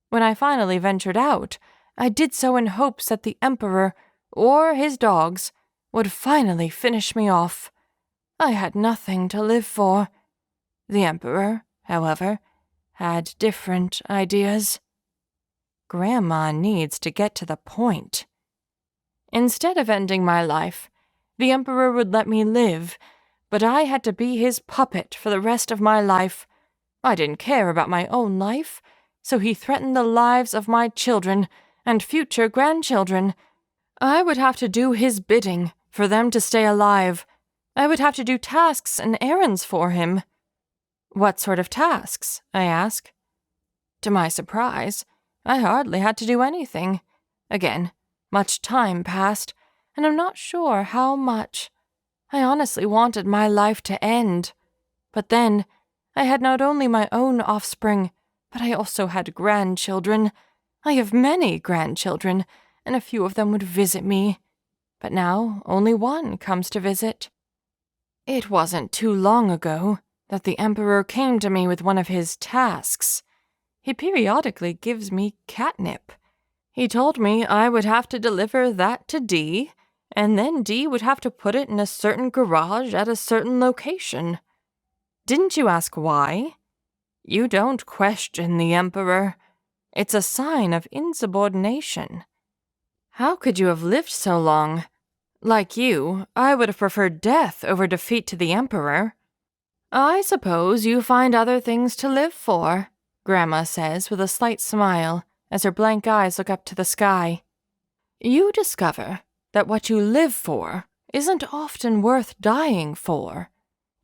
When I finally ventured out, I did so in hopes that the Emperor, or his dogs, would finally finish me off. I had nothing to live for. The Emperor, however, had different ideas. Grandma needs to get to the point. Instead of ending my life, the Emperor would let me live, but I had to be his puppet for the rest of my life. I didn't care about my own life, so he threatened the lives of my children and future grandchildren. I would have to do his bidding for them to stay alive. I would have to do tasks and errands for him. What sort of tasks? I ask. To my surprise, I hardly had to do anything. Again, much time passed, and I'm not sure how much. I honestly wanted my life to end. But then, I had not only my own offspring, but I also had grandchildren. I have many grandchildren, and a few of them would visit me. But now only one comes to visit. It wasn't too long ago that the Emperor came to me with one of his tasks. He periodically gives me catnip. He told me I would have to deliver that to Dee, and then Dee would have to put it in a certain garage at a certain location. Didn't you ask why? You don't question the Emperor. It's a sign of insubordination. How could you have lived so long? Like you, I would have preferred death over defeat to the Emperor. I suppose you find other things to live for, Grandma says with a slight smile as her blank eyes look up to the sky. You discover that what you live for isn't often worth dying for.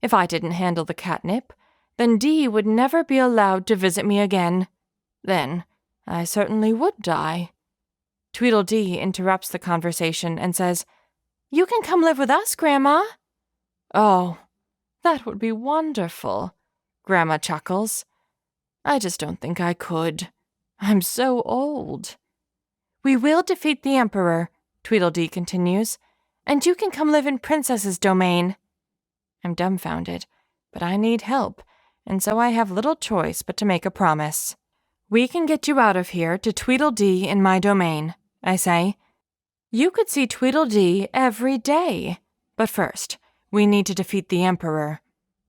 If I didn't handle the catnip, then Dee would never be allowed to visit me again. Then I certainly would die. Tweedledee interrupts the conversation and says, You can come live with us, Grandma. Oh, that would be wonderful, Grandma chuckles. I just don't think I could. I'm so old. We will defeat the Emperor, Tweedledee continues, and you can come live in Princess's domain. I'm dumbfounded, but I need help, and so I have little choice but to make a promise. We can get you out of here to Tweedledee in my domain, I say. You could see Tweedledee every day, but first, we need to defeat the Emperor.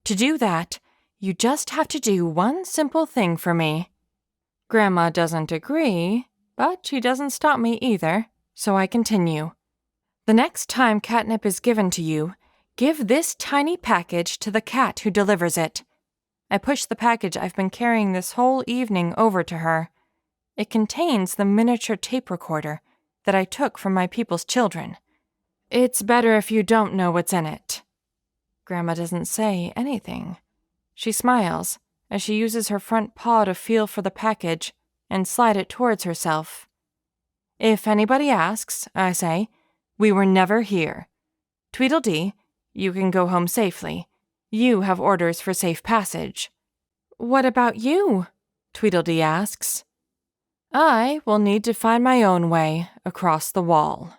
To do that, you just have to do one simple thing for me. Grandma doesn't agree, but she doesn't stop me either, so I continue. The next time catnip is given to you, give this tiny package to the cat who delivers it. I push the package I've been carrying this whole evening over to her. It contains the miniature tape recorder that I took from my people's children. It's better if you don't know what's in it. Grandma doesn't say anything. She smiles as she uses her front paw to feel for the package and slide it towards herself. If anybody asks, I say, we were never here. Tweedledee, you can go home safely. You have orders for safe passage. What about you? Tweedledee asks. I will need to find my own way across the wall.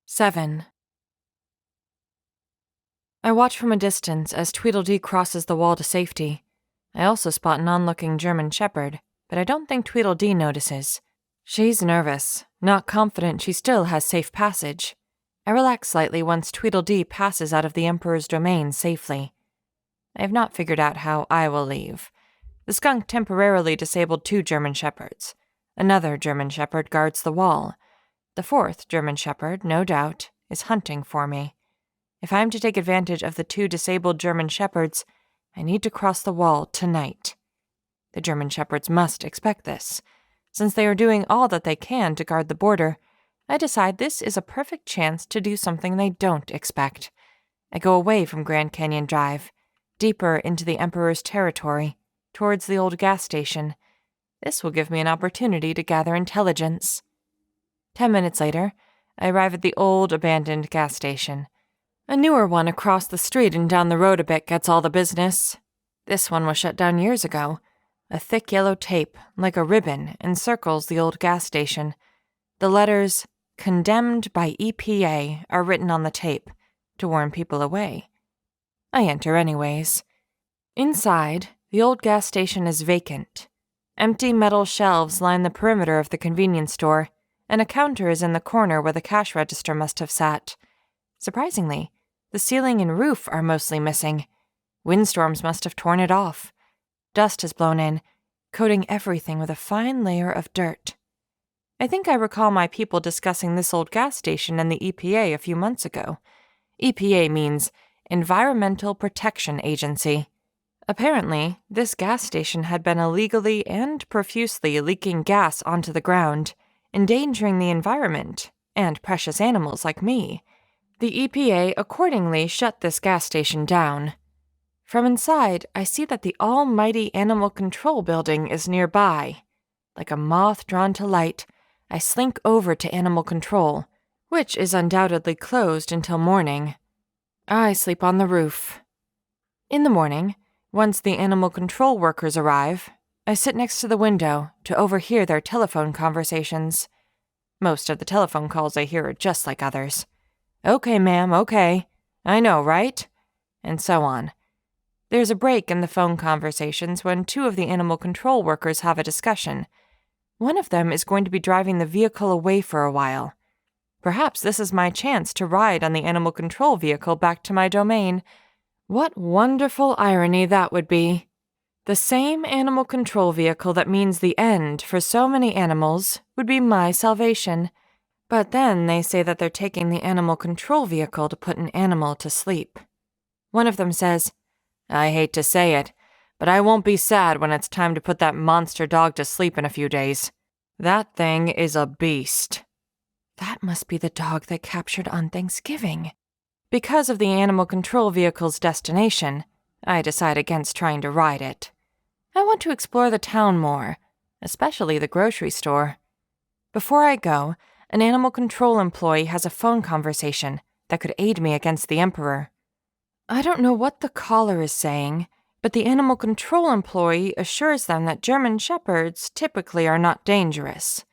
7. I watch from a distance as Tweedledee crosses the wall to safety. I also spot an on-looking German shepherd, but I don't think Tweedledee notices. She's nervous, not confident she still has safe passage. I relax slightly once Tweedledee passes out of the Emperor's domain safely. I have not figured out how I will leave. The skunk temporarily disabled 2 German shepherds. Another German shepherd guards the wall. The 4th German shepherd, no doubt, is hunting for me. If I am to take advantage of the 2 disabled German shepherds, I need to cross the wall tonight. The German shepherds must expect this. Since they are doing all that they can to guard the border, I decide this is a perfect chance to do something they don't expect. I go away from Grand Canyon Drive, deeper into the Emperor's territory, towards the old gas station. This will give me an opportunity to gather intelligence. 10 minutes later, I arrive at the old, abandoned gas station. A newer one across the street and down the road a bit gets all the business. This one was shut down years ago. A thick yellow tape, like a ribbon, encircles the old gas station. The letters, "Condemned by EPA," are written on the tape, to warn people away. I enter anyways. Inside, the old gas station is vacant. Empty metal shelves line the perimeter of the convenience store, and a counter is in the corner where the cash register must have sat. Surprisingly, the ceiling and roof are mostly missing. Windstorms must have torn it off. Dust has blown in, coating everything with a fine layer of dirt. I think I recall my people discussing this old gas station and the EPA a few months ago. EPA means Environmental Protection Agency. Apparently, this gas station had been illegally and profusely leaking gas onto the ground, endangering the environment and precious animals like me. The EPA accordingly shut this gas station down. From inside, I see that the almighty Animal Control building is nearby. Like a moth drawn to light, I slink over to Animal Control, which is undoubtedly closed until morning. I sleep on the roof. In the morning, once the Animal Control workers arrive, I sit next to the window to overhear their telephone conversations. Most of the telephone calls I hear are just like others. "Okay, ma'am, okay. I know, right?" And so on. There's a break in the phone conversations when two of the Animal Control workers have a discussion. One of them is going to be driving the vehicle away for a while. Perhaps this is my chance to ride on the Animal Control vehicle back to my domain. What wonderful irony that would be. The same Animal Control vehicle that means the end for so many animals would be my salvation. But then they say that they're taking the Animal Control vehicle to put an animal to sleep. One of them says, "I hate to say it, but I won't be sad when it's time to put that monster dog to sleep in a few days. That thing is a beast." That must be the dog they captured on Thanksgiving. Because of the Animal Control vehicle's destination, I decide against trying to ride it. I want to explore the town more, especially the grocery store. Before I go, an Animal Control employee has a phone conversation that could aid me against the Emperor. I don't know what the caller is saying, but the Animal Control employee assures them that German Shepherds typically are not dangerous.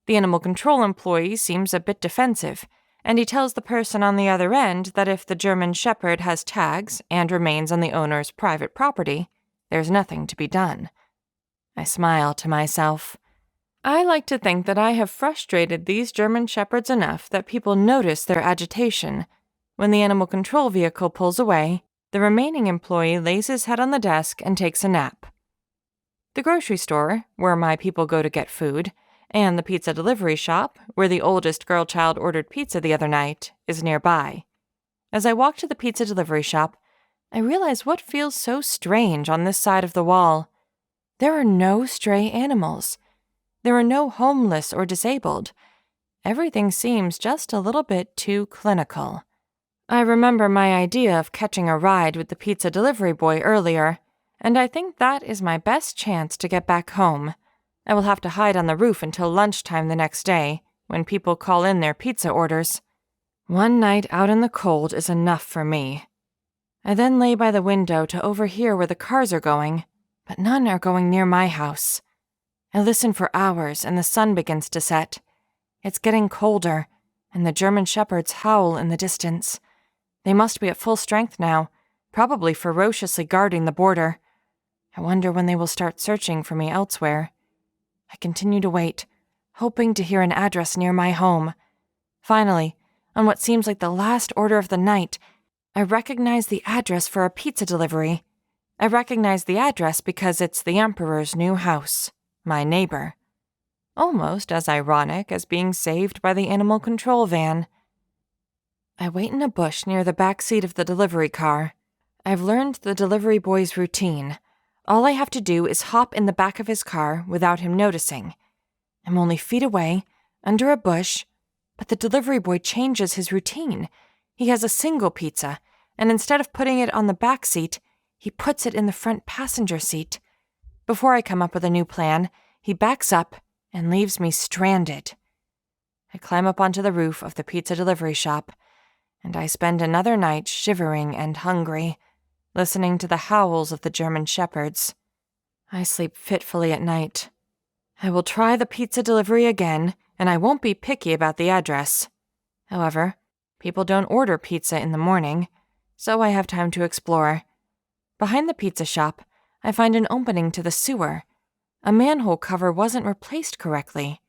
The Animal Control employee seems a bit defensive, and he tells the person on the other end that if the German Shepherd has tags and remains on the owner's private property, there's nothing to be done. I smile to myself. I like to think that I have frustrated these German Shepherds enough that people notice their agitation. When the Animal Control vehicle pulls away, the remaining employee lays his head on the desk and takes a nap. The grocery store, where my people go to get food, and the pizza delivery shop, where the oldest girl child ordered pizza the other night, is nearby. As I walk to the pizza delivery shop, I realize what feels so strange on this side of the wall. There are no stray animals. There are no homeless or disabled. Everything seems just a little bit too clinical. I remember my idea of catching a ride with the pizza delivery boy earlier, and I think that is my best chance to get back home. I will have to hide on the roof until lunchtime the next day, when people call in their pizza orders. One night out in the cold is enough for me. I then lay by the window to overhear where the cars are going, but none are going near my house. I listen for hours and the sun begins to set. It's getting colder, and the German Shepherds howl in the distance. They must be at full strength now, probably ferociously guarding the border. I wonder when they will start searching for me elsewhere. I continue to wait, hoping to hear an address near my home. Finally, on what seems like the last order of the night, I recognize the address for a pizza delivery. I recognize the address because it's the Emperor's new house, my neighbor. Almost as ironic as being saved by the Animal Control van. I wait in a bush near the back seat of the delivery car. I've learned the delivery boy's routine. All I have to do is hop in the back of his car without him noticing. I'm only feet away, under a bush, But the delivery boy changes his routine. He has a single pizza, and instead of putting it on the back seat, he puts it in the front passenger seat. Before I come up with a new plan, he backs up and leaves me stranded. I climb up onto the roof of the pizza delivery shop, and I spend another night shivering and hungry, listening to the howls of the German shepherds. I sleep fitfully at night. I will try the pizza delivery again, and I won't be picky about the address. However, people don't order pizza in the morning, so I have time to explore. Behind the pizza shop, I find an opening to the sewer. A manhole cover wasn't replaced correctly.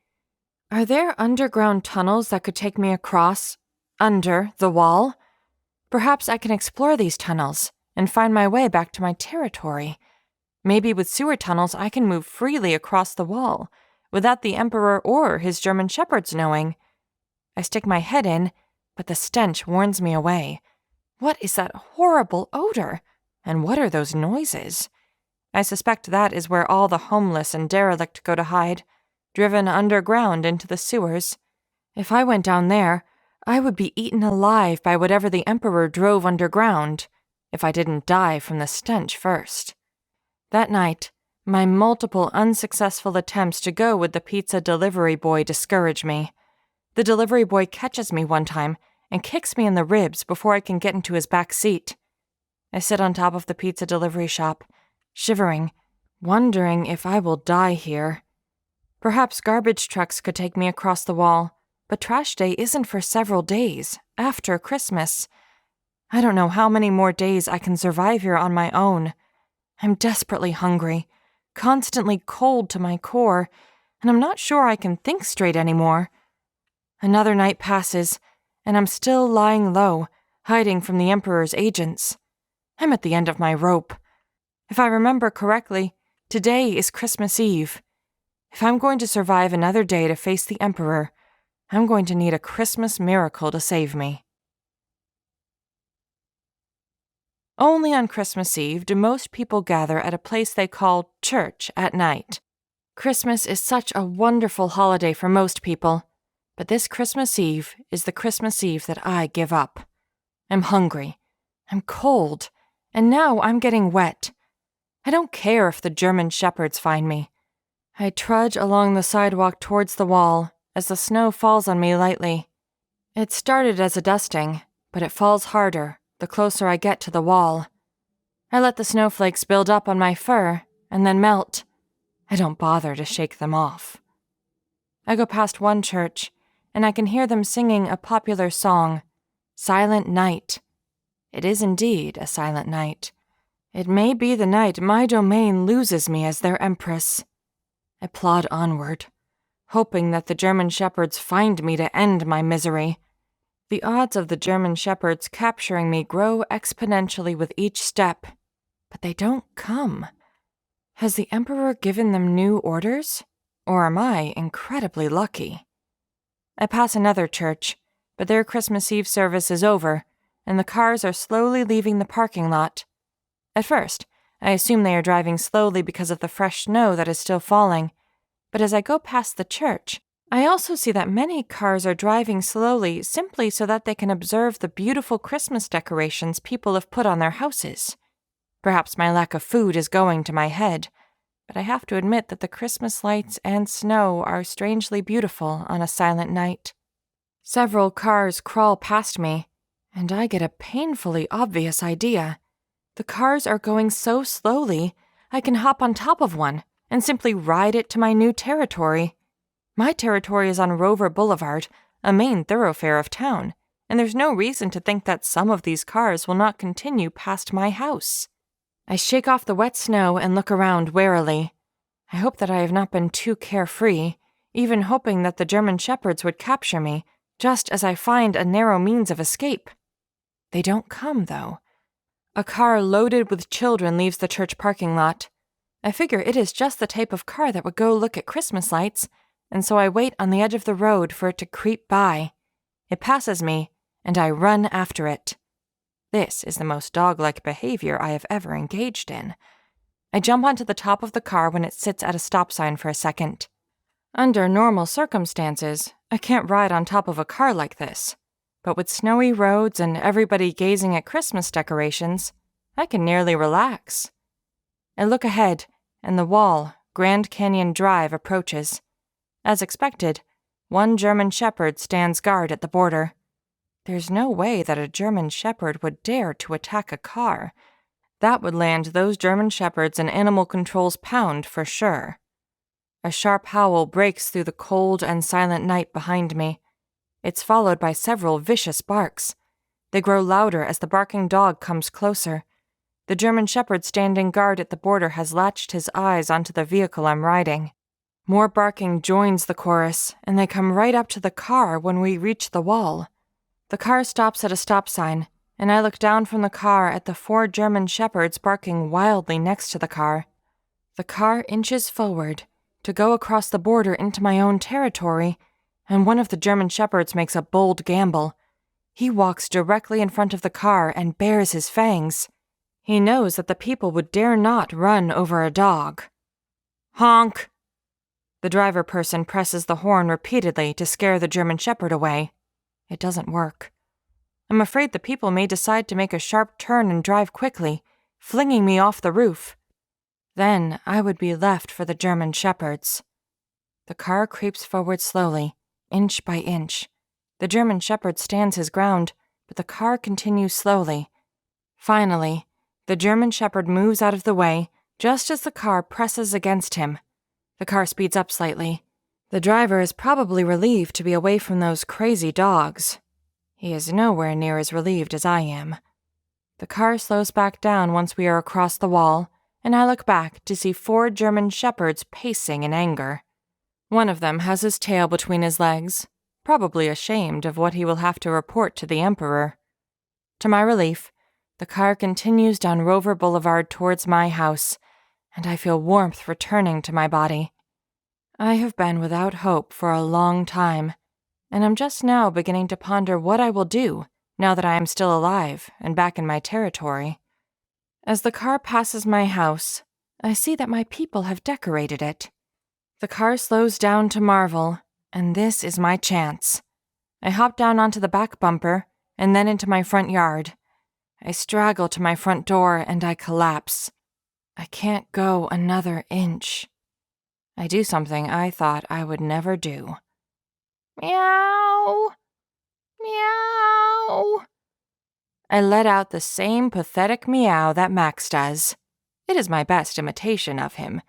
Are there underground tunnels that could take me across, under, the wall? Perhaps I can explore these tunnels and find my way back to my territory. Maybe with sewer tunnels I can move freely across the wall, without the Emperor or his German shepherds knowing. I stick my head in, but the stench warns me away. What is that horrible odor? And what are those noises? I suspect that is where all the homeless and derelict go to hide, driven underground into the sewers. If I went down there, I would be eaten alive by whatever the Emperor drove underground, if I didn't die from the stench first. That night, my multiple unsuccessful attempts to go with the pizza delivery boy discourage me. The delivery boy catches me one time and kicks me in the ribs before I can get into his back seat. I sit on top of the pizza delivery shop, shivering, wondering if I will die here. Perhaps garbage trucks could take me across the wall, but trash day isn't for several days, after Christmas. I don't know how many more days I can survive here on my own. I'm desperately hungry, constantly cold to my core, and I'm not sure I can think straight anymore. Another night passes, and I'm still lying low, hiding from the Emperor's agents. I'm at the end of my rope. If I remember correctly, today is Christmas Eve. If I'm going to survive another day to face the Emperor, I'm going to need a Christmas miracle to save me. Only on Christmas Eve do most people gather at a place they call church at night. Christmas is such a wonderful holiday for most people, but this Christmas Eve is the Christmas Eve that I give up. I'm hungry, I'm cold, and now I'm getting wet. I don't care if the German shepherds find me. I trudge along the sidewalk towards the wall as the snow falls on me lightly. It started as a dusting, but it falls harder the closer I get to the wall. I let the snowflakes build up on my fur and then melt. I don't bother to shake them off. I go past one church, and I can hear them singing a popular song, Silent Night. It is indeed a silent night. It may be the night my domain loses me as their empress. I plod onward, hoping that the German shepherds find me to end my misery. The odds of the German shepherds capturing me grow exponentially with each step, but they don't come. Has the Emperor given them new orders, or am I incredibly lucky? I pass another church, but their Christmas Eve service is over, and the cars are slowly leaving the parking lot. At first, I assume they are driving slowly because of the fresh snow that is still falling, but as I go past the church, I also see that many cars are driving slowly simply so that they can observe the beautiful Christmas decorations people have put on their houses. Perhaps my lack of food is going to my head, but I have to admit that the Christmas lights and snow are strangely beautiful on a silent night. Several cars crawl past me, and I get a painfully obvious idea. The cars are going so slowly, I can hop on top of one and simply ride it to my new territory. My territory is on Rover Boulevard, a main thoroughfare of town, and there's no reason to think that some of these cars will not continue past my house. I shake off the wet snow and look around warily. I hope that I have not been too carefree, even hoping that the German shepherds would capture me, just as I find a narrow means of escape. They don't come, though. A car loaded with children leaves the church parking lot. I figure it is just the type of car that would go look at Christmas lights, and so I wait on the edge of the road for it to creep by. It passes me, and I run after it. This is the most dog-like behavior I have ever engaged in. I jump onto the top of the car when it sits at a stop sign for a second. Under normal circumstances, I can't ride on top of a car like this, but with snowy roads and everybody gazing at Christmas decorations, I can nearly relax. I look ahead, and the wall, Grand Canyon Drive, approaches. As expected, one German Shepherd stands guard at the border. There's no way that a German Shepherd would dare to attack a car. That would land those German Shepherds an animal control's pound for sure. A sharp howl breaks through the cold and silent night behind me. It's followed by several vicious barks. They grow louder as the barking dog comes closer. The German Shepherd standing guard at the border has latched his eyes onto the vehicle I'm riding. More barking joins the chorus, and they come right up to the car when we reach the wall. The car stops at a stop sign, and I look down from the car at the 4 German Shepherds barking wildly next to the car. The car inches forward to go across the border into my own territory, and one of the German Shepherds makes a bold gamble. He walks directly in front of the car and bares his fangs. He knows that the people would dare not run over a dog. Honk! The driver person presses the horn repeatedly to scare the German Shepherd away. It doesn't work. I'm afraid the people may decide to make a sharp turn and drive quickly, flinging me off the roof. Then I would be left for the German Shepherds. The car creeps forward slowly, inch by inch. The German Shepherd stands his ground, but the car continues slowly. Finally, the German Shepherd moves out of the way just as the car presses against him. The car speeds up slightly. The driver is probably relieved to be away from those crazy dogs. He is nowhere near as relieved as I am. The car slows back down once we are across the wall, and I look back to see 4 German Shepherds pacing in anger. One of them has his tail between his legs, probably ashamed of what he will have to report to the Emperor. To my relief, the car continues down Rover Boulevard towards my house, and I feel warmth returning to my body. I have been without hope for a long time, and I'm just now beginning to ponder what I will do now that I am still alive and back in my territory. As the car passes my house, I see that my people have decorated it. The car slows down to marvel, and this is my chance. I hop down onto the back bumper and then into my front yard. I straggle to my front door and I collapse. I can't go another inch. I do something I thought I would never do. Meow! Meow! I let out the same pathetic meow that Max does. It is my best imitation of him.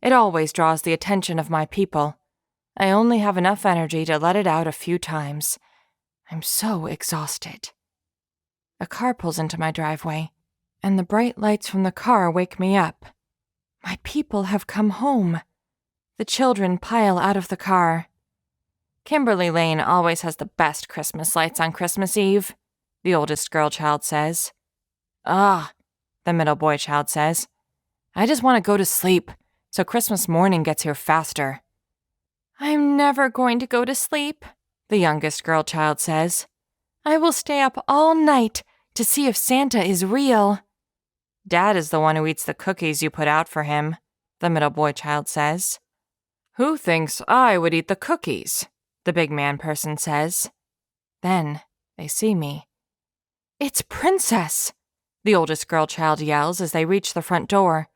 It always draws the attention of my people. I only have enough energy to let it out a few times. I'm so exhausted. A car pulls into my driveway, and the bright lights from the car wake me up. My people have come home. The children pile out of the car. Kimberly Lane always has the best Christmas lights on Christmas Eve, the oldest girl child says. Ah, the middle boy child says. I just want to go to sleep, so Christmas morning gets here faster. I'm never going to go to sleep, the youngest girl child says. I will stay up all night to see if Santa is real. Dad is the one who eats the cookies you put out for him, the middle boy child says. Who thinks I would eat the cookies? The big man person says. Then they see me. It's Princess, the oldest girl child yells as they reach the front door.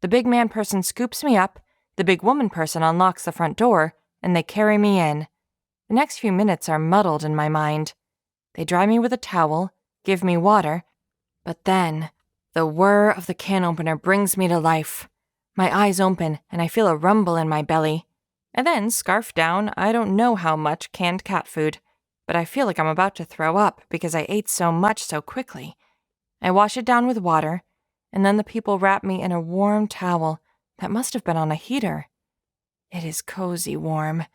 The big man person scoops me up, the big woman person unlocks the front door, and they carry me in. The next few minutes are muddled in my mind. They dry me with a towel, give me water, but then the whir of the can opener brings me to life. My eyes open and I feel a rumble in my belly. And then, scarf down, I don't know how much canned cat food, but I feel like I'm about to throw up because I ate so much so quickly. I wash it down with water, and then the people wrap me in a warm towel that must have been on a heater. It is cozy warm.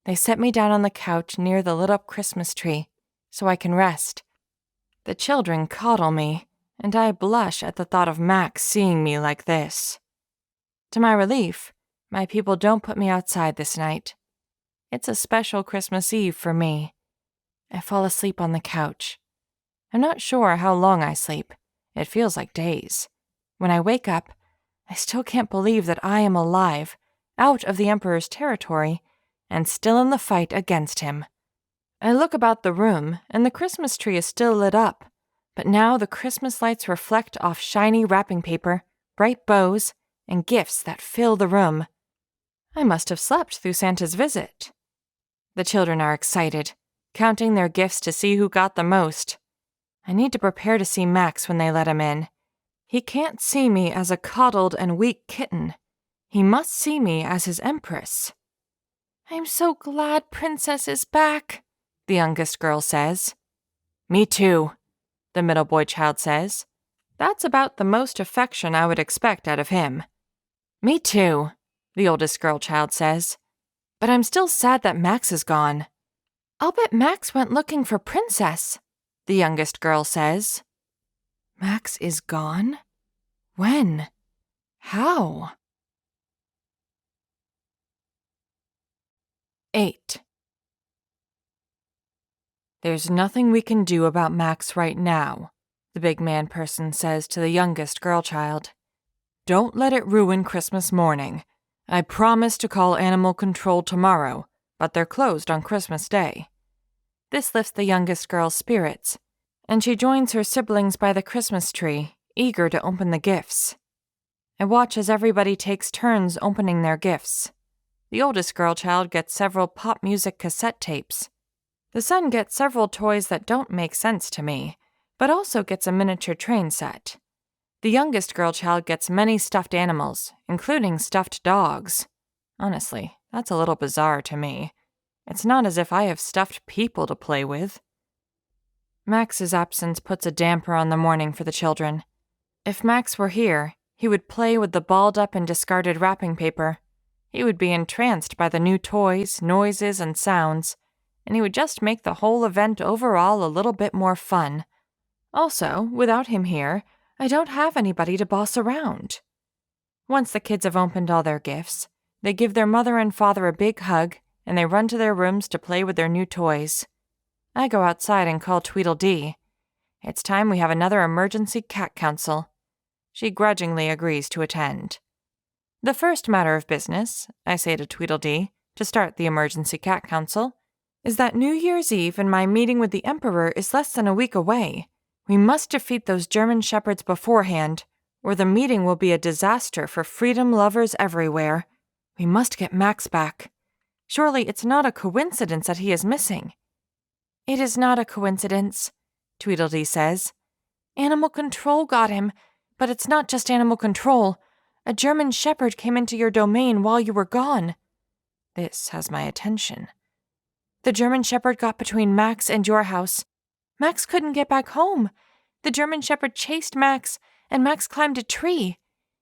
They set me down on the couch near the lit-up Christmas tree so I can rest. The children coddle me, and I blush at the thought of Max seeing me like this. To my relief, my people don't put me outside this night. It's a special Christmas Eve for me. I fall asleep on the couch. I'm not sure how long I sleep. It feels like days. When I wake up, I still can't believe that I am alive, out of the Emperor's territory, and still in the fight against him. I look about the room, and the Christmas tree is still lit up, but now the Christmas lights reflect off shiny wrapping paper, bright bows, and gifts that fill the room. I must have slept through Santa's visit. The children are excited, counting their gifts to see who got the most. I need to prepare to see Max when they let him in. He can't see me as a coddled and weak kitten. He must see me as his empress. "I'm so glad Princess is back," the youngest girl says. "Me too," the middle boy child says. That's about the most affection I would expect out of him. "Me too," the oldest girl child says. "But I'm still sad that Max is gone." "I'll bet Max went looking for Princess," the youngest girl says. Max is gone? When? How? 8. "There's nothing we can do about Max right now," the big man person says to the youngest girl child. "Don't let it ruin Christmas morning. I promise to call animal control tomorrow, but they're closed on Christmas Day." This lifts the youngest girl's spirits, and she joins her siblings by the Christmas tree, eager to open the gifts. I watch as everybody takes turns opening their gifts. The oldest girl child gets several pop music cassette tapes. The son gets several toys that don't make sense to me, but also gets a miniature train set. The youngest girl child gets many stuffed animals, including stuffed dogs. Honestly, that's a little bizarre to me. It's not as if I have stuffed people to play with. Max's absence puts a damper on the morning for the children. If Max were here, he would play with the balled up and discarded wrapping paper. He would be entranced by the new toys, noises, and sounds, and he would just make the whole event overall a little bit more fun. Also, without him here, I don't have anybody to boss around. Once the kids have opened all their gifts, they give their mother and father a big hug, and they run to their rooms to play with their new toys. I go outside and call Tweedledee. It's time we have another emergency cat council. She grudgingly agrees to attend. "The first matter of business," I say to Tweedledee, to start the emergency cat council, "is that New Year's Eve and my meeting with the Emperor is less than a week away. We must defeat those German shepherds beforehand, or the meeting will be a disaster for freedom lovers everywhere. We must get Max back. Surely it's not a coincidence that he is missing." "It is not a coincidence," Tweedledee says. "Animal control got him, but it's not just animal control. A German shepherd came into your domain while you were gone." This has my attention. "The German shepherd got between Max and your house. Max couldn't get back home. The German shepherd chased Max, and Max climbed a tree.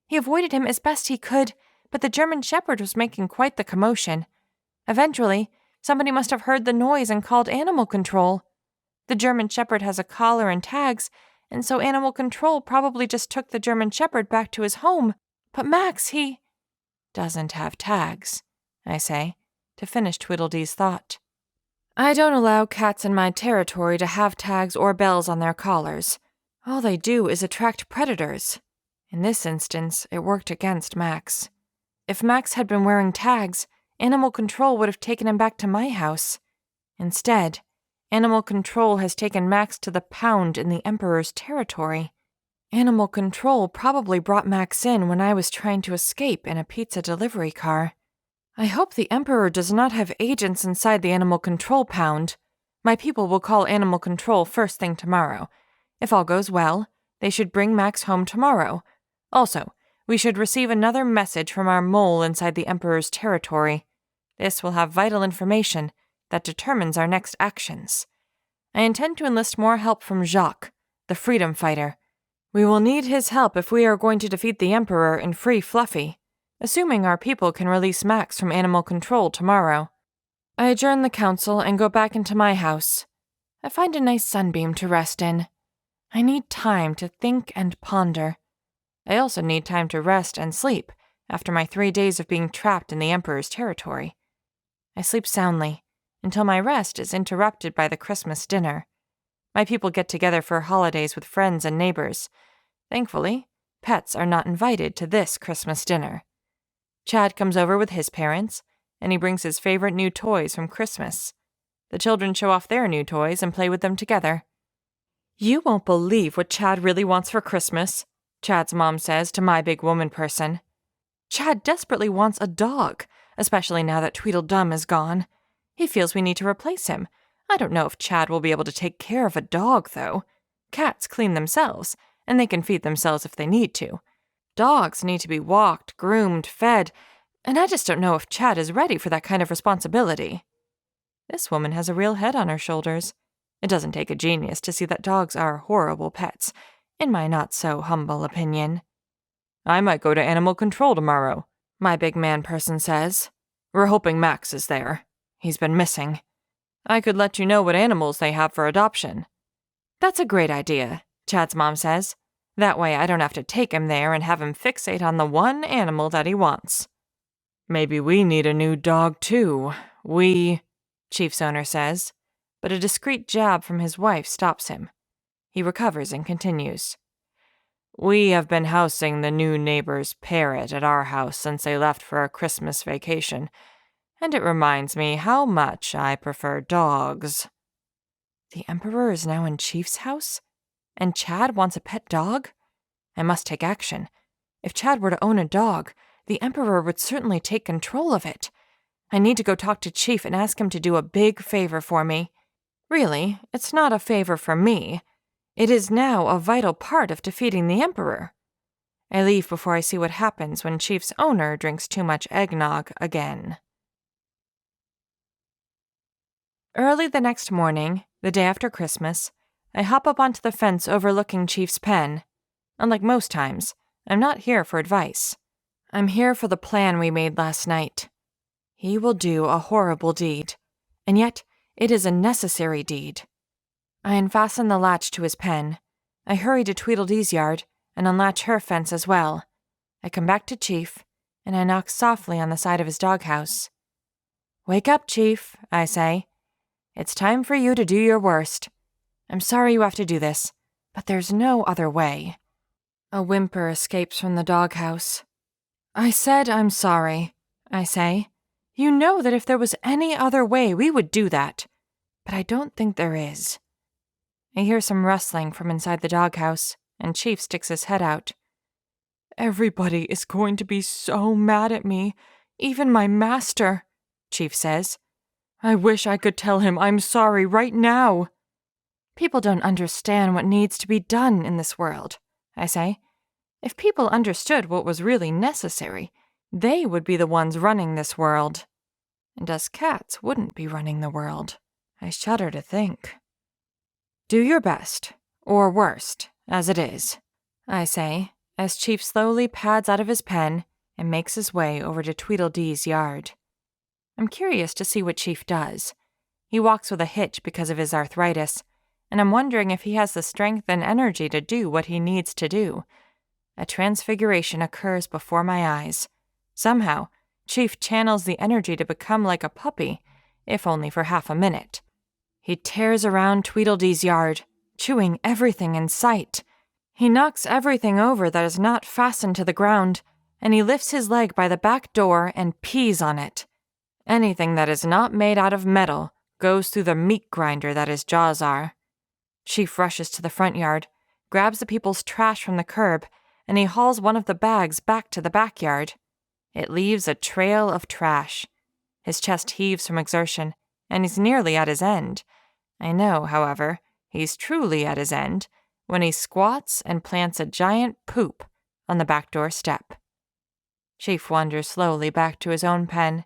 He avoided him as best he could, but the German shepherd was making quite the commotion. Eventually, somebody must have heard the noise and called animal control. The German shepherd has a collar and tags, and so animal control probably just took the German shepherd back to his home. But Max, he doesn't have tags," I say, to finish Tweedledee's thought. "I don't allow cats in my territory to have tags or bells on their collars. All they do is attract predators. In this instance, it worked against Max. If Max had been wearing tags, animal control would have taken him back to my house. Instead, animal control has taken Max to the pound in the Emperor's territory. Animal control probably brought Max in when I was trying to escape in a pizza delivery car. I hope the Emperor does not have agents inside the animal control pound. My people will call animal control first thing tomorrow. If all goes well, they should bring Max home tomorrow. Also, we should receive another message from our mole inside the Emperor's territory. This will have vital information that determines our next actions. I intend to enlist more help from Jacques, the freedom fighter. We will need his help if we are going to defeat the Emperor and free Fluffy, assuming our people can release Max from animal control tomorrow. I adjourn the council and go back into my house. I find a nice sunbeam to rest in. I need time to think and ponder. I also need time to rest and sleep after my 3 days of being trapped in the Emperor's territory. I sleep soundly until my rest is interrupted by the Christmas dinner. My people get together for holidays with friends and neighbors. Thankfully, pets are not invited to this Christmas dinner. Chad comes over with his parents, and he brings his favorite new toys from Christmas. The children show off their new toys and play with them together. "You won't believe what Chad really wants for Christmas," Chad's mom says to my big woman person. "Chad desperately wants a dog, especially now that Tweedledum is gone. He feels we need to replace him. I don't know if Chad will be able to take care of a dog, though. Cats clean themselves, and they can feed themselves if they need to. Dogs need to be walked, groomed, fed, and I just don't know if Chad is ready for that kind of responsibility." This woman has a real head on her shoulders. It doesn't take a genius to see that dogs are horrible pets, in my not-so-humble opinion. "I might go to animal control tomorrow," my big man person says. "We're hoping Max is there. He's been missing. I could let you know what animals they have for adoption." "That's a great idea," Chad's mom says. "That way I don't have to take him there and have him fixate on the one animal that he wants." "Maybe we need a new dog, too. Chief's owner says, but a discreet jab from his wife stops him. He recovers and continues. "We have been housing the new neighbor's parrot at our house since they left for a Christmas vacation, and it reminds me how much I prefer dogs." The Emperor is now in Chief's house? And Chad wants a pet dog? I must take action. If Chad were to own a dog, the Emperor would certainly take control of it. I need to go talk to Chief and ask him to do a big favor for me. Really, it's not a favor for me. It is now a vital part of defeating the Emperor. I leave before I see what happens when Chief's owner drinks too much eggnog again. Early the next morning, the day after Christmas, I hop up onto the fence overlooking Chief's pen. Unlike most times, I'm not here for advice. I'm here for the plan we made last night. He will do a horrible deed, and yet it is a necessary deed. I unfasten the latch to his pen. I hurry to Tweedledee's yard and unlatch her fence as well. I come back to Chief, and I knock softly on the side of his doghouse. "Wake up, Chief," I say. "It's time for you to do your worst. I'm sorry you have to do this, but there's no other way." A whimper escapes from the doghouse. "I said I'm sorry," I say. "You know that if there was any other way, we would do that. But I don't think there is." I hear some rustling from inside the doghouse, and Chief sticks his head out. "Everybody is going to be so mad at me, even my master," Chief says. "I wish I could tell him I'm sorry right now." "People don't understand what needs to be done in this world," I say. "If people understood what was really necessary, they would be the ones running this world. And us cats wouldn't be running the world. I shudder to think." "Do your best, or worst, as it is," I say, as Chief slowly pads out of his pen and makes his way over to Tweedledee's yard. I'm curious to see what Chief does. He walks with a hitch because of his arthritis, and I'm wondering if he has the strength and energy to do what he needs to do. A transfiguration occurs before my eyes. Somehow, Chief channels the energy to become like a puppy, if only for half a minute. He tears around Tweedledee's yard, chewing everything in sight. He knocks everything over that is not fastened to the ground, and he lifts his leg by the back door and pees on it. Anything that is not made out of metal goes through the meat grinder that his jaws are. Chief rushes to the front yard, grabs the people's trash from the curb, and he hauls one of the bags back to the backyard. It leaves a trail of trash. His chest heaves from exertion, and he's nearly at his end. I know, however, he's truly at his end when he squats and plants a giant poop on the back door step. Chief wanders slowly back to his own pen.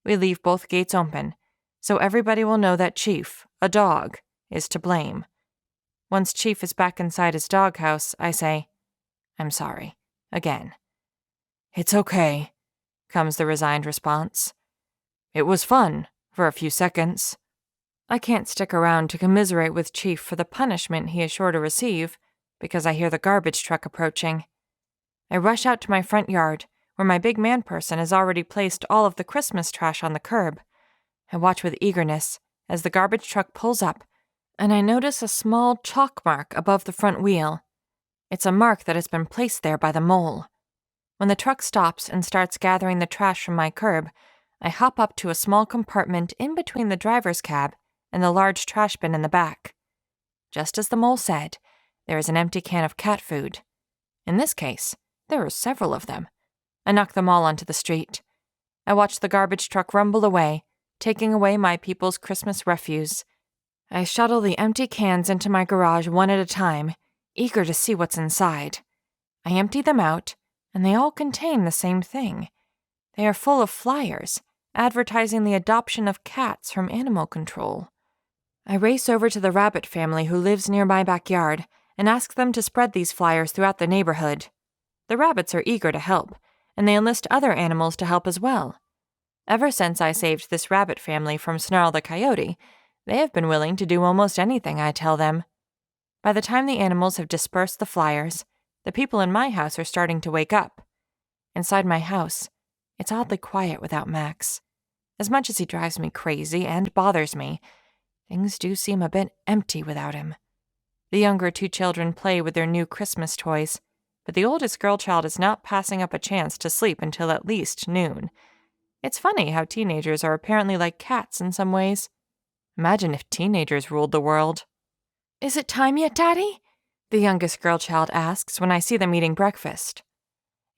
We leave both gates open, so everybody will know that Chief, a dog, is to blame. Once Chief is back inside his doghouse, I say, "I'm sorry," again. "It's okay," comes the resigned response. "It was fun, for a few seconds." I can't stick around to commiserate with Chief for the punishment he is sure to receive, because I hear the garbage truck approaching. I rush out to my front yard, where my big man person has already placed all of the Christmas trash on the curb. I watch with eagerness as the garbage truck pulls up, and I notice a small chalk mark above the front wheel. It's a mark that has been placed there by the mole. When the truck stops and starts gathering the trash from my curb, I hop up to a small compartment in between the driver's cab and the large trash bin in the back. Just as the mole said, there is an empty can of cat food. In this case, there are several of them. I knock them all onto the street. I watch the garbage truck rumble away, taking away my people's Christmas refuse. I shuttle the empty cans into my garage one at a time, eager to see what's inside. I empty them out, and they all contain the same thing. They are full of flyers, advertising the adoption of cats from animal control. I race over to the rabbit family who lives near my backyard and ask them to spread these flyers throughout the neighborhood. The rabbits are eager to help, and they enlist other animals to help as well. Ever since I saved this rabbit family from Snarl the Coyote, they have been willing to do almost anything I tell them. By the time the animals have dispersed the flyers, the people in my house are starting to wake up. Inside my house, it's oddly quiet without Max. As much as he drives me crazy and bothers me, things do seem a bit empty without him. The younger two children play with their new Christmas toys, but the oldest girl child is not passing up a chance to sleep until at least noon. It's funny how teenagers are apparently like cats in some ways. Imagine if teenagers ruled the world. "Is it time yet, Daddy?" the youngest girl child asks when I see them eating breakfast.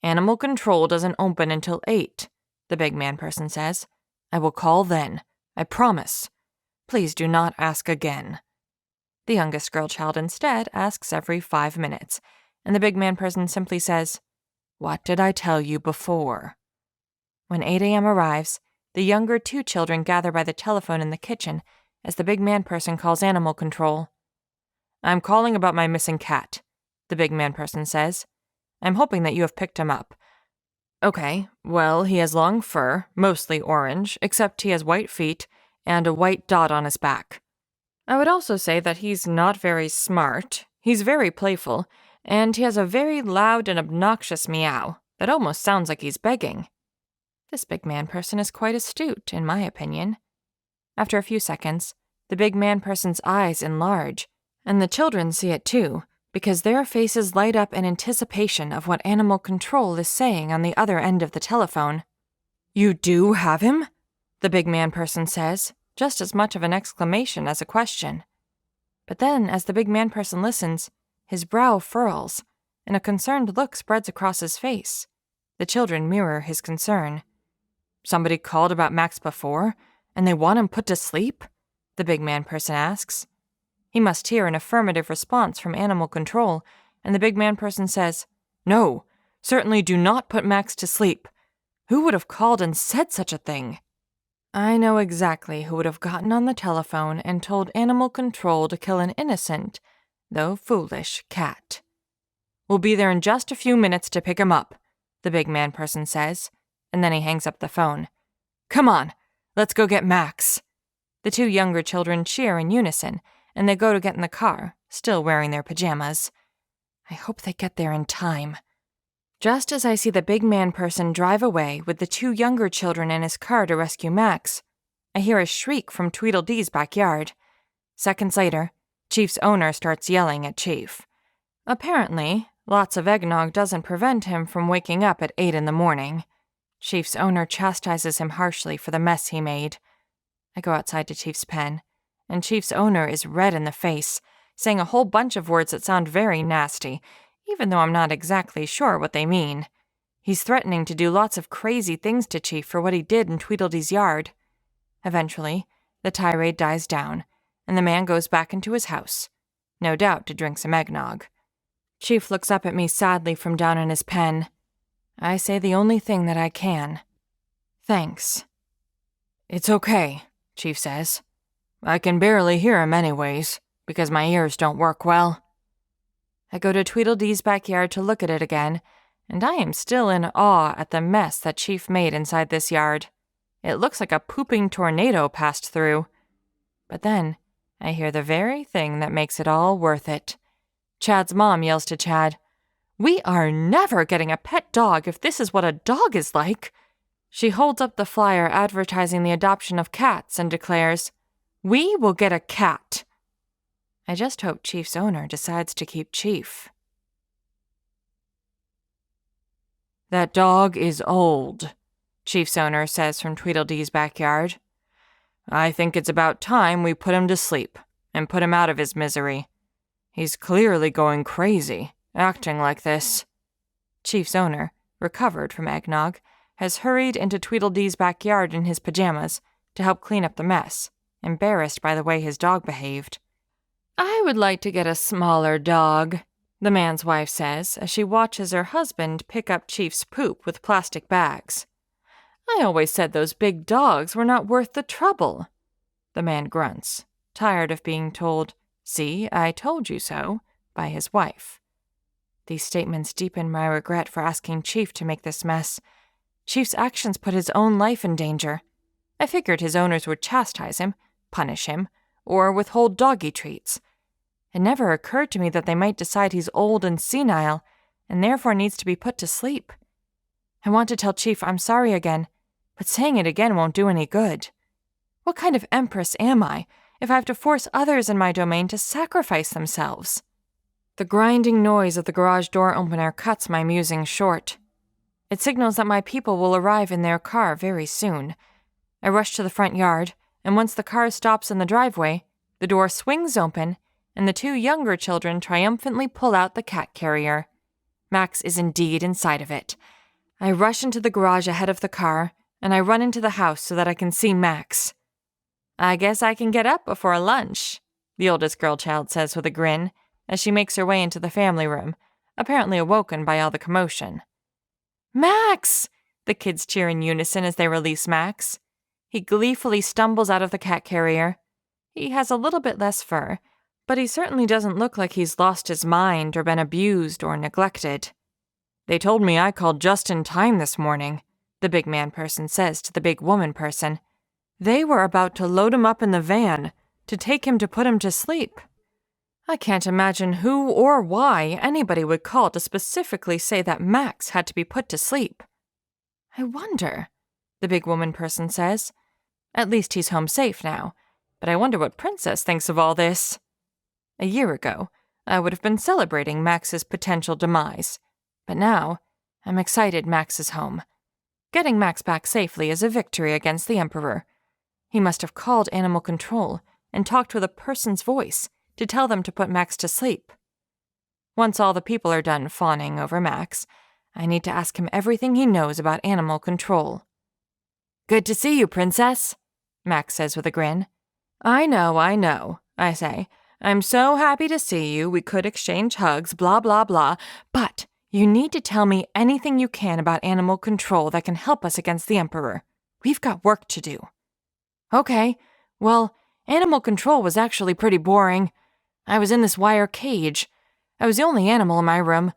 "Animal control doesn't open until 8, the big man person says. "I will call then. I promise. Please do not ask again." The youngest girl child instead asks every 5 minutes, and the big man person simply says, "What did I tell you before?" When 8 a.m. arrives, the younger two children gather by the telephone in the kitchen as the big man person calls animal control. "I'm calling about my missing cat," the big man person says. "I'm hoping that you have picked him up." "Okay, well, he has long fur, mostly orange, except he has white feet and a white dot on his back. I would also say that he's not very smart, he's very playful, and he has a very loud and obnoxious meow that almost sounds like he's begging." This big man person is quite astute, in my opinion. After a few seconds, the big man person's eyes enlarge, and the children see it too, because their faces light up in anticipation of what animal control is saying on the other end of the telephone. "You do have him?" the big man person says, just as much of an exclamation as a question. But then, as the big man person listens, his brow furls, and a concerned look spreads across his face. The children mirror his concern. "Somebody called about Max before, and they want him put to sleep?" the big man person asks. He must hear an affirmative response from animal control, and the big man person says, "No, certainly do not put Max to sleep. Who would have called and said such a thing?" I know exactly who would have gotten on the telephone and told animal control to kill an innocent, though foolish, cat. "We'll be there in just a few minutes to pick him up," the big man person says, and then he hangs up the phone. "Come on, let's go get Max." The two younger children cheer in unison, and they go to get in the car, still wearing their pajamas. I hope they get there in time. Just as I see the big man person drive away with the two younger children in his car to rescue Max, I hear a shriek from Tweedledee's backyard. Seconds later, Chief's owner starts yelling at Chief. Apparently, lots of eggnog doesn't prevent him from waking up at 8 in the morning. Chief's owner chastises him harshly for the mess he made. I go outside to Chief's pen, and Chief's owner is red in the face, saying a whole bunch of words that sound very nasty, even though I'm not exactly sure what they mean. He's threatening to do lots of crazy things to Chief for what he did in Tweedledee's yard. Eventually, the tirade dies down, and the man goes back into his house, no doubt to drink some eggnog. Chief looks up at me sadly from down in his pen. I say the only thing that I can. "Thanks." "It's okay," Chief says. "I can barely hear him anyways, because my ears don't work well." I go to Tweedledee's backyard to look at it again, and I am still in awe at the mess that Chief made inside this yard. It looks like a pooping tornado passed through. But then, I hear the very thing that makes it all worth it. Chad's mom yells to Chad, "We are never getting a pet dog if this is what a dog is like." She holds up the flyer advertising the adoption of cats and declares, "We will get a cat." I just hope Chief's owner decides to keep Chief. "That dog is old," Chief's owner says from Tweedledee's backyard. I think it's about time we put him to sleep and put him out of his misery. He's clearly going crazy, acting like this. Chief's owner, recovered from eggnog, has hurried into Tweedledee's backyard in his pajamas to help clean up the mess, embarrassed by the way his dog behaved. I would like to get a smaller dog, the man's wife says as she watches her husband pick up Chief's poop with plastic bags. I always said those big dogs were not worth the trouble. The man grunts, tired of being told, "See, I told you so," by his wife. These statements deepen my regret for asking Chief to make this mess. Chief's actions put his own life in danger. I figured his owners would chastise him, punish him, or withhold doggy treats. It never occurred to me that they might decide he's old and senile, and therefore needs to be put to sleep. I want to tell Chief I'm sorry again, but saying it again won't do any good. What kind of empress am I if I have to force others in my domain to sacrifice themselves? The grinding noise of the garage door opener cuts my musings short. It signals that my people will arrive in their car very soon. I rush to the front yard, and once the car stops in the driveway, the door swings open, and the two younger children triumphantly pull out the cat carrier. Max is indeed inside of it. I rush into the garage ahead of the car, and I run into the house so that I can see Max. I guess I can get up before lunch, the oldest girl child says with a grin, as she makes her way into the family room, apparently awoken by all the commotion. Max! The kids cheer in unison as they release Max. He gleefully stumbles out of the cat carrier. He has a little bit less fur, but he certainly doesn't look like he's lost his mind or been abused or neglected. They told me I called just in time this morning, the big man person says to the big woman person. They were about to load him up in the van to take him to put him to sleep. I can't imagine who or why anybody would call to specifically say that Max had to be put to sleep. I wonder, the big woman person says. At least he's home safe now, but I wonder what Princess thinks of all this. A year ago, I would have been celebrating Max's potential demise, but now I'm excited Max is home. Getting Max back safely is a victory against the Emperor. He must have called animal control and talked with a person's voice to tell them to put Max to sleep. Once all the people are done fawning over Max, I need to ask him everything he knows about animal control. Good to see you, Princess, Max says with a grin. I know, I say. I'm so happy to see you, we could exchange hugs, blah, blah, blah, but you need to tell me anything you can about animal control that can help us against the Emperor. We've got work to do. Okay, well, animal control was actually pretty boring. I was in this wire cage. I was the only animal in my room.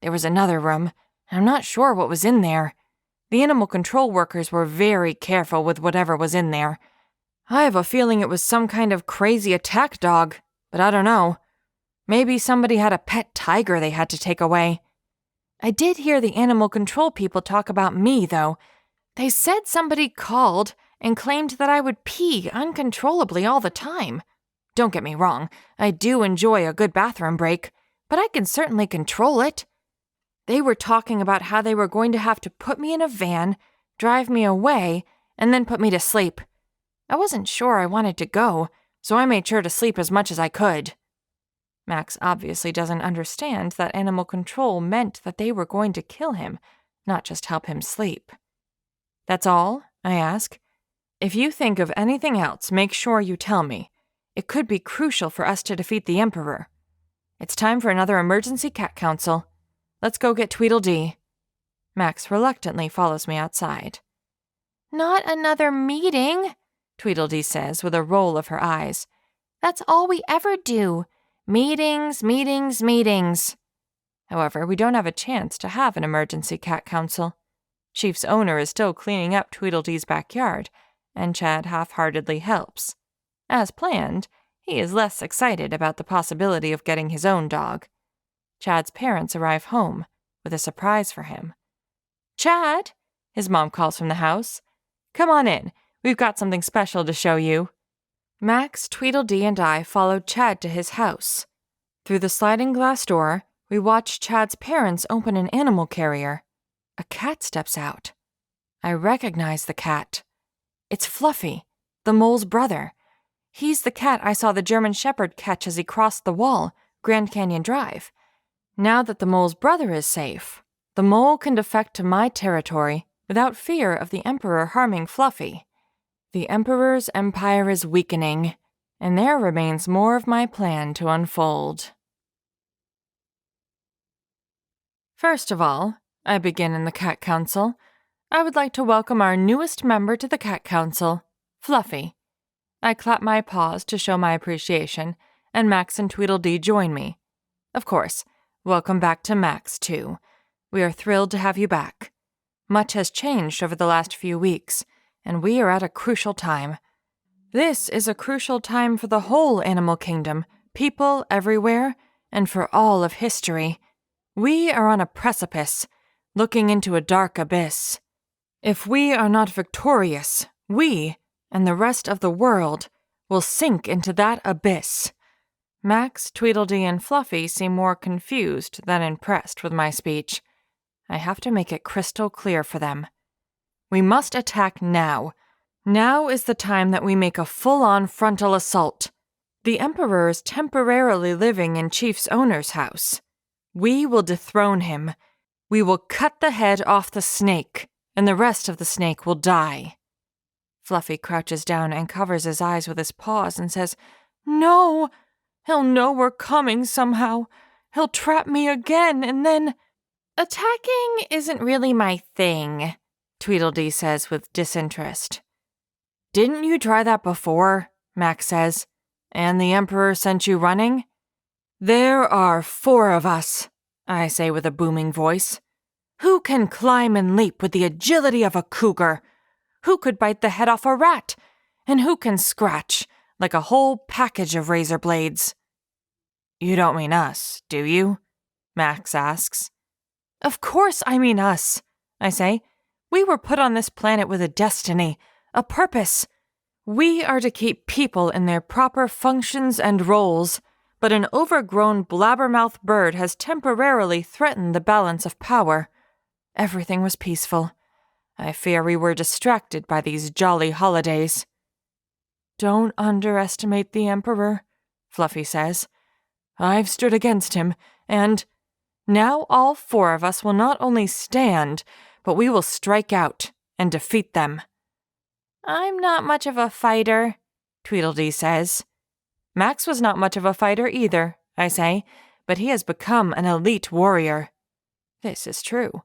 There was another room, and I'm not sure what was in there. The animal control workers were very careful with whatever was in there. I have a feeling it was some kind of crazy attack dog, but I don't know. Maybe somebody had a pet tiger they had to take away. I did hear the animal control people talk about me, though. They said somebody called and claimed that I would pee uncontrollably all the time. Don't get me wrong, I do enjoy a good bathroom break, but I can certainly control it. They were talking about how they were going to have to put me in a van, drive me away, and then put me to sleep. I wasn't sure I wanted to go, so I made sure to sleep as much as I could. Max obviously doesn't understand that animal control meant that they were going to kill him, not just help him sleep. That's all? I ask. If you think of anything else, make sure you tell me. It could be crucial for us to defeat the Emperor. It's time for another emergency cat council. Let's go get Tweedledee. Max reluctantly follows me outside. Not another meeting, Tweedledee says with a roll of her eyes. That's all we ever do. Meetings, meetings, meetings. However, we don't have a chance to have an emergency cat council. Chief's owner is still cleaning up Tweedledee's backyard, and Chad half-heartedly helps. As planned, he is less excited about the possibility of getting his own dog. Chad's parents arrive home with a surprise for him. Chad, his mom calls from the house. Come on in. We've got something special to show you. Max, Tweedledee, and I followed Chad to his house. Through the sliding glass door, we watch Chad's parents open an animal carrier. A cat steps out. I recognize the cat. It's Fluffy, the mole's brother. He's the cat I saw the German Shepherd catch as he crossed the wall, Grand Canyon Drive. Now that the mole's brother is safe, the mole can defect to my territory without fear of the Emperor harming Fluffy. The Emperor's empire is weakening, and there remains more of my plan to unfold. First of all, I begin in the Cat Council. I would like to welcome our newest member to the Cat Council, Fluffy. I clap my paws to show my appreciation, and Max and Tweedledee join me. Of course, welcome back to Max, too. We are thrilled to have you back. Much has changed over the last few weeks, and we are at a crucial time. This is a crucial time for the whole animal kingdom, people everywhere, and for all of history. We are on a precipice, looking into a dark abyss. If we are not victorious, we, and the rest of the world, will sink into that abyss. Max, Tweedledee, and Fluffy seem more confused than impressed with my speech. I have to make it crystal clear for them. We must attack now. Now is the time that we make a full-on frontal assault. The Emperor is temporarily living in Chief's owner's house. We will dethrone him. We will cut the head off the snake, and the rest of the snake will die. Fluffy crouches down and covers his eyes with his paws and says, "No! He'll know we're coming somehow. He'll trap me again, and then—" "Attacking isn't really my thing," Tweedledee says with disinterest. "Didn't you try that before?" Max says. "And the Emperor sent you running?" "There are 4 of us," I say with a booming voice. "Who can climb and leap with the agility of a cougar? Who could bite the head off a rat? And who can scratch like a whole package of razor blades?" "You don't mean us, do you?" Max asks. "Of course I mean us," I say. "We were put on this planet with a destiny, a purpose. We are to keep people in their proper functions and roles, but an overgrown blabbermouth bird has temporarily threatened the balance of power. Everything was peaceful. I fear we were distracted by these jolly holidays." "Don't underestimate the Emperor," Fluffy says. "I've stood against him, and now all 4 of us will not only stand, but we will strike out and defeat them." "I'm not much of a fighter," Tweedledee says. "Max was not much of a fighter either," I say, "but he has become an elite warrior." This is true.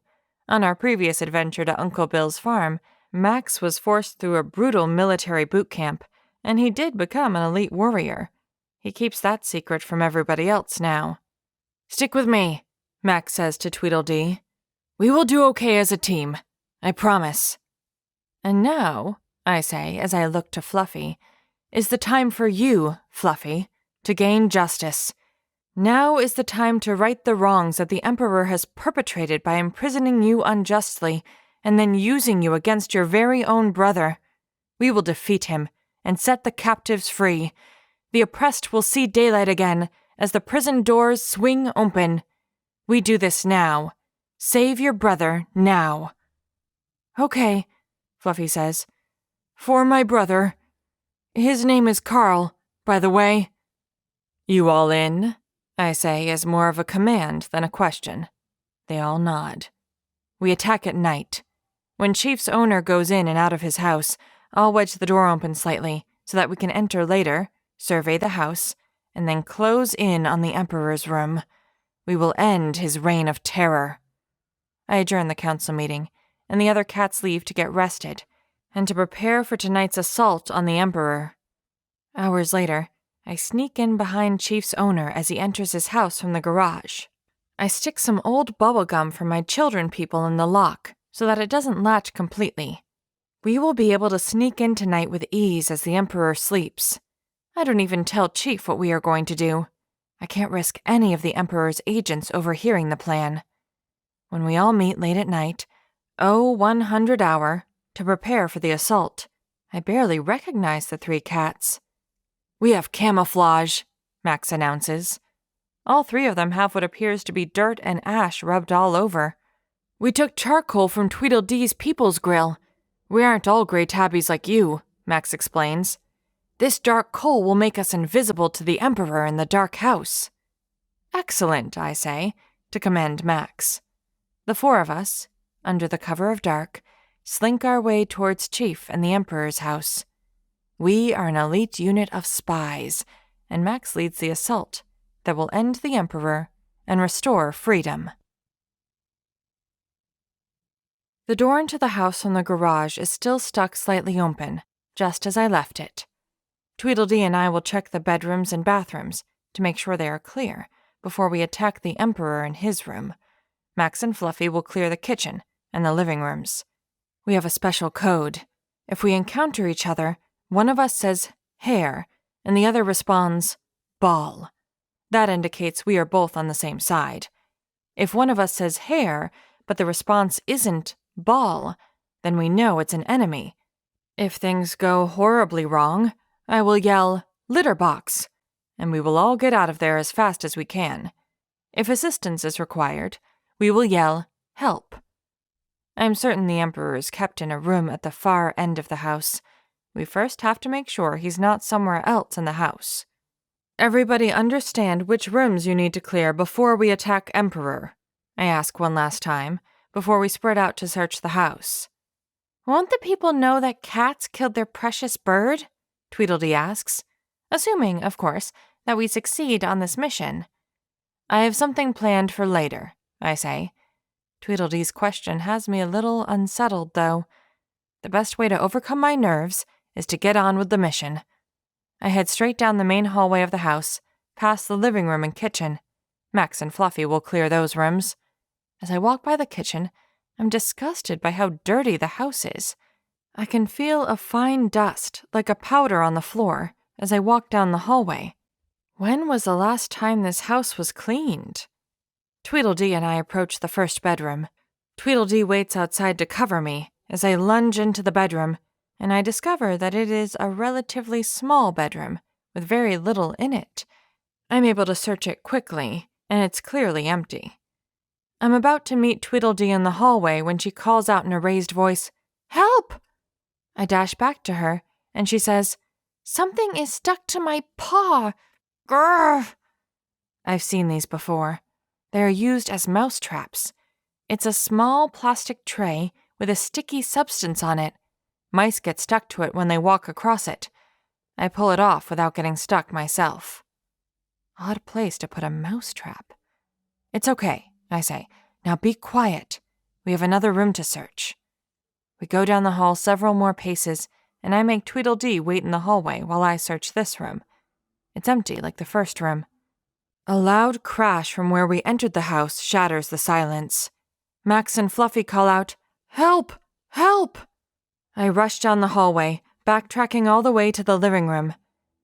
On our previous adventure to Uncle Bill's farm, Max was forced through a brutal military boot camp, and he did become an elite warrior. He keeps that secret from everybody else now. "Stick with me," Max says to Tweedledee. "We will do okay as a team. I promise." "And now," I say as I look to Fluffy, "is the time for you, Fluffy, to gain justice. Now is the time to right the wrongs that the Emperor has perpetrated by imprisoning you unjustly and then using you against your very own brother. We will defeat him and set the captives free. The oppressed will see daylight again as the prison doors swing open. We do this now. Save your brother now." "Okay," Fluffy says. "For my brother. His name is Carl, by the way." "You all in?" I say as more of a command than a question. They all nod. We attack at night. When Chief's owner goes in and out of his house, I'll wedge the door open slightly so that we can enter later, survey the house, and then close in on the Emperor's room. We will end his reign of terror. I adjourn the council meeting, and the other cats leave to get rested and to prepare for tonight's assault on the Emperor. Hours later, I sneak in behind Chief's owner as he enters his house from the garage. I stick some old bubble gum from my children people in the lock so that it doesn't latch completely. We will be able to sneak in tonight with ease as the Emperor sleeps. I don't even tell Chief what we are going to do. I can't risk any of the Emperor's agents overhearing the plan. When we all meet late at night, 100 hour, to prepare for the assault, I barely recognize the 3 cats. "We have camouflage," Max announces. All 3 of them have what appears to be dirt and ash rubbed all over. "We took charcoal from Tweedledee's People's Grill We aren't all Grey Tabbies like you, Max explains. This dark coal will make us invisible to the Emperor in the dark house. Excellent, I say, to commend Max. The four of us, under the cover of dark, slink our way towards Chief and the Emperor's house. We are an elite unit of spies, and Max leads the assault that will end the Emperor and restore freedom. The door into the house from the garage is still stuck slightly open, just as I left it. Tweedledee and I will check the bedrooms and bathrooms to make sure they are clear before we attack the Emperor in his room. Max and Fluffy will clear the kitchen and the living rooms. We have a special code. If we encounter each other, one of us says hair and the other responds ball. That indicates we are both on the same side. If one of us says hair, but the response isn't ball, then we know it's an enemy. If things go horribly wrong, I will yell, litter box, and we will all get out of there as fast as we can. If assistance is required, we will yell, help. I am certain the Emperor is kept in a room at the far end of the house. We first have to make sure he's not somewhere else in the house. Everybody understand which rooms you need to clear before we attack Emperor? I ask one last time, before we spread out to search the house. Won't the people know that cats killed their precious bird? Tweedledee asks, assuming, of course, that we succeed on this mission. I have something planned for later, I say. Tweedledee's question has me a little unsettled, though. The best way to overcome my nerves is to get on with the mission. I head straight down the main hallway of the house, past the living room and kitchen. Max and Fluffy will clear those rooms. As I walk by the kitchen, I'm disgusted by how dirty the house is. I can feel a fine dust, like a powder on the floor, as I walk down the hallway. When was the last time this house was cleaned? Tweedledee and I approach the first bedroom. Tweedledee waits outside to cover me as I lunge into the bedroom, and I discover that it is a relatively small bedroom with very little in it. I'm able to search it quickly, and it's clearly empty. I'm about to meet Tweedledee in the hallway when she calls out in a raised voice, "Help!" I dash back to her, and she says, "Something is stuck to my paw. Grr!" I've seen these before. They are used as mouse traps. It's a small plastic tray with a sticky substance on it. Mice get stuck to it when they walk across it. I pull it off without getting stuck myself. Odd place to put a mouse trap. It's okay, I say. Now be quiet. We have another room to search. We go down the hall several more paces, and I make Tweedledee wait in the hallway while I search this room. It's empty like the first room. A loud crash from where we entered the house shatters the silence. Max and Fluffy call out, "Help! Help!" I rush down the hallway, backtracking all the way to the living room.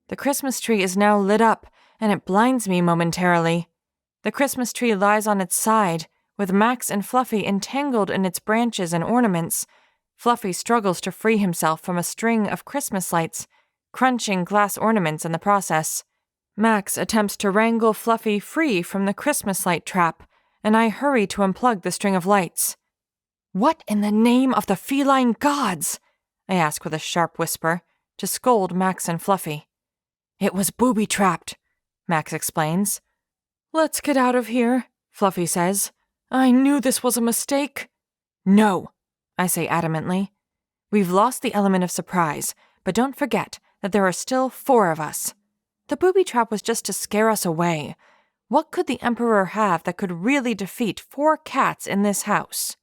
The Christmas tree is now lit up, and it blinds me momentarily. The Christmas tree lies on its side, with Max and Fluffy entangled in its branches and ornaments. Fluffy struggles to free himself from a string of Christmas lights, crunching glass ornaments in the process. Max attempts to wrangle Fluffy free from the Christmas light trap, and I hurry to unplug the string of lights. "What in the name of the feline gods?" I ask with a sharp whisper, to scold Max and Fluffy. "It was booby-trapped," Max explains. "Let's get out of here," Fluffy says. "I knew this was a mistake." "No," I say adamantly. "We've lost the element of surprise, but don't forget that there are still 4 of us. The booby trap was just to scare us away. What could the Emperor have that could really defeat 4 cats in this house?"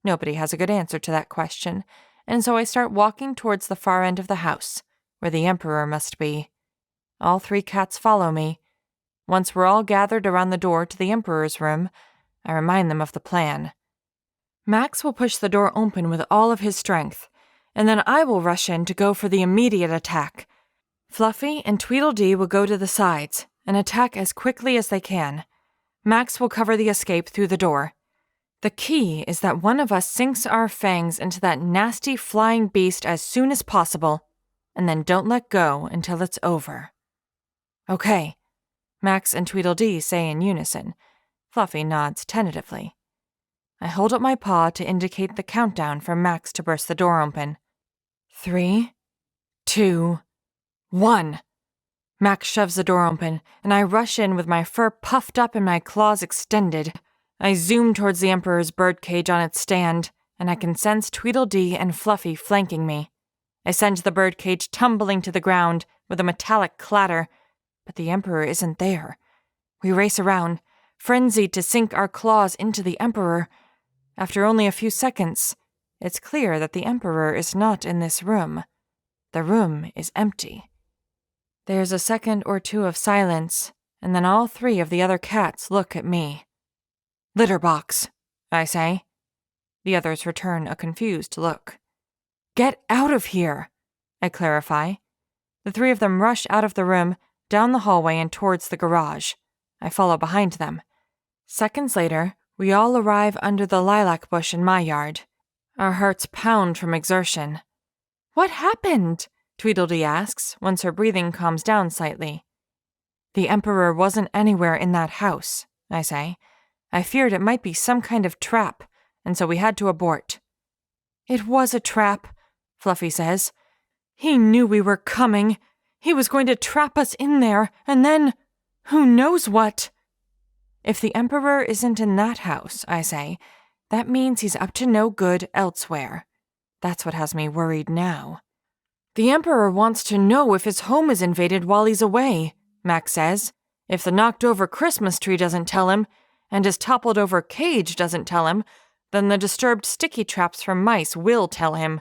Nobody has a good answer to that question, and so I start walking towards the far end of the house, where the Emperor must be. All 3 cats follow me. Once we're all gathered around the door to the Emperor's room, I remind them of the plan. Max will push the door open with all of his strength, and then I will rush in to go for the immediate attack. Fluffy and Tweedledee will go to the sides and attack as quickly as they can. Max will cover the escape through the door. The key is that one of us sinks our fangs into that nasty flying beast as soon as possible, and then don't let go until it's over. "Okay," Max and Tweedledee say in unison. Fluffy nods tentatively. I hold up my paw to indicate the countdown for Max to burst the door open. 3, 2, 1. Max shoves the door open, and I rush in with my fur puffed up and my claws extended. I zoom towards the Emperor's birdcage on its stand, and I can sense Tweedledee and Fluffy flanking me. I send the birdcage tumbling to the ground with a metallic clatter, but the Emperor isn't there. We race around, frenzied to sink our claws into the Emperor. After only a few seconds, it's clear that the Emperor is not in this room. The room is empty. There's a second or two of silence, and then all 3 of the other cats look at me. "Litter box," I say. The others return a confused look. "Get out of here," I clarify. The 3 of them rush out of the room, down the hallway and towards the garage. I follow behind them. Seconds later, we all arrive under the lilac bush in my yard. Our hearts pound from exertion. "What happened?" Tweedledee asks, once her breathing calms down slightly. "The Emperor wasn't anywhere in that house," I say. "I feared it might be some kind of trap, and so we had to abort." "It was a trap," Fluffy says. "He knew we were coming. He was going to trap us in there, and then who knows what?" "If the Emperor isn't in that house," I say, "that means he's up to no good elsewhere. That's what has me worried now." "The Emperor wants to know if his home is invaded while he's away," Max says. "If the knocked-over Christmas tree doesn't tell him, and his toppled-over cage doesn't tell him, then the disturbed sticky traps from mice will tell him.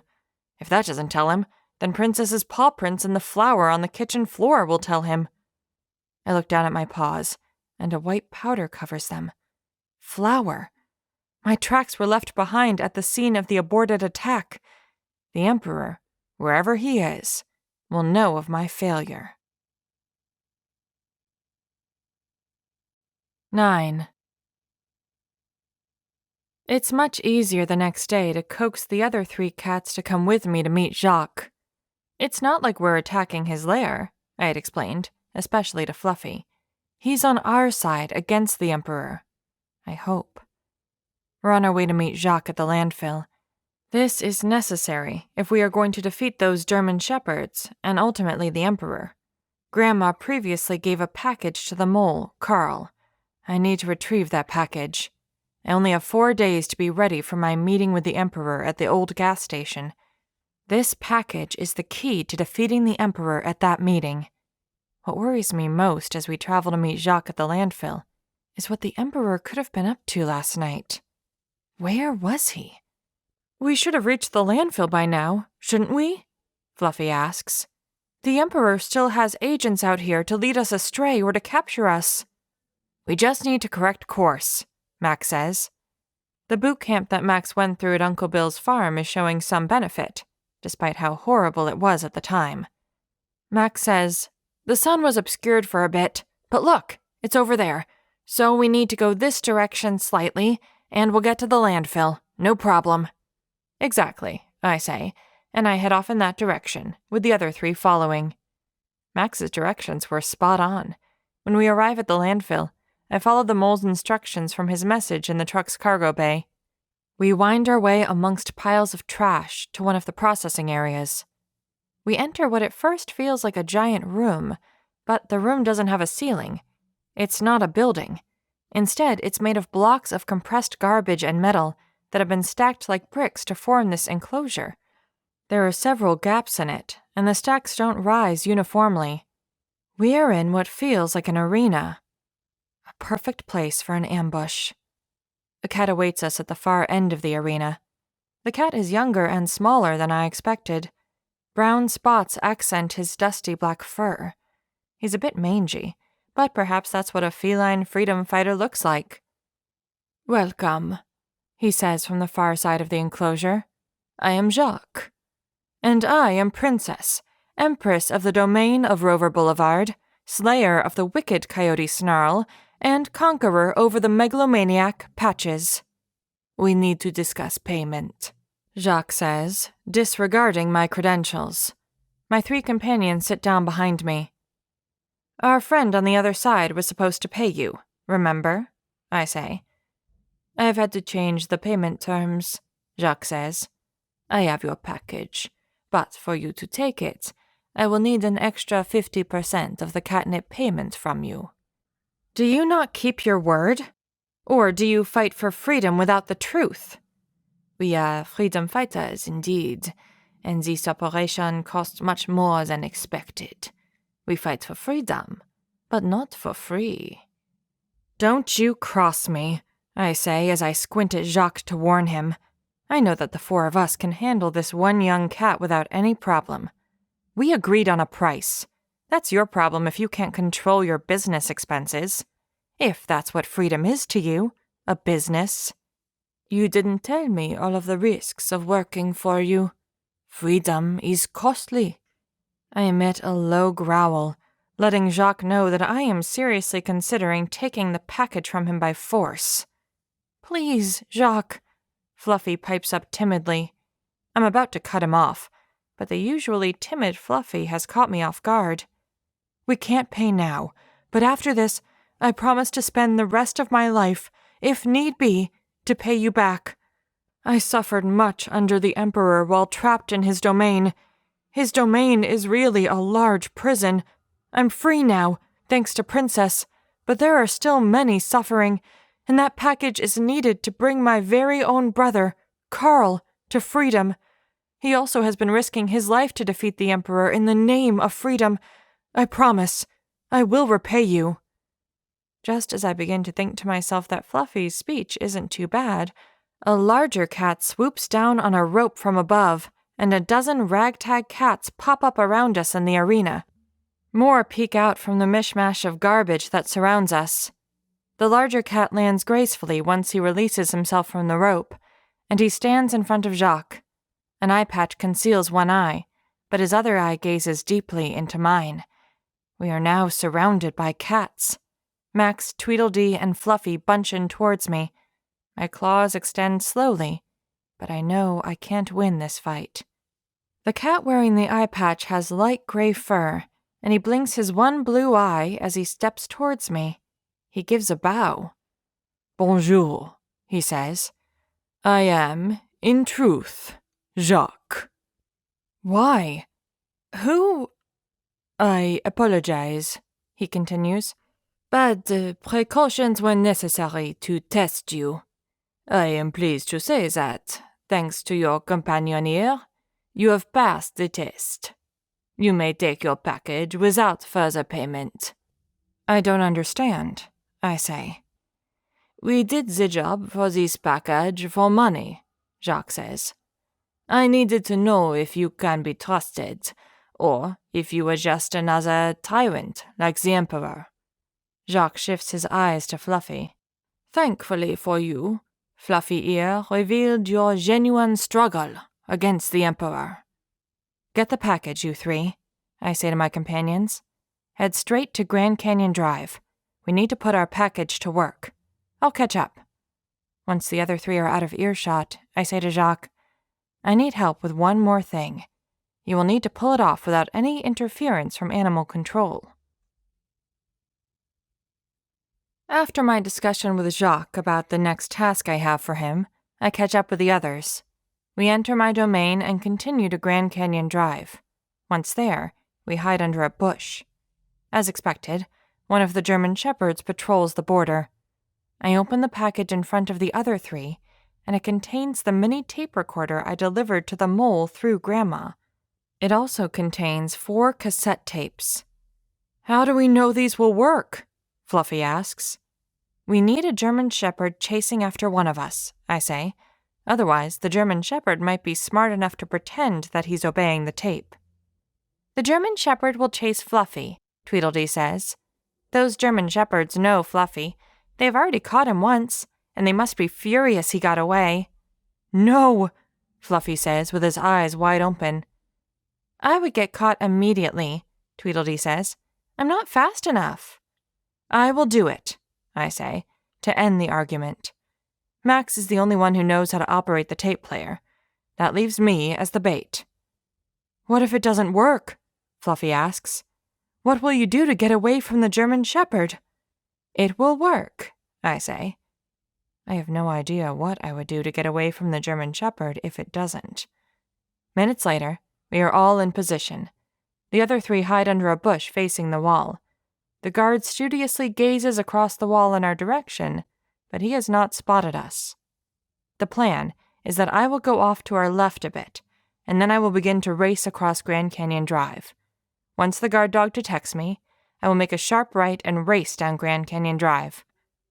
If that doesn't tell him, then Princess's paw prints in the flour on the kitchen floor will tell him." I look down at my paws, and a white powder covers them. Flour. My tracks were left behind at the scene of the aborted attack. The Emperor, wherever he is, will know of my failure. 9. It's much easier the next day to coax the other 3 cats to come with me to meet Jacques. It's not like we're attacking his lair, I had explained, especially to Fluffy. He's on our side against the Emperor. I hope. We're on our way to meet Jacques at the landfill. This is necessary if we are going to defeat those German shepherds and ultimately the Emperor. Grandma previously gave a package to the mole, Carl. I need to retrieve that package. I only have 4 days to be ready for my meeting with the Emperor at the old gas station. This package is the key to defeating the Emperor at that meeting. What worries me most as we travel to meet Jacques at the landfill is what the Emperor could have been up to last night. Where was he? "We should have reached the landfill by now, shouldn't we?" Fluffy asks. "The Emperor still has agents out here to lead us astray or to capture us." "We just need to correct course," Max says. The boot camp that Max went through at Uncle Bill's farm is showing some benefit, despite how horrible it was at the time. Max says, "The sun was obscured for a bit, but look, it's over there. So we need to go this direction slightly, and we'll get to the landfill, no problem." "Exactly," I say, and I head off in that direction, with the other 3 following. Max's directions were spot on. When we arrive at the landfill, I follow the mole's instructions from his message in the truck's cargo bay. We wind our way amongst piles of trash to one of the processing areas. We enter what at first feels like a giant room, but the room doesn't have a ceiling. It's not a building. Instead, it's made of blocks of compressed garbage and metal that have been stacked like bricks to form this enclosure. There are several gaps in it, and the stacks don't rise uniformly. We are in what feels like an arena. A perfect place for an ambush. A cat awaits us at the far end of the arena. The cat is younger and smaller than I expected. Brown spots accent his dusty black fur. He's a bit mangy, but perhaps that's what a feline freedom fighter looks like. "Welcome," he says from the far side of the enclosure. "I am Jacques. And I am Princess, Empress of the domain of Rover Boulevard, slayer of the wicked Coyote Snarl, and conqueror over the megalomaniac Patches. We need to discuss payment," Jacques says, disregarding my credentials. My 3 companions sit down behind me. "Our friend on the other side was supposed to pay you, remember?" I say. I've had to change the payment terms, Jacques says. I have your package, but for you to take it, I will need an extra 50% of the catnip payment from you. Do you not keep your word? Or do you fight for freedom without the truth? We are freedom fighters, indeed, and this operation costs much more than expected. We fight for freedom, but not for free. Don't you cross me, I say as I squint at Jacques to warn him. I know that the four of us can handle this one young cat without any problem. We agreed on a price. That's your problem if you can't control your business expenses. If that's what freedom is to you, a business. You didn't tell me all of the risks of working for you. Freedom is costly. I emit a low growl, letting Jacques know that I am seriously considering taking the package from him by force. Please, Jacques, Fluffy pipes up timidly. I'm about to cut him off, but the usually timid Fluffy has caught me off guard. We can't pay now, but after this, I promise to spend the rest of my life, if need be, to pay you back. I suffered much under the Emperor while trapped in his domain. His domain is really a large prison. I'm free now, thanks to Princess, but there are still many suffering, and that package is needed to bring my very own brother, Carl, to freedom. He also has been risking his life to defeat the Emperor in the name of freedom. I promise, I will repay you. Just as I begin to think to myself that Fluffy's speech isn't too bad, a larger cat swoops down on a rope from above, and a dozen ragtag cats pop up around us in the arena. More peek out from the mishmash of garbage that surrounds us. The larger cat lands gracefully once he releases himself from the rope, and he stands in front of Jacques. An eye patch conceals one eye, but his other eye gazes deeply into mine. We are now surrounded by cats. Max, Tweedledee, and Fluffy bunch in towards me. My claws extend slowly, but I know I can't win this fight. The cat wearing the eye patch has light gray fur, and he blinks his one blue eye as he steps towards me. He gives a bow. Bonjour, he says. I am, in truth, Jacques. Why? Who? I apologize, he continues. But precautions were necessary to test you. I am pleased to say that, thanks to your companion here, you have passed the test. You may take your package without further payment. I don't understand, I say. We did the job for this package for money, Jacques says. I needed to know if you can be trusted, or if you were just another tyrant like the Emperor. Jacques shifts his eyes to Fluffy. Thankfully for you, Fluffy Ear revealed your genuine struggle against the Emperor. Get the package, you three, I say to my companions. Head straight to Grand Canyon Drive. We need to put our package to work. I'll catch up. Once the other three are out of earshot, I say to Jacques, I need help with one more thing. You will need to pull it off without any interference from animal control. After my discussion with Jacques about the next task I have for him, I catch up with the others. We enter my domain and continue to Grand Canyon Drive. Once there, we hide under a bush. As expected, one of the German shepherds patrols the border. I open the package in front of the other three, and it contains the mini tape recorder I delivered to the mole through Grandma. It also contains 4 cassette tapes. How do we know these will work? Fluffy asks. We need a German shepherd chasing after one of us, I say. Otherwise, the German shepherd might be smart enough to pretend that he's obeying the tape. The German shepherd will chase Fluffy, Tweedledee says. Those German shepherds know Fluffy. They've already caught him once, and they must be furious he got away. No, Fluffy says with his eyes wide open. I would get caught immediately, Tweedledee says. I'm not fast enough. I will do it, I say, to end the argument. Max is the only one who knows how to operate the tape player. That leaves me as the bait. What if it doesn't work? Fluffy asks. What will you do to get away from the German shepherd? It will work, I say. I have no idea what I would do to get away from the German Shepherd if it doesn't. Minutes later, we are all in position. The other 3 hide under a bush facing the wall. The guard studiously gazes across the wall in our direction, but he has not spotted us. The plan is that I will go off to our left a bit, and then I will begin to race across Grand Canyon Drive. Once the guard dog detects me, I will make a sharp right and race down Grand Canyon Drive.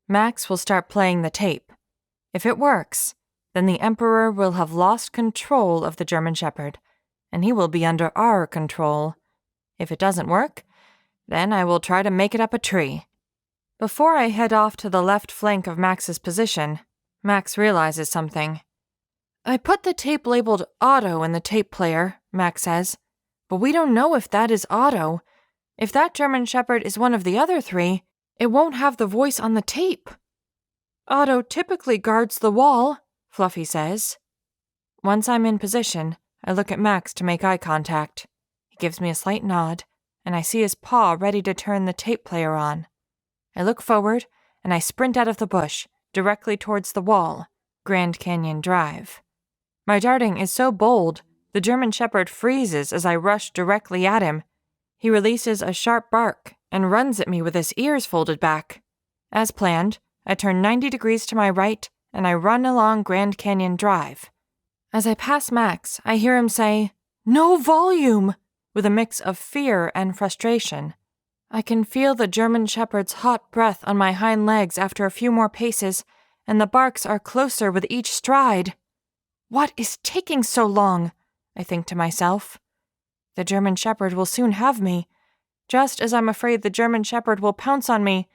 Max will start playing the tape. If it works, then the Emperor will have lost control of the German Shepherd, and he will be under our control. If it doesn't work, then I will try to make it up a tree. Before I head off to the left flank of Max's position, Max realizes something. I put the tape labeled Otto in the tape player, Max says, but we don't know if that is Otto. If that German Shepherd is one of the other 3, it won't have the voice on the tape. Otto typically guards the wall, Fluffy says. Once I'm in position, I look at Max to make eye contact. He gives me a slight nod, and I see his paw ready to turn the tape player on. I look forward, and I sprint out of the bush, directly towards the wall, Grand Canyon Drive. My darting is so bold, the German Shepherd freezes as I rush directly at him. He releases a sharp bark and runs at me with his ears folded back. As planned, I turn 90 degrees to my right, and I run along Grand Canyon Drive. As I pass Max, I hear him say, "No volume!" with a mix of fear and frustration. I can feel the German Shepherd's hot breath on my hind legs after a few more paces, and the barks are closer with each stride. What is taking so long? I think to myself. The German Shepherd will soon have me. Just as I'm afraid the German Shepherd will pounce on me,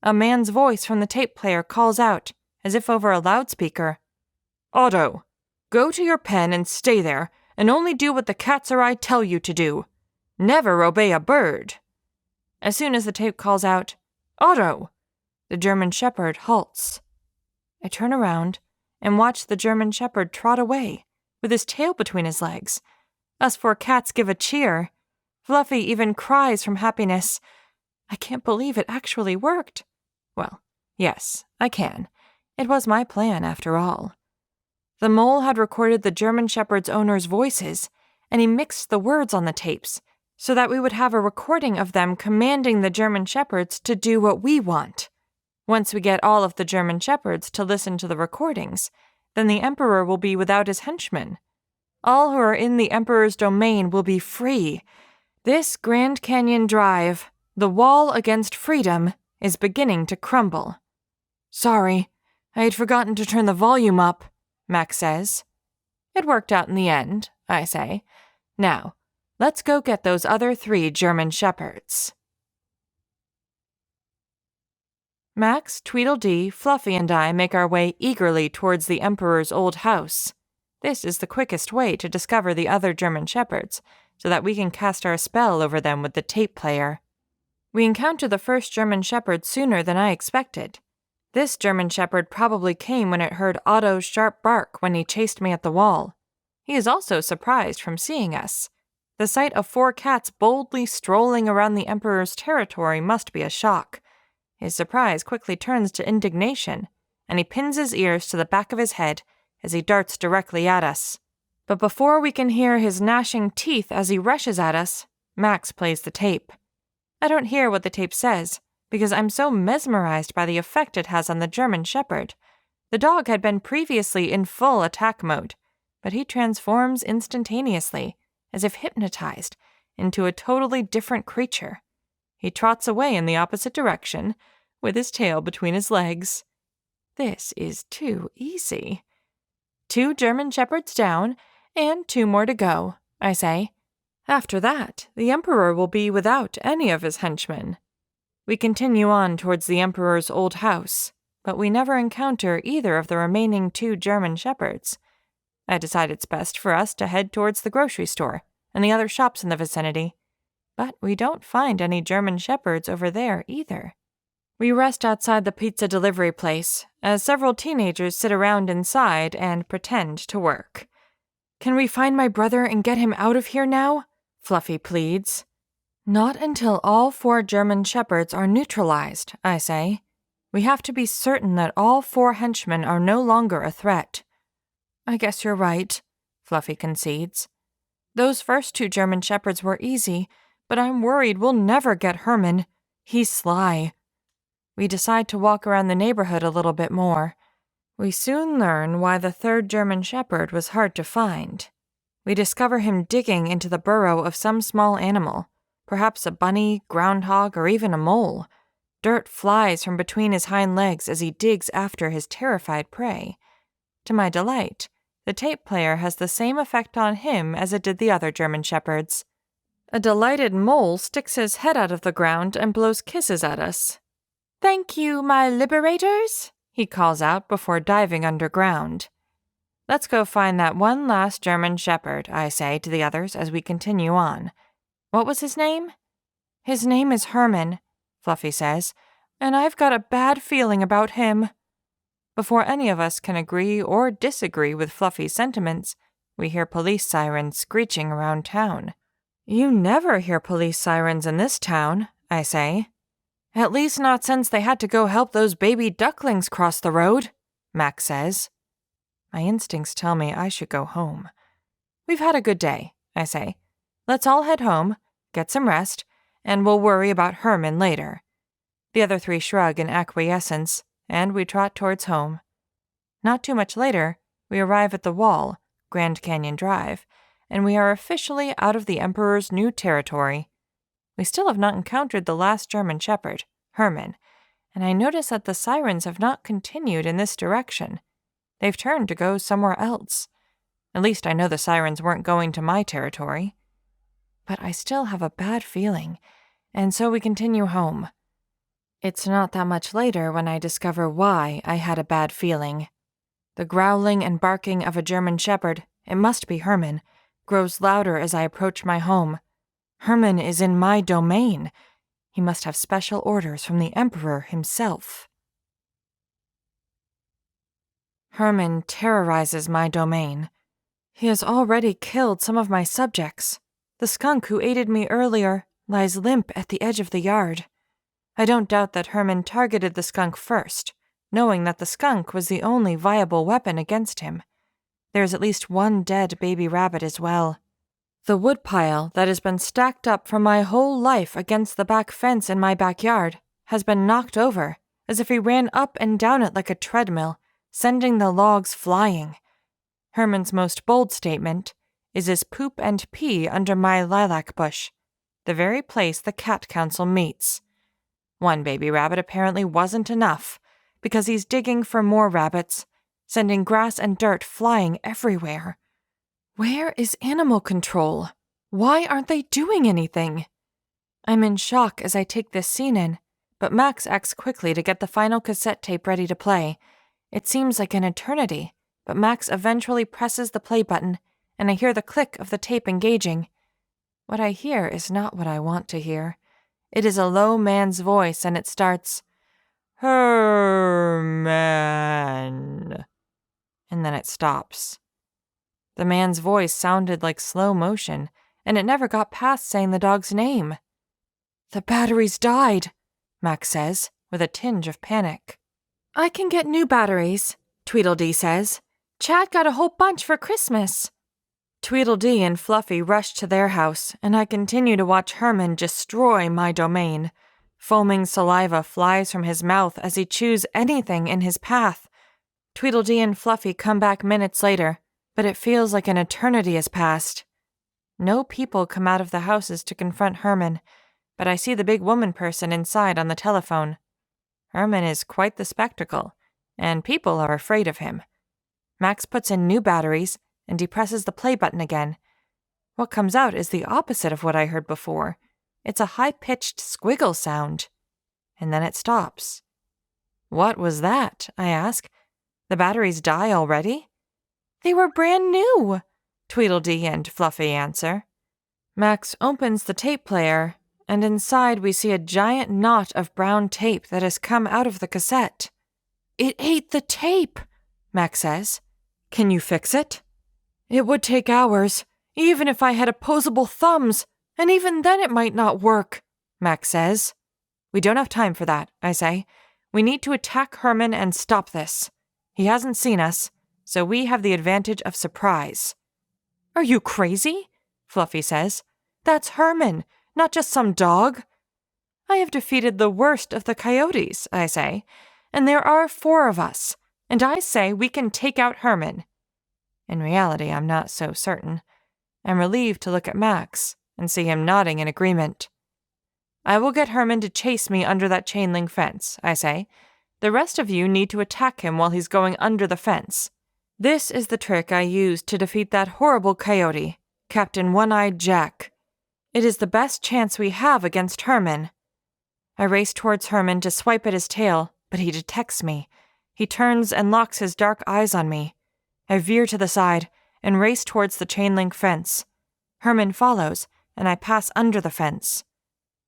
a man's voice from the tape player calls out, as if over a loudspeaker. "Otto, go to your pen and stay there, and only do what the cats or I tell you to do. Never obey a bird." As soon as the tape calls out, "Otto," the German Shepherd halts. I turn around and watch the German Shepherd trot away, with his tail between his legs. Us 4 cats give a cheer. Fluffy even cries from happiness. I can't believe it actually worked. Well, yes, I can. It was my plan, after all. The mole had recorded the German Shepherd's owner's voices, and he mixed the words on the tapes, so that we would have a recording of them commanding the German Shepherds to do what we want. Once we get all of the German Shepherds to listen to the recordings, then the Emperor will be without his henchmen. All who are in the Emperor's domain will be free. This Grand Canyon Drive, the wall against freedom, is beginning to crumble. "Sorry, I had forgotten to turn the volume up," Max says. "It worked out in the end," I say. "Now, let's go get those other 3 German Shepherds." Max, Tweedledee, Fluffy, and I make our way eagerly towards the Emperor's old house. This is the quickest way to discover the other German Shepherds, so that we can cast our spell over them with the tape player. We encounter the first German Shepherd sooner than I expected. This German Shepherd probably came when it heard Otto's sharp bark when he chased me at the wall. He is also surprised from seeing us. The sight of 4 cats boldly strolling around the Emperor's territory must be a shock. His surprise quickly turns to indignation, and he pins his ears to the back of his head as he darts directly at us. But before we can hear his gnashing teeth as he rushes at us, Max plays the tape. I don't hear what the tape says, because I'm so mesmerized by the effect it has on the German Shepherd. The dog had been previously in full attack mode, but he transforms instantaneously, as if hypnotized, into a totally different creature. He trots away in the opposite direction, with his tail between his legs. This is too easy. 2 German Shepherds down, and 2 more to go, I say. After that, the Emperor will be without any of his henchmen. We continue on towards the Emperor's old house, but we never encounter either of the remaining 2 German Shepherds. I decide it's best for us to head towards the grocery store and the other shops in the vicinity. But we don't find any German Shepherds over there either. We rest outside the pizza delivery place, as several teenagers sit around inside and pretend to work. "Can we find my brother and get him out of here now?" Fluffy pleads. "Not until all 4 German Shepherds are neutralized," I say. We have to be certain that all 4 henchmen are no longer a threat." "I guess you're right," Fluffy concedes. "Those first 2 German Shepherds were easy, but I'm worried we'll never get Herman. He's sly." We decide to walk around the neighborhood a little bit more. We soon learn why the 3rd German Shepherd was hard to find. We discover him digging into the burrow of some small animal, perhaps a bunny, groundhog, or even a mole. Dirt flies from between his hind legs as he digs after his terrified prey. To my delight, the tape player has the same effect on him as it did the other German Shepherds. A delighted mole sticks his head out of the ground and blows kisses at us. "Thank you, my liberators," he calls out before diving underground. "Let's go find that one last German Shepherd," I say to the others as we continue on. "What was his name?" "His name is Herman," Fluffy says, "and I've got a bad feeling about him." Before any of us can agree or disagree with Fluffy's sentiments, we hear police sirens screeching around town. "You never hear police sirens in this town," I say. "At least not since they had to go help those baby ducklings cross the road," Max says. My instincts tell me I should go home. "We've had a good day," I say. "Let's all head home, get some rest, and we'll worry about Herman later." The other 3 shrug in acquiescence, and we trot towards home. Not too much later, we arrive at the Wall, Grand Canyon Drive, and we are officially out of the Emperor's new territory. We still have not encountered the last German Shepherd, Herman, and I notice that the sirens have not continued in this direction. They've turned to go somewhere else. At least I know the sirens weren't going to my territory. But I still have a bad feeling, and so we continue home. It's not that much later when I discover why I had a bad feeling. The growling and barking of a German Shepherd, it must be Herman, grows louder as I approach my home. Herman is in my domain. He must have special orders from the Emperor himself. Herman terrorizes my domain. He has already killed some of my subjects. The skunk who aided me earlier lies limp at the edge of the yard. I don't doubt that Herman targeted the skunk first, knowing that the skunk was the only viable weapon against him. There is at least 1 dead baby rabbit as well. The woodpile that has been stacked up for my whole life against the back fence in my backyard has been knocked over, as if he ran up and down it like a treadmill, sending the logs flying. Herman's most bold statement is his poop and pee under my lilac bush, the very place the Cat Council meets. 1 baby rabbit apparently wasn't enough, because he's digging for more rabbits, sending grass and dirt flying everywhere. Where is animal control? Why aren't they doing anything? I'm in shock as I take this scene in, but Max acts quickly to get the final cassette tape ready to play. It seems like an eternity, but Max eventually presses the play button, and I hear the click of the tape engaging. What I hear is not what I want to hear. It is a low man's voice, and it starts, "Herman," and then it stops. The man's voice sounded like slow motion, and it never got past saying the dog's name. "The batteries died," Max says, with a tinge of panic. "I can get new batteries," Tweedledee says. "Chad got a whole bunch for Christmas." Tweedledee and Fluffy rush to their house, and I continue to watch Herman destroy my domain. Foaming saliva flies from his mouth as he chews anything in his path. Tweedledee and Fluffy come back minutes later, but it feels like an eternity has passed. No people come out of the houses to confront Herman, but I see the big woman person inside on the telephone. Herman is quite the spectacle, and people are afraid of him. Max puts in new batteries, and he presses the play button again. What comes out is the opposite of what I heard before. It's a high-pitched squiggle sound. And then it stops. "What was that?" I ask. "The batteries die already?" "They were brand new," Tweedledee and Fluffy answer. Max opens the tape player, and inside we see a giant knot of brown tape that has come out of the cassette. "It ate the tape," Max says. "Can you fix it?" "It would take hours, even if I had opposable thumbs, and even then it might not work," Max says. "We don't have time for that," I say. We need to attack Herman and stop this. He hasn't seen us, so we have the advantage of surprise." "Are you crazy?" Fluffy says. "That's Herman, not just some dog." "I have defeated the worst of the coyotes," I say, "and there are 4 of us, and I say we can take out Herman." In reality, I'm not so certain. I'm relieved to look at Max and see him nodding in agreement. "I will get Herman to chase me under that chain link fence," I say. "The rest of you need to attack him while he's going under the fence. This is the trick I used to defeat that horrible coyote, Captain One-Eyed Jack. It is the best chance we have against Herman." I race towards Herman to swipe at his tail, but he detects me. He turns and locks his dark eyes on me. I veer to the side and race towards the chain link fence. Herman follows, and I pass under the fence.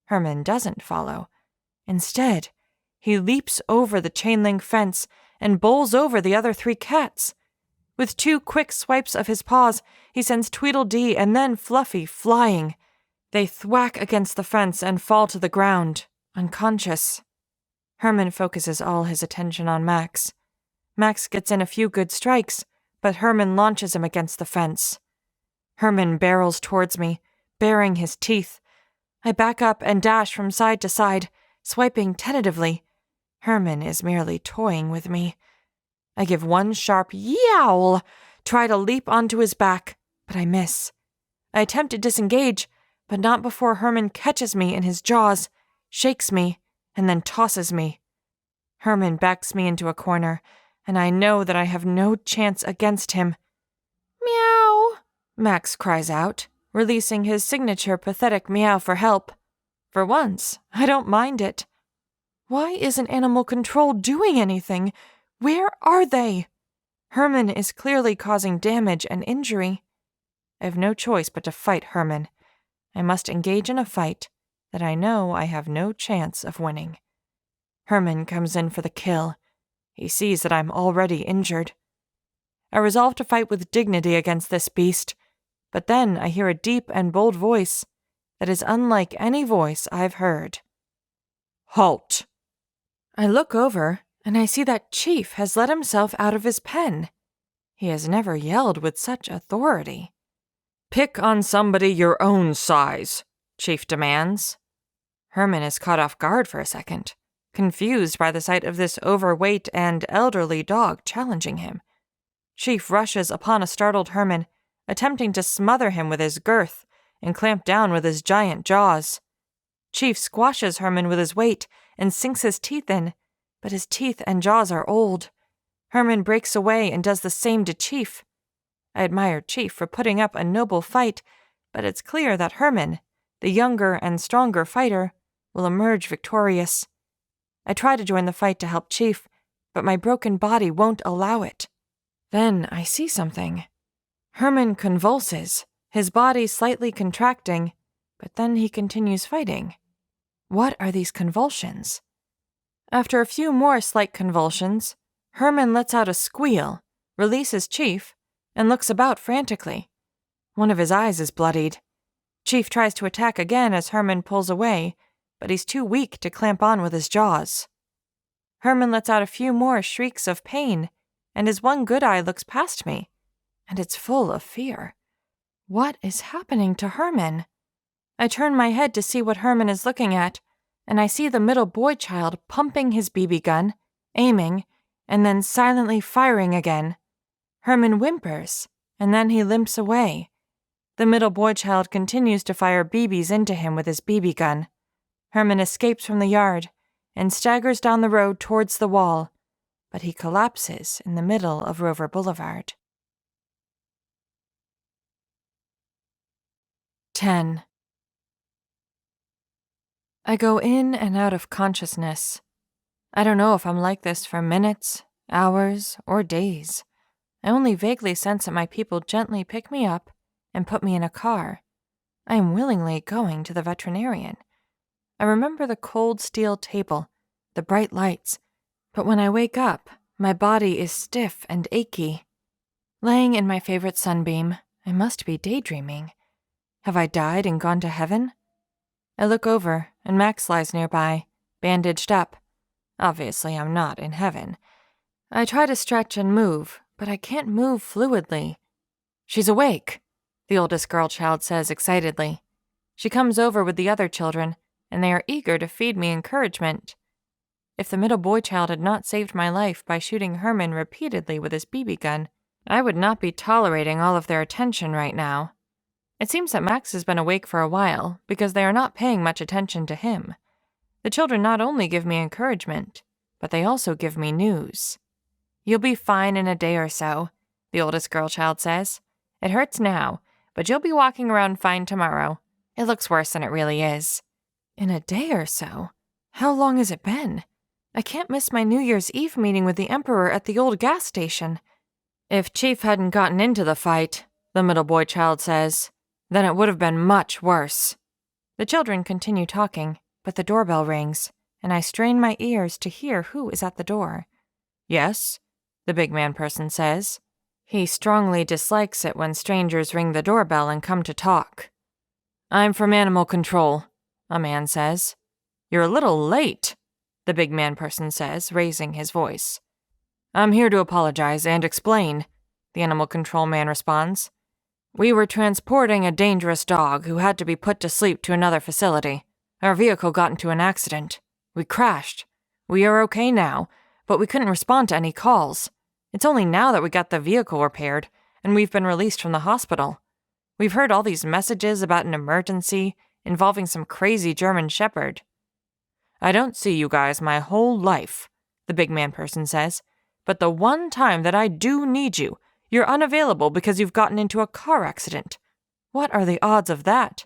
Herman doesn't follow. Instead, he leaps over the chain link fence and bowls over the other 3 cats. With 2 quick swipes of his paws, he sends Tweedledee and then Fluffy flying. They thwack against the fence and fall to the ground, unconscious. Herman focuses all his attention on Max. Max gets in a few good strikes, but Herman launches him against the fence. Herman barrels towards me, baring his teeth. I back up and dash from side to side, swiping tentatively. Herman is merely toying with me. I give one sharp yowl, try to leap onto his back, but I miss. I attempt to disengage, but not before Herman catches me in his jaws, shakes me, and then tosses me. Herman backs me into a corner, and I know that I have no chance against him. "Meow," Max cries out, releasing his signature pathetic meow for help. For once, I don't mind it. Why isn't animal control doing anything? Where are they? Herman is clearly causing damage and injury. I have no choice but to fight Herman. I must engage in a fight that I know I have no chance of winning. Herman comes in for the kill. He sees that I'm already injured. I resolve to fight with dignity against this beast, but then I hear a deep and bold voice that is unlike any voice I've heard. "Halt!" I look over, and I see that Chief has let himself out of his pen. He has never yelled with such authority. "Pick on somebody your own size," Chief demands. Herman is caught off guard for a second, confused by the sight of this overweight and elderly dog challenging him. Chief rushes upon a startled Herman, attempting to smother him with his girth and clamp down with his giant jaws. Chief squashes Herman with his weight and sinks his teeth in, but his teeth and jaws are old. Herman breaks away and does the same to Chief. I admire Chief for putting up a noble fight, but it's clear that Herman, the younger and stronger fighter, will emerge victorious. I try to join the fight to help Chief, but my broken body won't allow it. Then I see something. Herman convulses, his body slightly contracting, but then he continues fighting. What are these convulsions? After a few more slight convulsions, Herman lets out a squeal, releases Chief, and looks about frantically. One of his eyes is bloodied. Chief tries to attack again as Herman pulls away, but he's too weak to clamp on with his jaws. Herman lets out a few more shrieks of pain, and his one good eye looks past me, and it's full of fear. What is happening to Herman? I turn my head to see what Herman is looking at, and I see the middle boy child pumping his BB gun, aiming, and then silently firing again. Herman whimpers, and then he limps away. The middle boy child continues to fire BBs into him with his BB gun. Herman escapes from the yard and staggers down the road towards the wall, but he collapses in the middle of Rover Boulevard. 10. I go in and out of consciousness. I don't know if I'm like this for minutes, hours, or days. I only vaguely sense that my people gently pick me up and put me in a car. I am willingly going to the veterinarian. I remember the cold steel table, the bright lights, but when I wake up, my body is stiff and achy. Laying in my favorite sunbeam, I must be daydreaming. Have I died and gone to heaven? I look over, and Max lies nearby, bandaged up. Obviously, I'm not in heaven. I try to stretch and move, but I can't move fluidly. She's awake, the oldest girl child says excitedly. She comes over with the other children, and they are eager to feed me encouragement. If the middle boy child had not saved my life by shooting Herman repeatedly with his BB gun, I would not be tolerating all of their attention right now. It seems that Max has been awake for a while, because they are not paying much attention to him. The children not only give me encouragement, but they also give me news. You'll be fine in a day or so, the oldest girl child says. It hurts now, but you'll be walking around fine tomorrow. It looks worse than it really is. In a day or so? How long has it been? I can't miss my New Year's Eve meeting with the Emperor at the old gas station. If Chief hadn't gotten into the fight, the middle boy child says, then it would have been much worse. The children continue talking, but the doorbell rings, and I strain my ears to hear who is at the door. Yes, the big man person says. He strongly dislikes it when strangers ring the doorbell and come to talk. I'm from Animal Control, a man says. You're a little late, the big man person says, raising his voice. I'm here to apologize and explain, the Animal Control man responds. We were transporting a dangerous dog who had to be put to sleep to another facility. Our vehicle got into an accident. We crashed. We are okay now, but we couldn't respond to any calls. It's only now that we got the vehicle repaired, and we've been released from the hospital. We've heard all these messages about an emergency involving some crazy German shepherd. I don't see you guys my whole life, the big man person says, but the one time that I do need you, you're unavailable because you've gotten into a car accident. What are the odds of that?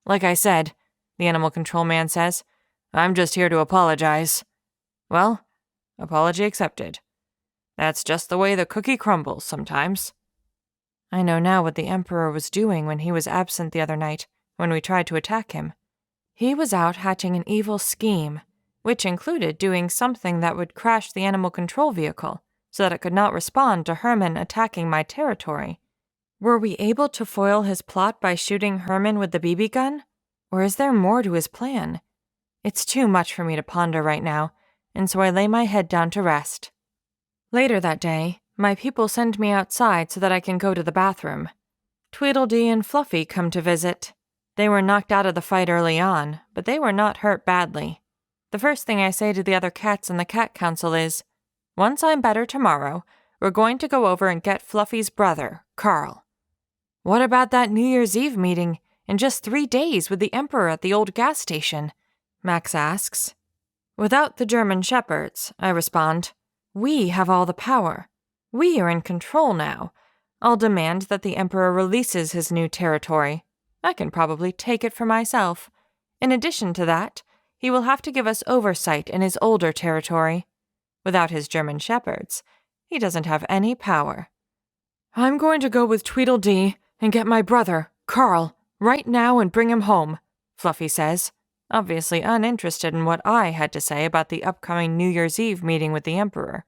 Like I said, the Animal Control man says, I'm just here to apologize. Well, apology accepted. That's just the way the cookie crumbles sometimes. I know now what the Emperor was doing when he was absent the other night, when we tried to attack him. He was out hatching an evil scheme, which included doing something that would crash the animal control vehicle, so that it could not respond to Herman attacking my territory. Were we able to foil his plot by shooting Herman with the BB gun? Or is there more to his plan? It's too much for me to ponder right now, and so I lay my head down to rest. Later that day, my people send me outside so that I can go to the bathroom. Tweedledee and Fluffy come to visit. They were knocked out of the fight early on, but they were not hurt badly. The first thing I say to the other cats in the cat council is, once I'm better tomorrow, we're going to go over and get Fluffy's brother, Carl. What about that New Year's Eve meeting in just 3 days with the Emperor at the old gas station? Max asks. Without the German shepherds, I respond, we have all the power. We are in control now. I'll demand that the Emperor releases his new territory. I can probably take it for myself. In addition to that, he will have to give us oversight in his older territory. Without his German shepherds, he doesn't have any power. I'm going to go with Tweedledee and get my brother, Carl, right now and bring him home, Fluffy says, obviously uninterested in what I had to say about the upcoming New Year's Eve meeting with the Emperor.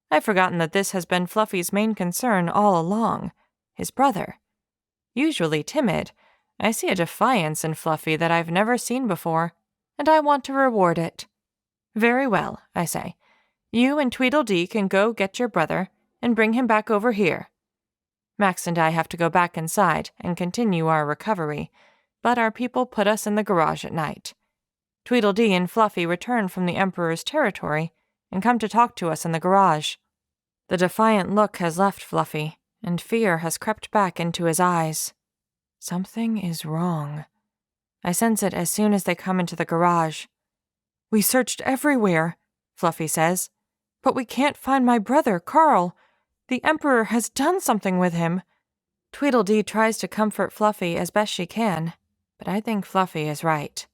I've forgotten that this has been Fluffy's main concern all along, his brother. Usually timid, I see a defiance in Fluffy that I've never seen before, and I want to reward it. Very well, I say. You and Tweedledee can go get your brother and bring him back over here. Max and I have to go back inside and continue our recovery, but our people put us in the garage at night. Tweedledee and Fluffy return from the Emperor's territory and come to talk to us in the garage. The defiant look has left Fluffy, and fear has crept back into his eyes. Something is wrong. I sense it as soon as they come into the garage. We searched everywhere, Fluffy says, but we can't find my brother, Carl. The Emperor has done something with him. Tweedledee tries to comfort Fluffy as best she can, but I think Fluffy is right.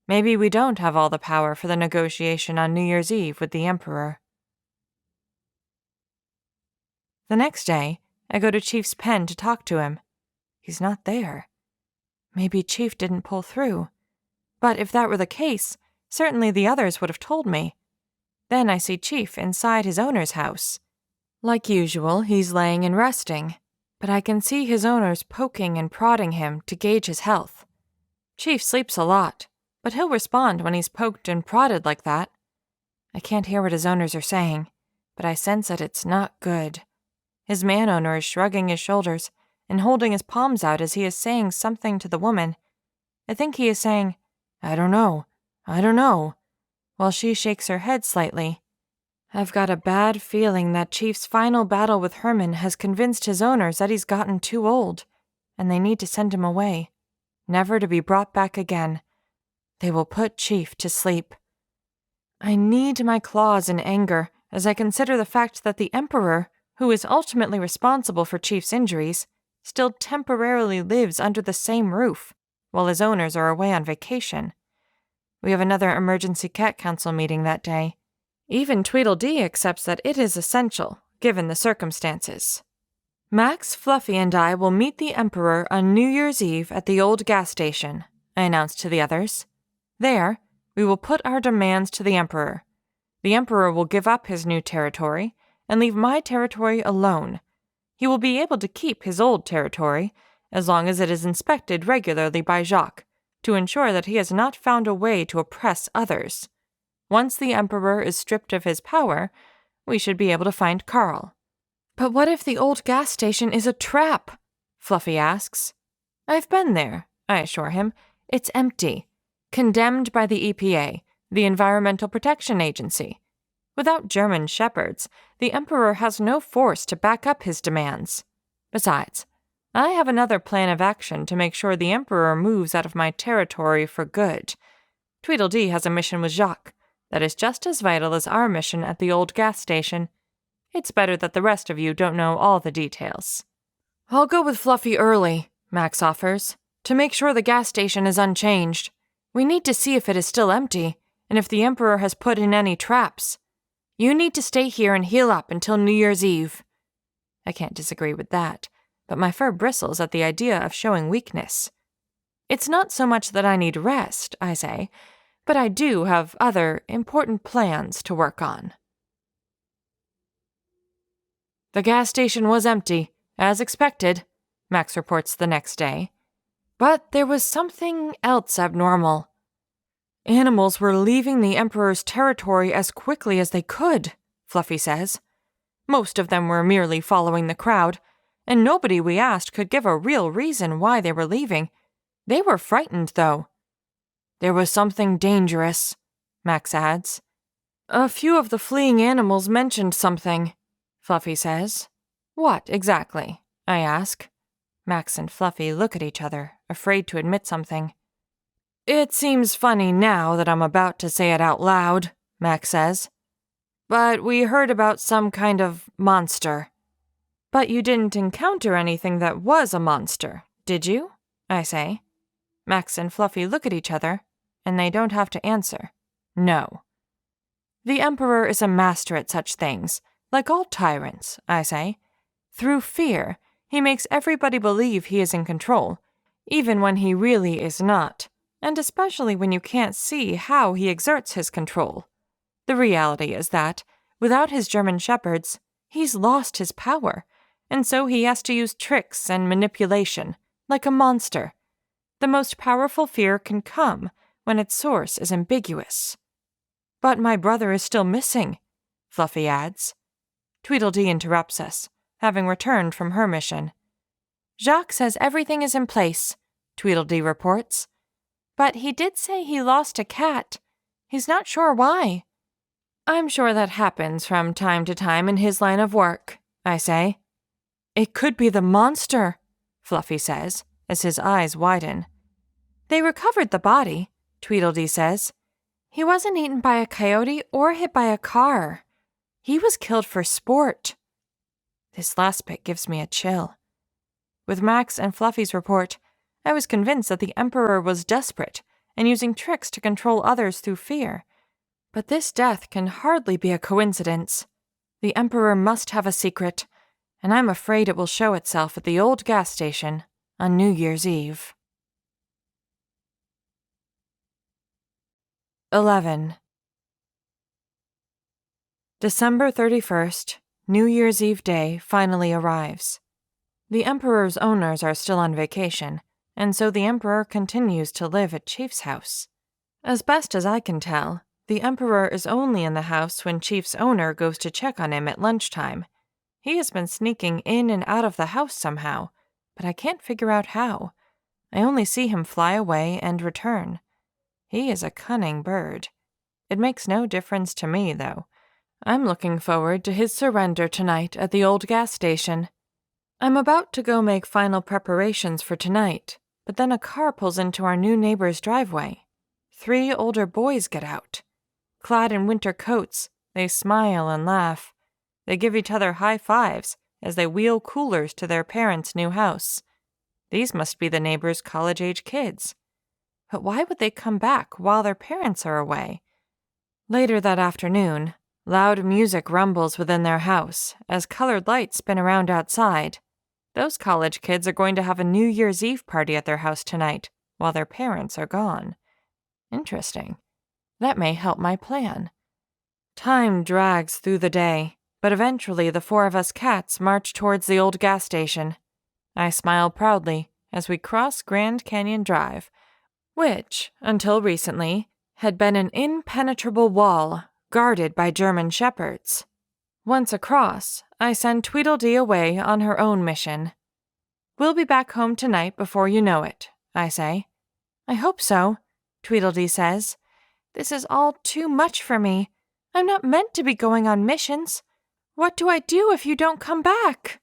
Maybe we don't have all the power for the negotiation on New Year's Eve with the Emperor. The next day, I go to Chief's pen to talk to him. He's not there. Maybe Chief didn't pull through. But if that were the case, certainly the others would have told me. Then I see Chief inside his owner's house. Like usual, he's laying and resting, but I can see his owners poking and prodding him to gauge his health. Chief sleeps a lot, but he'll respond when he's poked and prodded like that. I can't hear what his owners are saying, but I sense that it's not good. His man owner is shrugging his shoulders and holding his palms out as he is saying something to the woman. I think he is saying, I don't know, while she shakes her head slightly. I've got a bad feeling that Chief's final battle with Herman has convinced his owners that he's gotten too old, and they need to send him away, never to be brought back again. They will put Chief to sleep. I knead my claws in anger as I consider the fact that the Emperor, who is ultimately responsible for Chief's injuries, still temporarily lives under the same roof, while his owners are away on vacation. We have another emergency cat council meeting that day. Even Tweedledee accepts that it is essential, given the circumstances. Max, Fluffy, and I will meet the Emperor on New Year's Eve at the old gas station, I announced to the others. There, we will put our demands to the Emperor. The Emperor will give up his new territory and leave my territory alone. He will be able to keep his old territory, as long as it is inspected regularly by Jacques, to ensure that he has not found a way to oppress others. Once the Emperor is stripped of his power, we should be able to find Carl. But what if the old gas station is a trap? Fluffy asks. I've been there, I assure him. It's empty. Condemned by the EPA, the Environmental Protection Agency. Without German shepherds, the Emperor has no force to back up his demands. Besides, I have another plan of action to make sure the Emperor moves out of my territory for good. Tweedledee has a mission with Jacques that is just as vital as our mission at the old gas station. It's better that the rest of you don't know all the details. I'll go with Fluffy early, Max offers, to make sure the gas station is unchanged. We need to see if it is still empty, and if the Emperor has put in any traps. You need to stay here and heal up until New Year's Eve. I can't disagree with that, but my fur bristles at the idea of showing weakness. It's not so much that I need rest, I say, but I do have other important plans to work on. The gas station was empty, as expected, Max reports the next day. But there was something else abnormal. Animals were leaving the Emperor's territory as quickly as they could, Fluffy says. Most of them were merely following the crowd, and nobody we asked could give a real reason why they were leaving. They were frightened, though. There was something dangerous, Max adds. A few of the fleeing animals mentioned something, Fluffy says. What exactly? I ask. Max and Fluffy look at each other, afraid to admit something. It seems funny now that I'm about to say it out loud, Max says. But we heard about some kind of monster. But you didn't encounter anything that was a monster, did you? I say. Max and Fluffy look at each other, and they don't have to answer. No. The Emperor is a master at such things, like all tyrants, I say. Through fear, he makes everybody believe he is in control, even when he really is not, and especially when you can't see how he exerts his control. The reality is that, without his German shepherds, he's lost his power, and so he has to use tricks and manipulation, like a monster. The most powerful fear can come when its source is ambiguous. But my brother is still missing, Fluffy adds. Tweedledee interrupts us, having returned from her mission. Jacques says everything is in place, Tweedledee reports. But he did say he lost a cat. He's not sure why. I'm sure that happens from time to time in his line of work, I say. It could be the monster, Fluffy says, as his eyes widen. They recovered the body, Tweedledee says. He wasn't eaten by a coyote or hit by a car. He was killed for sport. This last bit gives me a chill. With Max and Fluffy's report, I was convinced that the Emperor was desperate and using tricks to control others through fear. But this death can hardly be a coincidence. The Emperor must have a secret, and I'm afraid it will show itself at the old gas station on New Year's Eve. 11. December 31st, New Year's Eve day finally arrives. The Emperor's owners are still on vacation, and so the Emperor continues to live at Chief's house. As best as I can tell, The Emperor is only in the house when Chief's owner goes to check on him at lunchtime. He has been sneaking in and out of the house somehow, but I can't figure out how. I only see him fly away and return. He is a cunning bird. It makes no difference to me, though. I'm looking forward to his surrender tonight at the old gas station. I'm about to go make final preparations for tonight, but then a car pulls into our new neighbor's driveway. 3 older boys get out. Clad in winter coats, they smile and laugh. They give each other high fives as they wheel coolers to their parents' new house. These must be the neighbor's college-age kids. But why would they come back while their parents are away? Later that afternoon, loud music rumbles within their house as colored lights spin around outside. Those college kids are going to have a New Year's Eve party at their house tonight while their parents are gone. Interesting. That may help my plan. Time drags through the day, but eventually the 4 of us cats march towards the old gas station. I smile proudly as we cross Grand Canyon Drive, which, until recently, had been an impenetrable wall guarded by German shepherds. Once across, I send Tweedledee away on her own mission. We'll be back home tonight before you know it, I say. I hope so, Tweedledee says. This is all too much for me. I'm not meant to be going on missions. What do I do if you don't come back?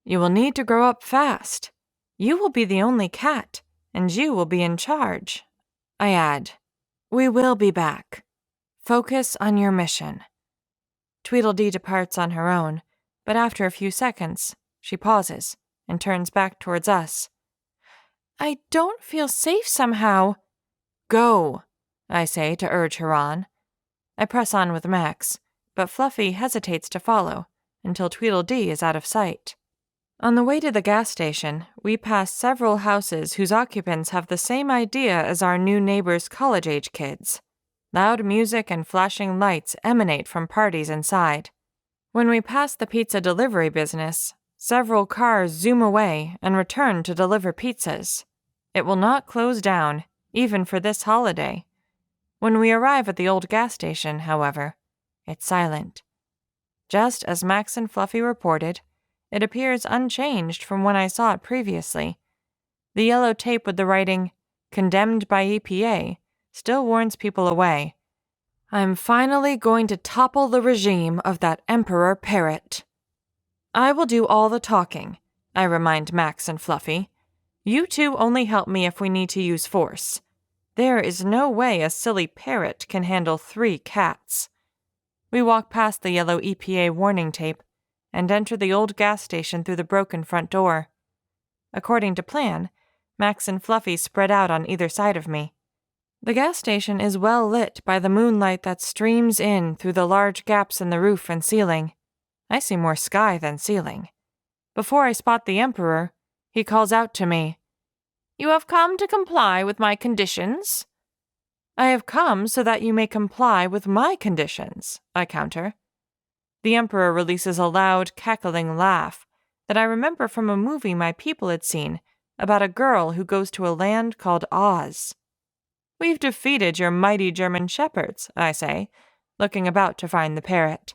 You will need to grow up fast. You will be the only cat, and you will be in charge. I add, we will be back. Focus on your mission. Tweedledee departs on her own, but after a few seconds, she pauses and turns back towards us. I don't feel safe somehow. Go, I say to urge her on. I press on with Max, but Fluffy hesitates to follow until Tweedledee is out of sight. On the way to the gas station, we pass several houses whose occupants have the same idea as our new neighbor's college-age kids. Loud music and flashing lights emanate from parties inside. When we pass the pizza delivery business, several cars zoom away and return to deliver pizzas. It will not close down, even for this holiday. When we arrive at the old gas station, however, it's silent. Just as Max and Fluffy reported, it appears unchanged from when I saw it previously. The yellow tape with the writing, "Condemned by EPA," still warns people away. I'm finally going to topple the regime of that Emperor Parrot. I will do all the talking, I remind Max and Fluffy. You two only help me if we need to use force. There is no way a silly parrot can handle 3 cats. We walk past the yellow EPA warning tape and enter the old gas station through the broken front door. According to plan, Max and Fluffy spread out on either side of me. The gas station is well lit by the moonlight that streams in through the large gaps in the roof and ceiling. I see more sky than ceiling. Before I spot the Emperor, he calls out to me, "You have come to comply with my conditions?" "I have come so that you may comply with my conditions," I counter. The Emperor releases a loud, cackling laugh that I remember from a movie my people had seen about a girl who goes to a land called Oz. "We've defeated your mighty German shepherds," I say, looking about to find the parrot.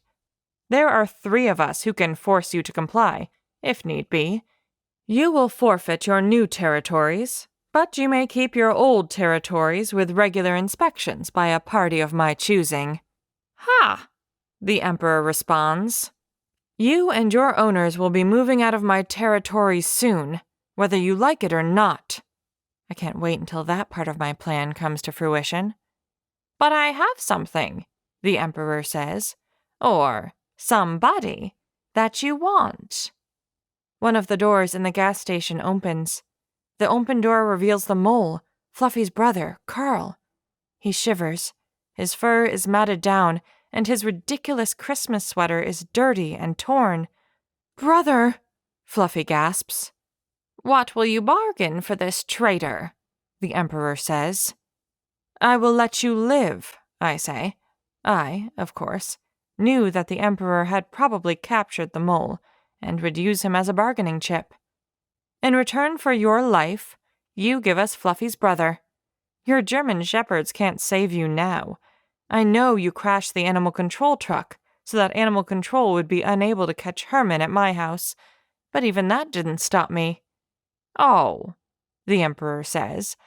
"There are 3 of us who can force you to comply, if need be. You will forfeit your new territories, but you may keep your old territories with regular inspections by a party of my choosing." "Ha!" the Emperor responds. "You and your owners will be moving out of my territories soon, whether you like it or not." I can't wait until that part of my plan comes to fruition. "But I have something," the Emperor says, "or somebody, that you want." One of the doors in the gas station opens. The open door reveals the mole, Fluffy's brother, Carl. He shivers. His fur is matted down, and his ridiculous Christmas sweater is dirty and torn. "Brother," Fluffy gasps. "What will you bargain for this traitor?" the Emperor says. "I will let you live," I say. I, of course, knew that the Emperor had probably captured the mole and would use him as a bargaining chip. "In return for your life, you give us Fluffy's brother. Your German shepherds can't save you now. I know you crashed the animal control truck so that animal control would be unable to catch Herman at my house, but even that didn't stop me." "Oh," the Emperor says,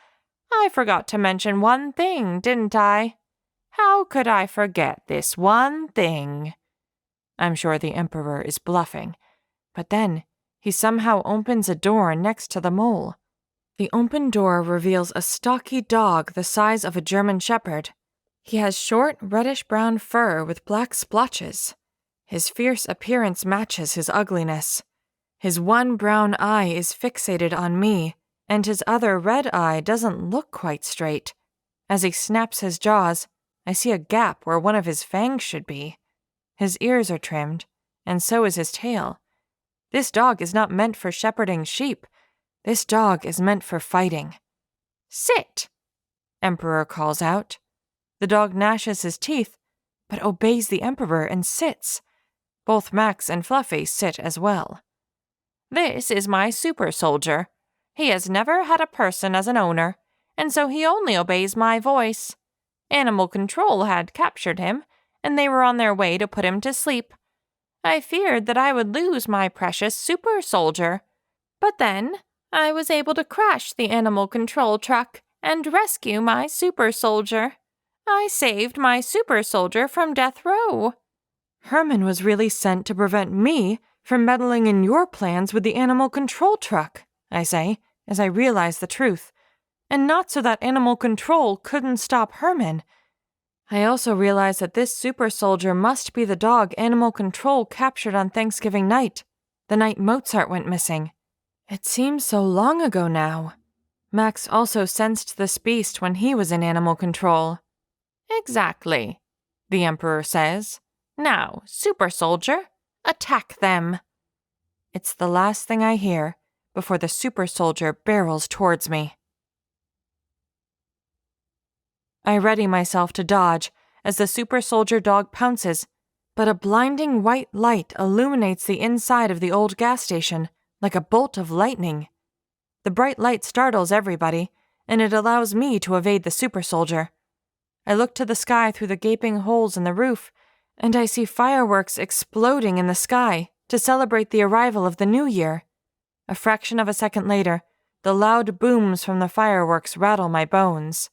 "I forgot to mention one thing, didn't I? How could I forget this one thing?" I'm sure the Emperor is bluffing, but then he somehow opens a door next to the mole. The open door reveals a stocky dog the size of a German shepherd. He has short, reddish-brown fur with black splotches. His fierce appearance matches his ugliness. His one brown eye is fixated on me, and his other red eye doesn't look quite straight. As he snaps his jaws, I see a gap where one of his fangs should be. His ears are trimmed, and so is his tail. This dog is not meant for shepherding sheep. This dog is meant for fighting. "Sit!" Emperor calls out. The dog gnashes his teeth, but obeys the Emperor and sits. Both Max and Fluffy sit as well. "This is my super soldier. He has never had a person as an owner, and so he only obeys my voice. Animal control had captured him, and they were on their way to put him to sleep. I feared that I would lose my precious super soldier. But then I was able to crash the animal control truck and rescue my super soldier. I saved my super soldier from death row." "Herman was really sent to prevent me from meddling in your plans with the animal control truck," I say, as I realize the truth, "and not so that animal control couldn't stop Herman." I also realize that this super soldier must be the dog animal control captured on Thanksgiving night, the night Mozart went missing. It seems so long ago now. Max also sensed this beast when he was in animal control. "Exactly," the Emperor says. "Now, super soldier, attack them." It's the last thing I hear before the super soldier barrels towards me. I ready myself to dodge as the super soldier dog pounces, but a blinding white light illuminates the inside of the old gas station like a bolt of lightning. The bright light startles everybody, and it allows me to evade the super soldier. I look to the sky through the gaping holes in the roof, and I see fireworks exploding in the sky to celebrate the arrival of the new year. A fraction of a second later, the loud booms from the fireworks rattle my bones.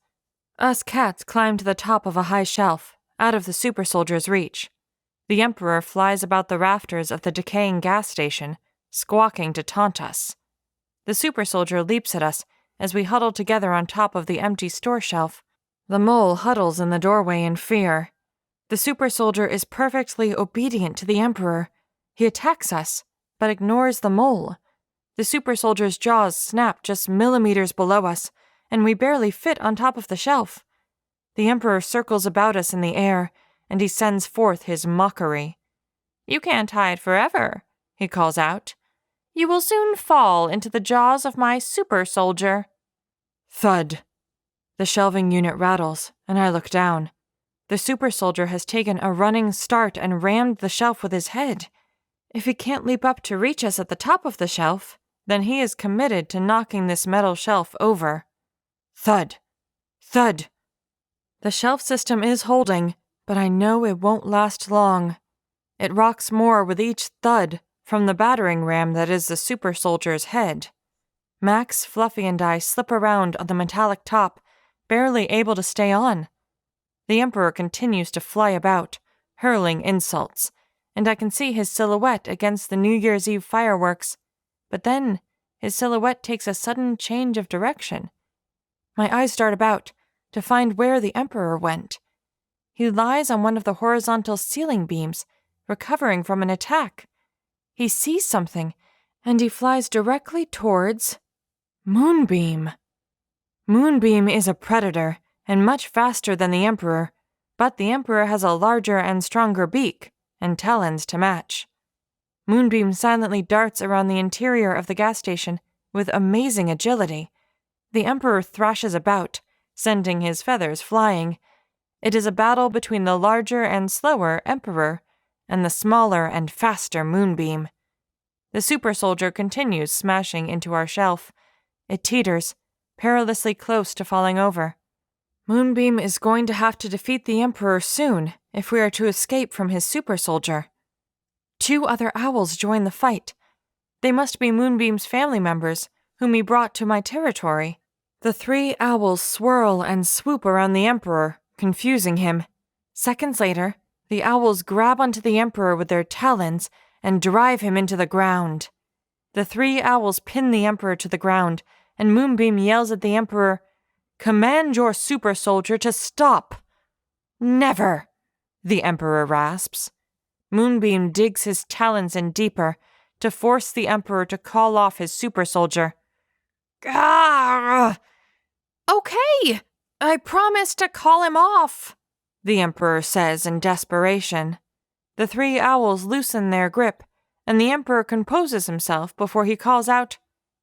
Us cats climb to the top of a high shelf, out of the super soldier's reach. The Emperor flies about the rafters of the decaying gas station, squawking to taunt us. The super soldier leaps at us as we huddle together on top of the empty store shelf. The mole huddles in the doorway in fear. The super soldier is perfectly obedient to the Emperor. He attacks us, but ignores the mole. The super soldier's jaws snap just millimeters below us, and we barely fit on top of the shelf. The Emperor circles about us in the air, and he sends forth his mockery. "You can't hide forever," he calls out. "You will soon fall into the jaws of my super soldier." Thud. The shelving unit rattles, and I look down. The super soldier has taken a running start and rammed the shelf with his head. If he can't leap up to reach us at the top of the shelf, then he is committed to knocking this metal shelf over. Thud. Thud. The shelf system is holding, but I know it won't last long. It rocks more with each thud from the battering ram that is the super soldier's head. Max, Fluffy, and I slip around on the metallic top, barely able to stay on. The Emperor continues to fly about, hurling insults, and I can see his silhouette against the New Year's Eve fireworks, but then his silhouette takes a sudden change of direction. My eyes dart about to find where the Emperor went. He lies on one of the horizontal ceiling beams, recovering from an attack. He sees something, and he flies directly towards Moonbeam. Moonbeam is a predator, and much faster than the Emperor, but the Emperor has a larger and stronger beak, and talons to match. Moonbeam silently darts around the interior of the gas station with amazing agility. The Emperor thrashes about, sending his feathers flying. It is a battle between the larger and slower Emperor and the smaller and faster Moonbeam. The super soldier continues smashing into our shelf. It teeters, perilously close to falling over. Moonbeam is going to have to defeat the Emperor soon if we are to escape from his super soldier. 2 other owls join the fight. They must be Moonbeam's family members, whom he brought to my territory. The 3 owls swirl and swoop around the Emperor, confusing him. Seconds later, the owls grab onto the Emperor with their talons and drive him into the ground. The 3 owls pin the Emperor to the ground, and Moonbeam yells at the Emperor, "Command your super soldier to stop!" "Never!" the Emperor rasps. Moonbeam digs his talons in deeper to force the Emperor to call off his super soldier. "Gah! Okay, I promise to call him off," the Emperor says in desperation. The 3 owls loosen their grip, and the Emperor composes himself before he calls out,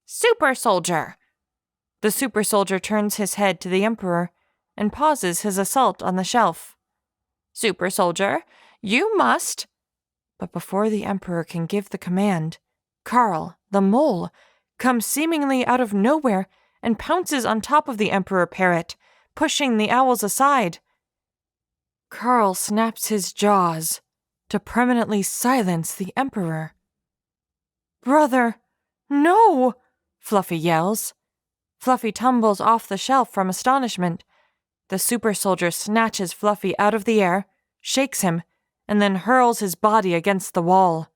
"Super soldier!" The super soldier turns his head to the Emperor and pauses his assault on the shelf. "Super soldier, you must—" But before the Emperor can give the command, Carl, the mole, comes seemingly out of nowhere and pounces on top of the Emperor parrot, pushing the owls aside. Carl snaps his jaws to permanently silence the Emperor. "Brother, no!" Fluffy yells. Fluffy tumbles off the shelf from astonishment. The super soldier snatches Fluffy out of the air, shakes him, and then hurls his body against the wall.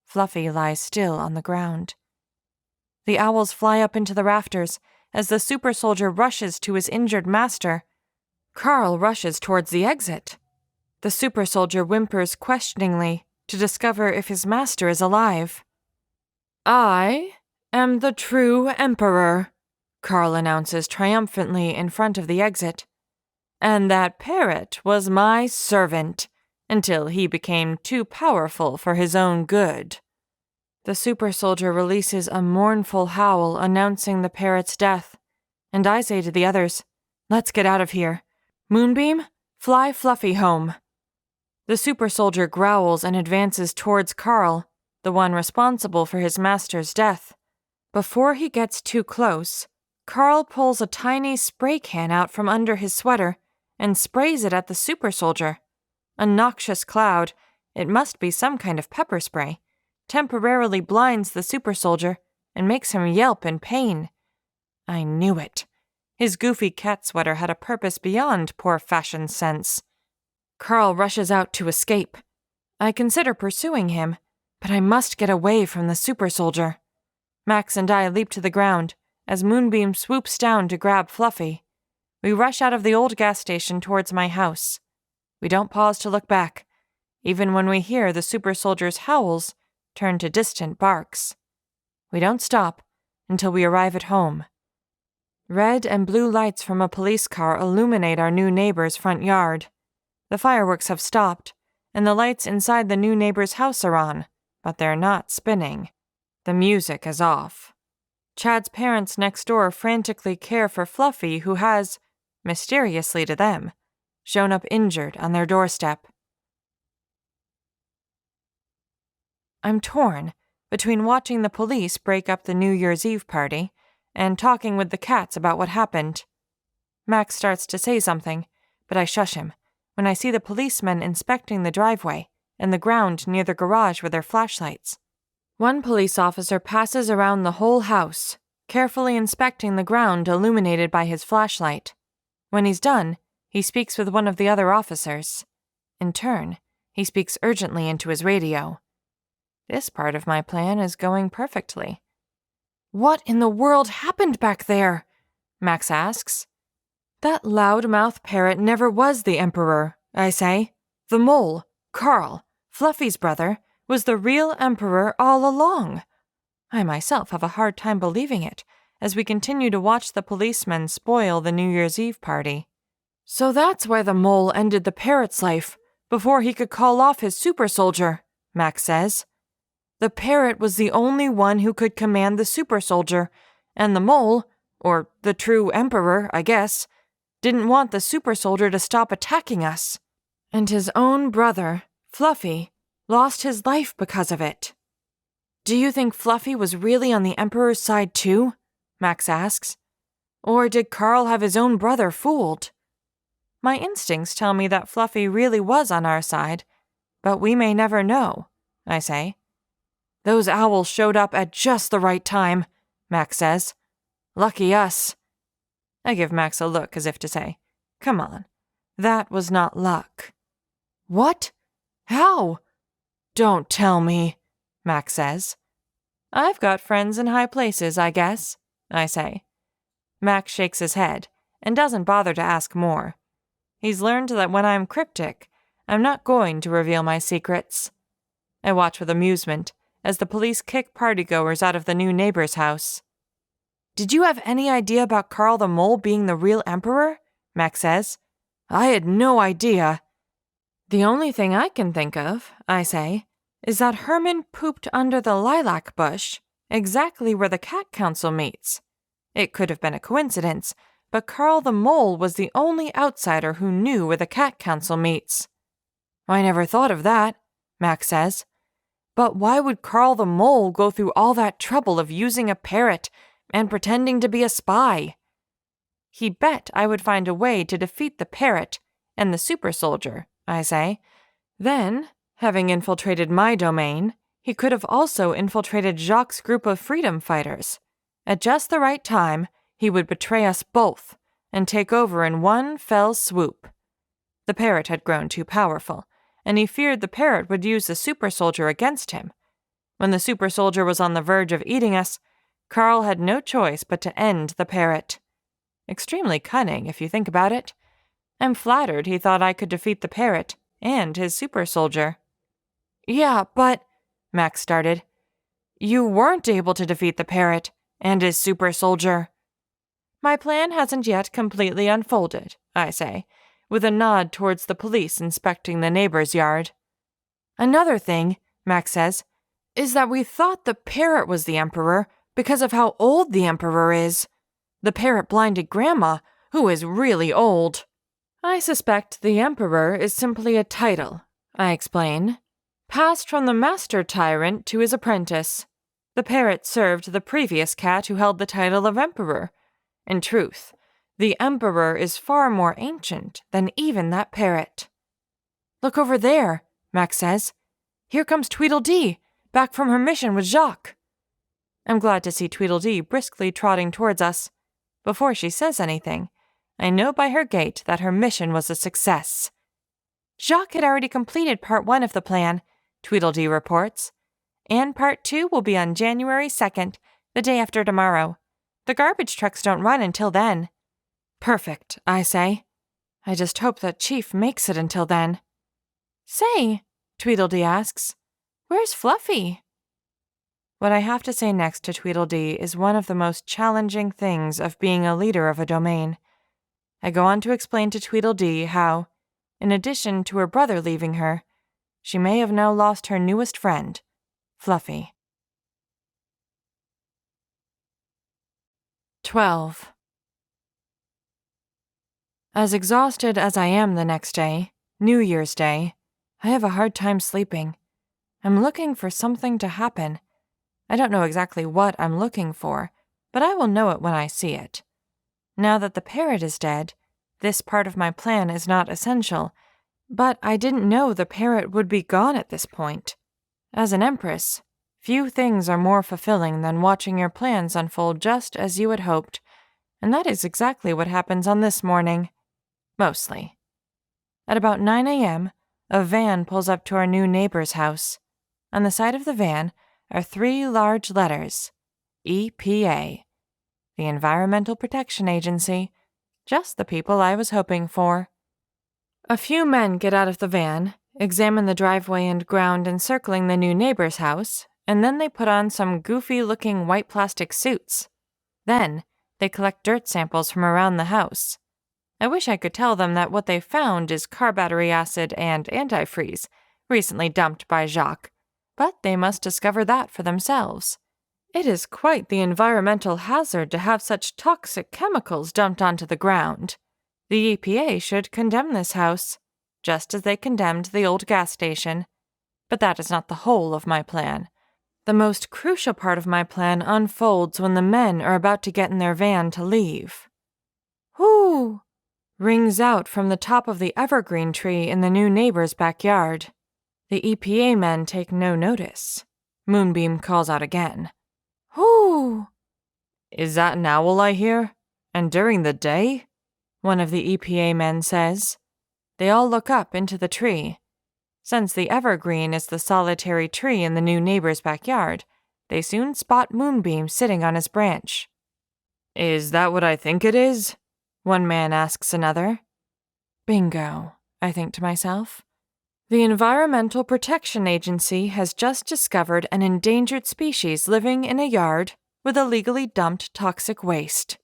Fluffy lies still on the ground. The owls fly up into the rafters as the super soldier rushes to his injured master. Carl rushes towards the exit. The super soldier whimpers questioningly to discover if his master is alive. "I am the true Emperor," Carl announces triumphantly in front of the exit. "And that parrot was my servant until he became too powerful for his own good." The super soldier releases a mournful howl announcing the parrot's death, and I say to the others, "Let's get out of here. Moonbeam, fly Fluffy home." The super soldier growls and advances towards Carl, the one responsible for his master's death. Before he gets too close, Carl pulls a tiny spray can out from under his sweater and sprays it at the super soldier. A noxious cloud, it must be some kind of pepper spray, temporarily blinds the super soldier and makes him yelp in pain. I knew it. His goofy cat sweater had a purpose beyond poor fashion sense. Carl rushes out to escape. I consider pursuing him, but I must get away from the super soldier. Max and I leap to the ground as Moonbeam swoops down to grab Fluffy. We rush out of the old gas station towards my house. We don't pause to look back, even when we hear the super soldier's howls turn to distant barks. We don't stop until we arrive at home. Red and blue lights from a police car illuminate our new neighbor's front yard. The fireworks have stopped, and the lights inside the new neighbor's house are on, but they're not spinning. The music is off. Chad's parents next door frantically care for Fluffy, who has, mysteriously to them, shown up injured on their doorstep. I'm torn between watching the police break up the New Year's Eve party and talking with the cats about what happened. Max starts to say something, but I shush him when I see the policemen inspecting the driveway and the ground near the garage with their flashlights. One police officer passes around the whole house, carefully inspecting the ground illuminated by his flashlight. When he's done, he speaks with one of the other officers. In turn, he speaks urgently into his radio. This part of my plan is going perfectly. "What in the world happened back there?" Max asks. "That loudmouth parrot never was the Emperor," I say. "The mole, Carl, Fluffy's brother, was the real Emperor all along." I myself have a hard time believing it, as we continue to watch the policemen spoil the New Year's Eve party. "So that's why the mole ended the parrot's life, before he could call off his super soldier," Max says. "The parrot was the only one who could command the super soldier, and the mole, or the true Emperor, I guess, didn't want the super soldier to stop attacking us. And his own brother, Fluffy, lost his life because of it." "Do you think Fluffy was really on the Emperor's side too?" Max asks. Or did Carl have his own brother fooled? My instincts tell me that Fluffy really was on our side, but we may never know, I say. Those owls showed up at just the right time, Max says. Lucky us. I give Max a look as if to say, come on, that was not luck. What? How? Don't tell me, Max says. I've got friends in high places, I guess, I say. Max shakes his head and doesn't bother to ask more. He's learned that when I'm cryptic, I'm not going to reveal my secrets. I watch with amusement as the police kick partygoers out of the new neighbor's house. Did you have any idea about Carl the Mole being the real emperor? Max says. I had no idea. The only thing I can think of, I say, is that Herman pooped under the lilac bush, exactly where the cat council meets. It could have been a coincidence, but Carl the Mole was the only outsider who knew where the cat council meets. I never thought of that, Max says. But why would Carl the Mole go through all that trouble of using a parrot and pretending to be a spy? He bet I would find a way to defeat the parrot and the super soldier, I say. Then, having infiltrated my domain, he could have also infiltrated Jacques' group of freedom fighters. At just the right time, he would betray us both and take over in one fell swoop. The parrot had grown too powerful, and he feared the parrot would use the super soldier against him. When the super soldier was on the verge of eating us, Carl had no choice but to end the parrot. Extremely cunning, if you think about it. I'm flattered he thought I could defeat the parrot and his super soldier. Yeah, but, Max started, you weren't able to defeat the parrot and his super soldier. My plan hasn't yet completely unfolded, I say, with a nod towards the police inspecting the neighbor's yard. Another thing, Max says, is that we thought the parrot was the emperor because of how old the emperor is. The parrot blinded Grandma, who is really old. I suspect the emperor is simply a title, I explain, passed from the master tyrant to his apprentice. The parrot served the previous cat who held the title of emperor. In truth, the emperor is far more ancient than even that parrot. Look over there, Max says. Here comes Tweedledee, back from her mission with Jacques. I'm glad to see Tweedledee briskly trotting towards us. Before she says anything, I know by her gait that her mission was a success. Jacques had already completed Part 1 of the plan, Tweedledee reports, and Part 2 will be on January 2nd, the day after tomorrow. The garbage trucks don't run until then. Perfect, I say. I just hope that Chief makes it until then. Say, Tweedledee asks, where's Fluffy? What I have to say next to Tweedledee is one of the most challenging things of being a leader of a domain. I go on to explain to Tweedledee how, in addition to her brother leaving her, she may have now lost her newest friend, Fluffy. 12. As exhausted as I am the next day, New Year's Day, I have a hard time sleeping. I'm looking for something to happen. I don't know exactly what I'm looking for, but I will know it when I see it. Now that the parrot is dead, this part of my plan is not essential, but I didn't know the parrot would be gone at this point. As an empress, few things are more fulfilling than watching your plans unfold just as you had hoped, and that is exactly what happens on this morning. Mostly. At about 9 a.m., a van pulls up to our new neighbor's house. On the side of the van are 3 large letters, EPA, the Environmental Protection Agency, just the people I was hoping for. A few men get out of the van, examine the driveway and ground encircling the new neighbor's house, and then they put on some goofy-looking white plastic suits. Then, they collect dirt samples from around the house. I wish I could tell them that what they found is car battery acid and antifreeze, recently dumped by Jacques, but they must discover that for themselves. It is quite the environmental hazard to have such toxic chemicals dumped onto the ground. The EPA should condemn this house, just as they condemned the old gas station. But that is not the whole of my plan. The most crucial part of my plan unfolds when the men are about to get in their van to leave. "Whoo!" rings out from the top of the evergreen tree in the new neighbor's backyard. The EPA men take no notice. Moonbeam calls out again. "Whoo!" "Is that an owl I hear? And during the day?" one of the EPA men says. They all look up into the tree. Since the evergreen is the solitary tree in the new neighbor's backyard, they soon spot Moonbeam sitting on his branch. "Is that what I think it is?" one man asks another. Bingo, I think to myself. The Environmental Protection Agency has just discovered an endangered species living in a yard with illegally dumped toxic waste.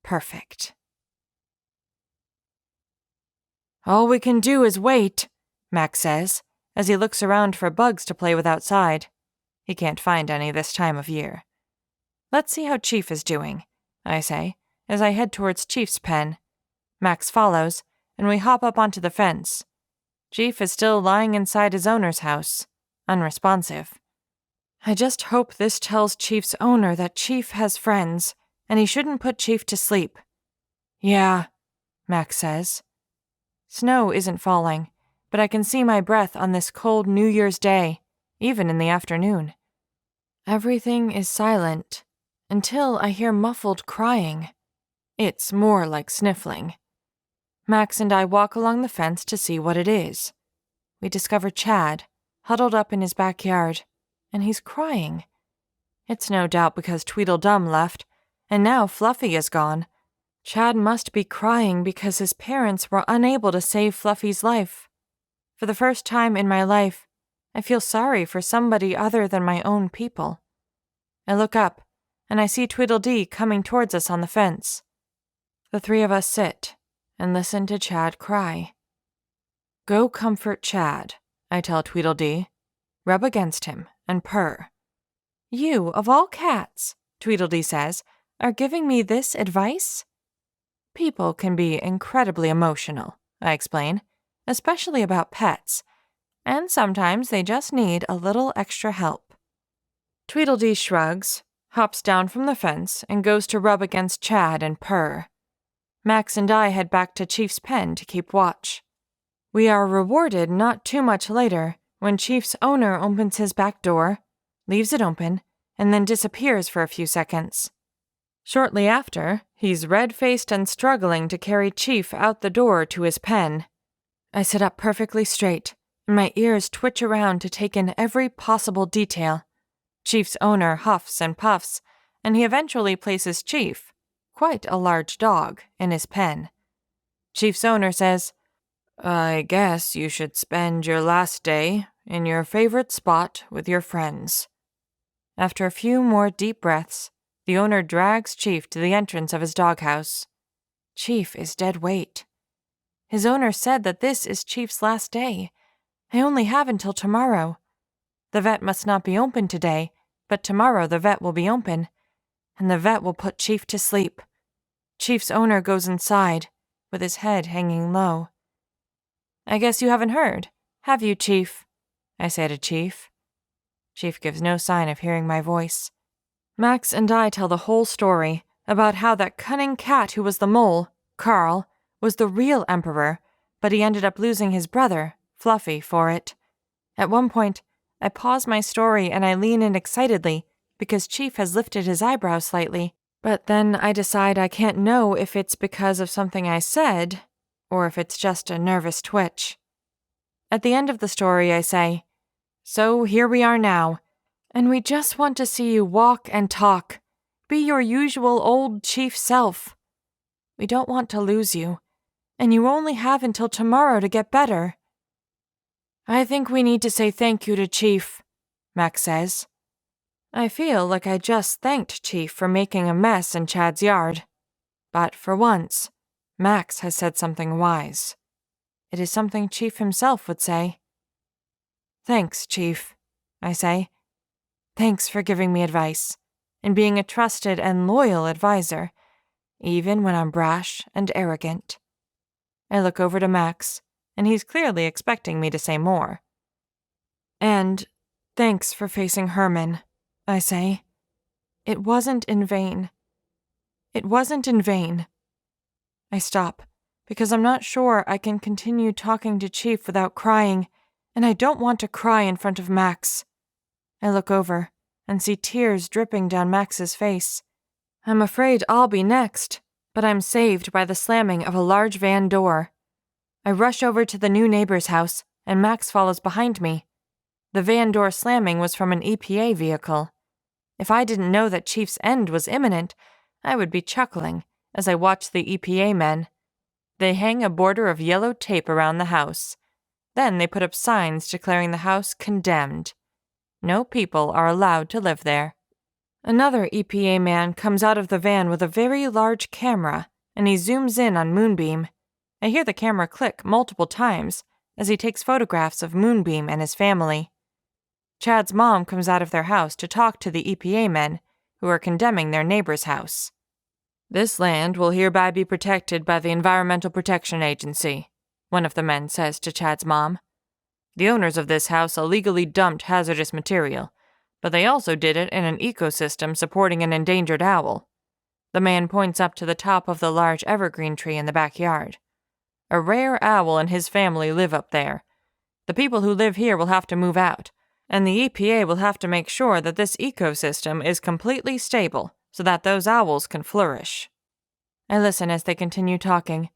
Perfect. "All we can do is wait," Max says, as he looks around for bugs to play with outside. He can't find any this time of year. "Let's see how Chief is doing," I say, as I head towards Chief's pen. Max follows, and we hop up onto the fence. Chief is still lying inside his owner's house, unresponsive. I just hope this tells Chief's owner that Chief has friends, and he shouldn't put Chief to sleep. "Yeah," Max says. Snow isn't falling, but I can see my breath on this cold New Year's Day, even in the afternoon. Everything is silent, until I hear muffled crying. It's more like sniffling. Max and I walk along the fence to see what it is. We discover Chad, huddled up in his backyard, and he's crying. It's no doubt because Tweedledum left, and now Fluffy is gone. Chad must be crying because his parents were unable to save Fluffy's life. For the first time in my life, I feel sorry for somebody other than my own people. I look up, and I see Tweedledee coming towards us on the fence. The three of us sit and listen to Chad cry. "Go comfort Chad," I tell Tweedledee. "Rub against him and purr." "You, of all cats," Tweedledee says, "are giving me this advice?" "People can be incredibly emotional," I explain, "especially about pets, and sometimes they just need a little extra help." Tweedledee shrugs, hops down from the fence, and goes to rub against Chad and purr. Max and I head back to Chief's pen to keep watch. We are rewarded not too much later when Chief's owner opens his back door, leaves it open, and then disappears for a few seconds. Shortly after, he's red-faced and struggling to carry Chief out the door to his pen. I sit up perfectly straight, and my ears twitch around to take in every possible detail. Chief's owner huffs and puffs, and he eventually places Chief, quite a large dog, in his pen. Chief's owner says, "I guess you should spend your last day in your favorite spot with your friends." After a few more deep breaths, the owner drags Chief to the entrance of his doghouse. Chief is dead weight. His owner said that this is Chief's last day. I only have until tomorrow. The vet must not be open today, but tomorrow the vet will be open, and the vet will put Chief to sleep. Chief's owner goes inside, with his head hanging low. "I guess you haven't heard, have you, Chief?" I say to Chief. Chief gives no sign of hearing my voice. Max and I tell the whole story about how that cunning cat who was the mole, Carl, was the real emperor, but he ended up losing his brother, Fluffy, for it. At one point, I pause my story and I lean in excitedly because Chief has lifted his eyebrows slightly, but then I decide I can't know if it's because of something I said or if it's just a nervous twitch. At the end of the story, I say, "So here we are now, and we just want to see you walk and talk. Be your usual old Chief self. We don't want to lose you, and you only have until tomorrow to get better." "I think we need to say thank you to Chief," Max says. I feel like I just thanked Chief for making a mess in Chad's yard. But for once, Max has said something wise. It is something Chief himself would say. "Thanks, Chief," I say. "Thanks for giving me advice, and being a trusted and loyal advisor, even when I'm brash and arrogant." I look over to Max, and he's clearly expecting me to say more. "And thanks for facing Herman," I say. It wasn't in vain. It wasn't in vain." I stop, because I'm not sure I can continue talking to Chief without crying, and I don't want to cry in front of Max. I look over and see tears dripping down Max's face. I'm afraid I'll be next, but I'm saved by the slamming of a large van door. I rush over to the new neighbor's house, and Max follows behind me. The van door slamming was from an EPA vehicle. If I didn't know that Chief's end was imminent, I would be chuckling as I watched the EPA men. They hang a border of yellow tape around the house. Then they put up signs declaring the house condemned. No people are allowed to live there. Another EPA man comes out of the van with a very large camera, and he zooms in on Moonbeam. I hear the camera click multiple times as he takes photographs of Moonbeam and his family. Chad's mom comes out of their house to talk to the EPA men, who are condemning their neighbor's house. "This land will hereby be protected by the Environmental Protection Agency," one of the men says to Chad's mom. "The owners of this house illegally dumped hazardous material, but they also did it in an ecosystem supporting an endangered owl." The man points up to the top of the large evergreen tree in the backyard. "A rare owl and his family live up there. The people who live here will have to move out, and the EPA will have to make sure that this ecosystem is completely stable so that those owls can flourish." I listen as they continue talking.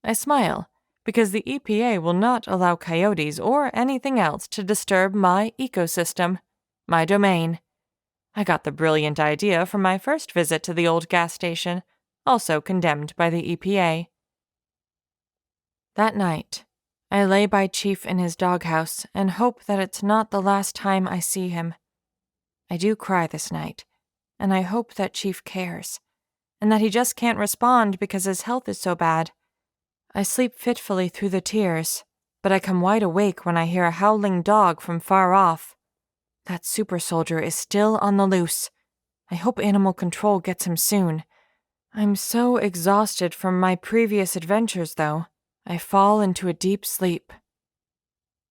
I smile, because the EPA will not allow coyotes or anything else to disturb my ecosystem, my domain. I got the brilliant idea from my first visit to the old gas station, also condemned by the EPA. That night, I lay by Chief in his doghouse and hope that it's not the last time I see him. I do cry this night, and I hope that Chief cares, and that he just can't respond because his health is so bad. I sleep fitfully through the tears, but I come wide awake when I hear a howling dog from far off. That super soldier is still on the loose. I hope Animal Control gets him soon. I'm so exhausted from my previous adventures, though. I fall into a deep sleep.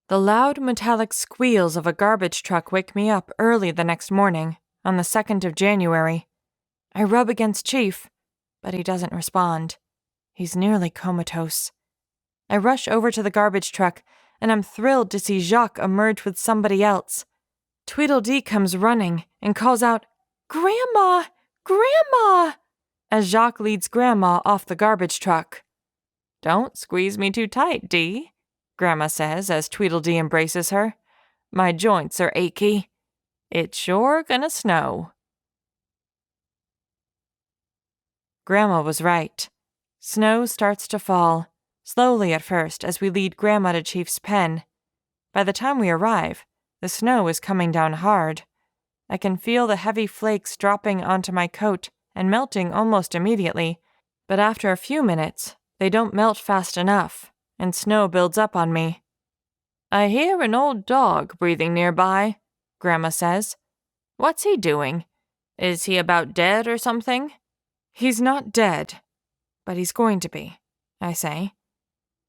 The loud metallic squeals of a garbage truck wake me up early the next morning, on the 2nd of January. I rub against Chief, but he doesn't respond. He's nearly comatose. I rush over to the garbage truck, and I'm thrilled to see Jacques emerge with somebody else. Tweedledee comes running and calls out, "Grandma! Grandma!" as Jacques leads Grandma off the garbage truck. "Don't squeeze me too tight, Dee," Grandma says as Tweedledee embraces her. "My joints are achy. It's sure gonna snow." Grandma was right. Snow starts to fall, slowly at first as we lead Grandma to Chief's pen. By the time we arrive, the snow is coming down hard. I can feel the heavy flakes dropping onto my coat and melting almost immediately, but after a few minutes, they don't melt fast enough, and snow builds up on me. "I hear an old dog breathing nearby," Grandma says. "What's he doing? Is he about dead or something?" "He's not dead, but he's going to be," I say.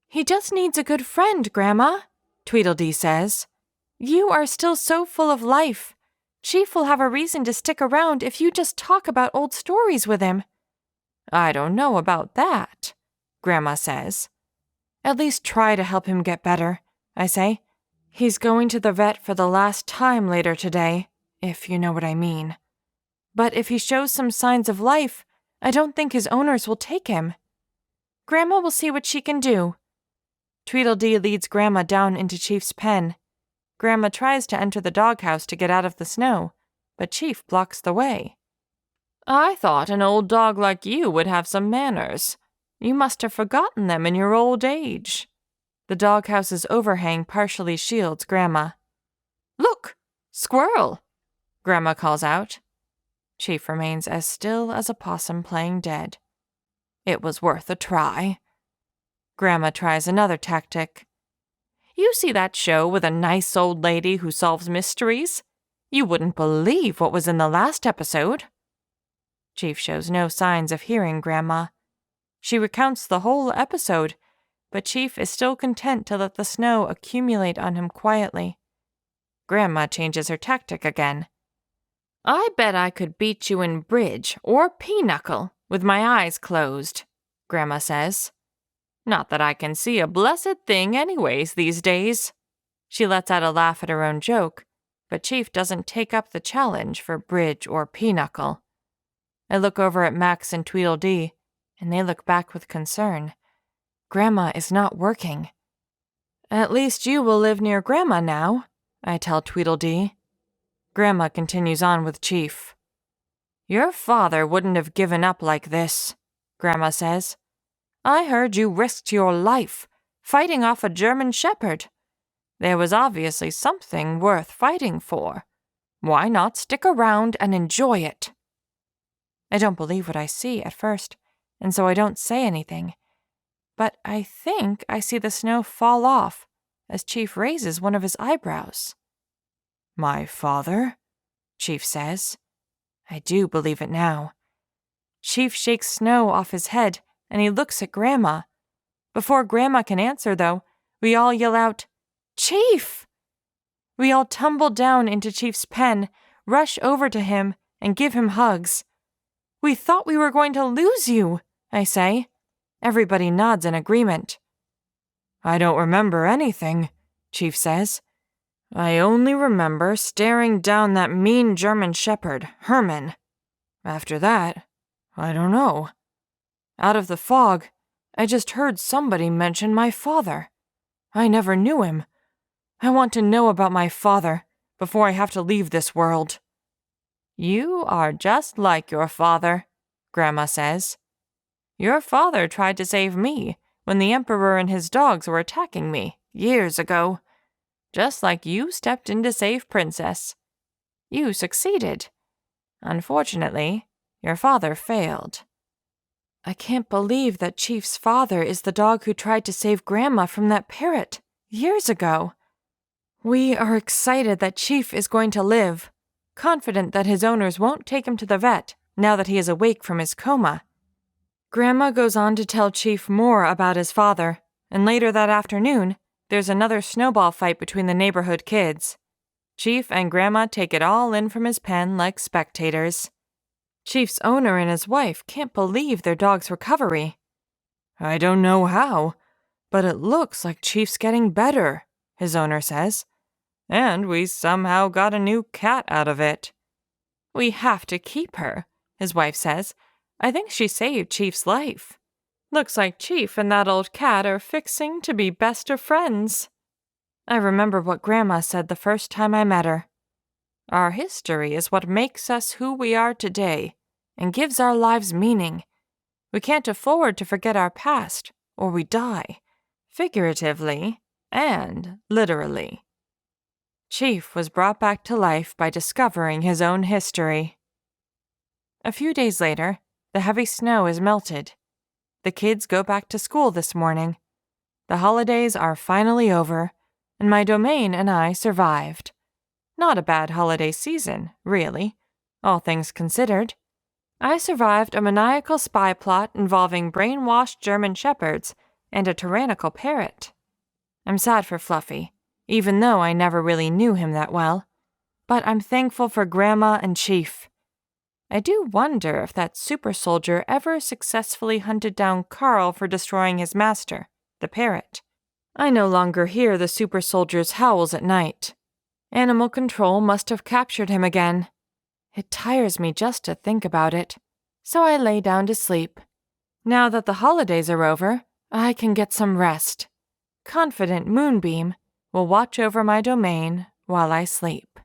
"He just needs a good friend, Grandma," Tweedledee says. "You are still so full of life. Chief will have a reason to stick around if you just talk about old stories with him." "I don't know about that," Grandma says. "At least try to help him get better," I say. "He's going to the vet for the last time later today, if you know what I mean. But if he shows some signs of life, I don't think his owners will take him." "Grandma will see what she can do." Tweedledee leads Grandma down into Chief's pen. Grandma tries to enter the doghouse to get out of the snow, but Chief blocks the way. "I thought an old dog like you would have some manners. You must have forgotten them in your old age." The doghouse's overhang partially shields Grandma. "Look! Squirrel!" Grandma calls out. Chief remains as still as a possum playing dead. It was worth a try. Grandma tries another tactic. "You see that show with a nice old lady who solves mysteries? You wouldn't believe what was in the last episode." Chief shows no signs of hearing Grandma. She recounts the whole episode, but Chief is still content to let the snow accumulate on him quietly. Grandma changes her tactic again. "I bet I could beat you in bridge or pinochle with my eyes closed," Grandma says. Not that I can see a blessed thing anyways these days. She lets out a laugh at her own joke, but Chief doesn't take up the challenge for bridge or pinochle. I look over at Max and Tweedledee, and they look back with concern. Grandma is not working. At least you will live near Grandma now, I tell Tweedledee. Grandma continues on with Chief. Your father wouldn't have given up like this, Grandma says. I heard you risked your life, fighting off a German shepherd. There was obviously something worth fighting for. Why not stick around and enjoy it? I don't believe what I see at first, and so I don't say anything. But I think I see the snow fall off as Chief raises one of his eyebrows. My father? Chief says. I do believe it now. Chief shakes snow off his head, and he looks at Grandma. Before Grandma can answer, though, we all yell out, Chief! We all tumble down into Chief's pen, rush over to him, and give him hugs. We thought we were going to lose you, I say. Everybody nods in agreement. I don't remember anything, Chief says. I only remember staring down that mean German shepherd, Herman. After that, I don't know. Out of the fog, I just heard somebody mention my father. I never knew him. I want to know about my father before I have to leave this world. You are just like your father, Grandma says. Your father tried to save me when the Emperor and his dogs were attacking me years ago. Just like you stepped in to save Princess. You succeeded. Unfortunately, your father failed. I can't believe that Chief's father is the dog who tried to save Grandma from that parrot years ago. We are excited that Chief is going to live, confident that his owners won't take him to the vet now that he is awake from his coma. Grandma goes on to tell Chief more about his father, and later that afternoon, there's another snowball fight between the neighborhood kids. Chief and Grandma take it all in from his pen like spectators. Chief's owner and his wife can't believe their dog's recovery. I don't know how, but it looks like Chief's getting better, his owner says. And we somehow got a new cat out of it. We have to keep her, his wife says. I think she saved Chief's life. Looks like Chief and that old cat are fixing to be best of friends. I remember what Grandma said the first time I met her. Our history is what makes us who we are today and gives our lives meaning. We can't afford to forget our past, or we die, figuratively and literally. Chief was brought back to life by discovering his own history. A few days later, the heavy snow is melted. The kids go back to school this morning. The holidays are finally over, and my domain and I survived. Not a bad holiday season, really, all things considered. I survived a maniacal spy plot involving brainwashed German shepherds and a tyrannical parrot. I'm sad for Fluffy, even though I never really knew him that well. But I'm thankful for Grandma and Chief. I do wonder if that super soldier ever successfully hunted down Carl for destroying his master, the parrot. I no longer hear the super soldier's howls at night. Animal control must have captured him again. It tires me just to think about it, so I lay down to sleep. Now that the holidays are over, I can get some rest. Confident Moonbeam will watch over my domain while I sleep.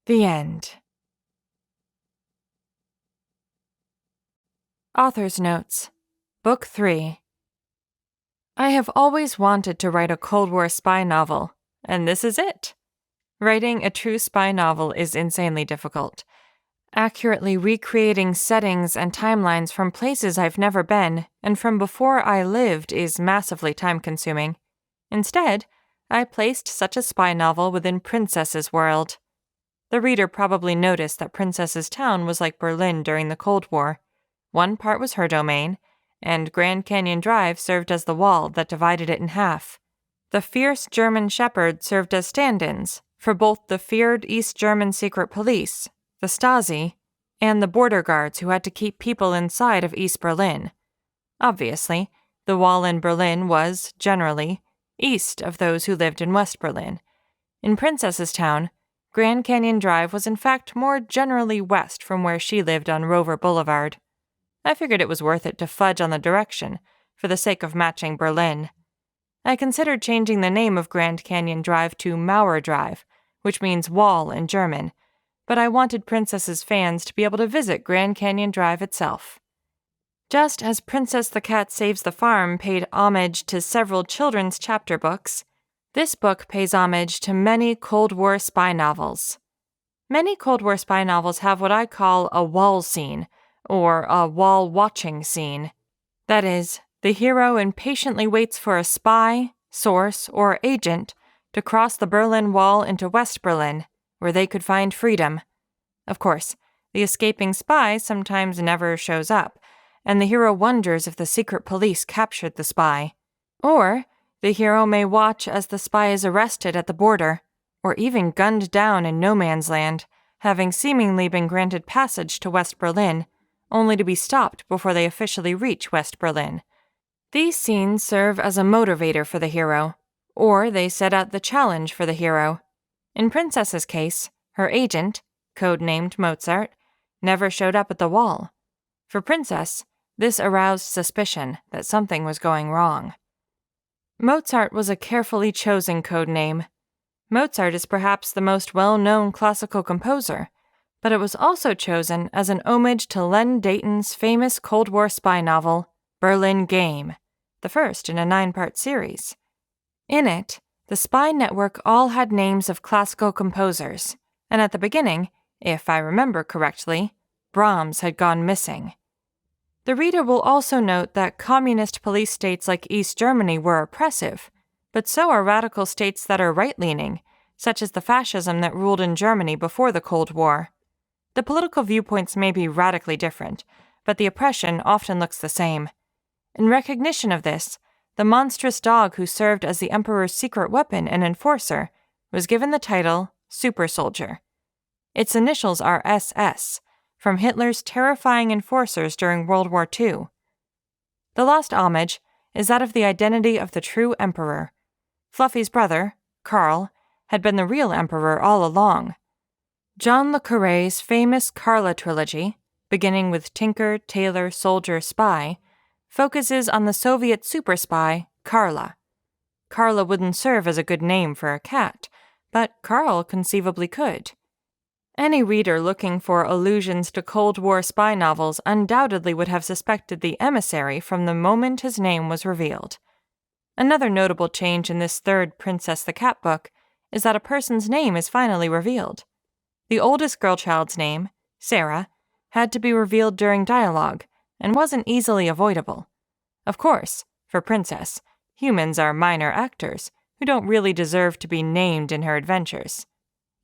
The end. Author's Notes. Book 3. I have always wanted to write a Cold War spy novel, and this is it. Writing a true spy novel is insanely difficult. Accurately recreating settings and timelines from places I've never been and from before I lived is massively time-consuming. Instead, I placed such a spy novel within Princess's world. The reader probably noticed that Princess's town was like Berlin during the Cold War. One part was her domain, and Grand Canyon Drive served as the wall that divided it in half. The fierce German shepherds served as stand-ins for both the feared East German secret police, the Stasi, and the border guards who had to keep people inside of East Berlin. Obviously, the wall in Berlin was, generally, east of those who lived in West Berlin. In Princess's Town, Grand Canyon Drive was in fact more generally west from where she lived on Rover Boulevard. I figured it was worth it to fudge on the direction, for the sake of matching Berlin. I considered changing the name of Grand Canyon Drive to Mauer Drive, which means wall in German, but I wanted Princess's fans to be able to visit Grand Canyon Drive itself. Just as Princess the Cat Saves the Farm paid homage to several children's chapter books, this book pays homage to many Cold War spy novels. Many Cold War spy novels have what I call a wall scene, or a wall-watching scene. That is, the hero impatiently waits for a spy, source, or agent to cross the Berlin Wall into West Berlin, where they could find freedom. Of course, the escaping spy sometimes never shows up, and the hero wonders if the secret police captured the spy. Or the hero may watch as the spy is arrested at the border, or even gunned down in no man's land, having seemingly been granted passage to West Berlin, only to be stopped before they officially reach West Berlin. These scenes serve as a motivator for the hero, or they set out the challenge for the hero. In Princess's case, her agent, codenamed Mozart, never showed up at the wall. For Princess, this aroused suspicion that something was going wrong. Mozart was a carefully chosen code name. Mozart is perhaps the most well-known classical composer, but it was also chosen as an homage to Len Deighton's famous Cold War spy novel, Berlin Game, the first in a 9-part series. In it, the spy network all had names of classical composers, and at the beginning, if I remember correctly, Brahms had gone missing. The reader will also note that communist police states like East Germany were oppressive, but so are radical states that are right-leaning, such as the fascism that ruled in Germany before the Cold War. The political viewpoints may be radically different, but the oppression often looks the same. In recognition of this, the monstrous dog who served as the Emperor's secret weapon and enforcer was given the title Super Soldier. Its initials are SS, from Hitler's terrifying enforcers during World War II. The lost homage is that of the identity of the true emperor. Fluffy's brother, Karl, had been the real emperor all along. John le Carré's famous Carla trilogy, beginning with Tinker, Tailor, Soldier, Spy, focuses on the Soviet super spy, Karla. Karla wouldn't serve as a good name for a cat, but Karl conceivably could. Any reader looking for allusions to Cold War spy novels undoubtedly would have suspected the emissary from the moment his name was revealed. Another notable change in this third Princess the Cat book is that a person's name is finally revealed. The oldest girl child's name, Sarah, had to be revealed during dialogue and wasn't easily avoidable. Of course, for Princess, humans are minor actors who don't really deserve to be named in her adventures.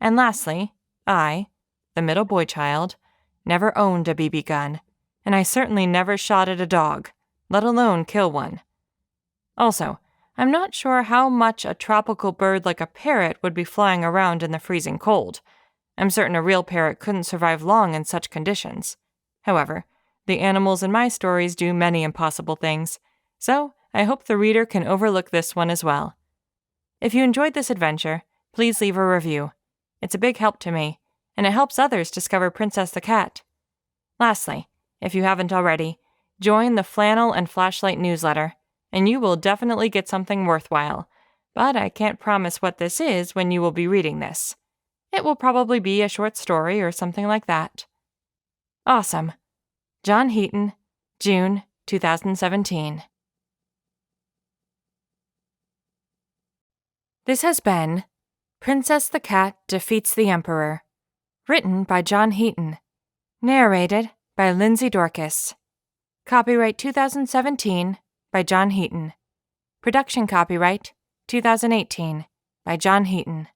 And lastly, I, the middle boy child, never owned a BB gun, and I certainly never shot at a dog, let alone kill one. Also, I'm not sure how much a tropical bird like a parrot would be flying around in the freezing cold. I'm certain a real parrot couldn't survive long in such conditions. However, the animals in my stories do many impossible things, so I hope the reader can overlook this one as well. If you enjoyed this adventure, please leave a review. It's a big help to me, and it helps others discover Princess the Cat. Lastly, if you haven't already, join the Flannel and Flashlight newsletter, and you will definitely get something worthwhile, but I can't promise what this is when you will be reading this. It will probably be a short story or something like that. Awesome. John Heaton, June 2017. This has been Princess the Cat Defeats the Emperor, written by John Heaton, narrated by Lindsey Dorcus. Copyright 2017 by John Heaton. Production copyright 2018 by John Heaton.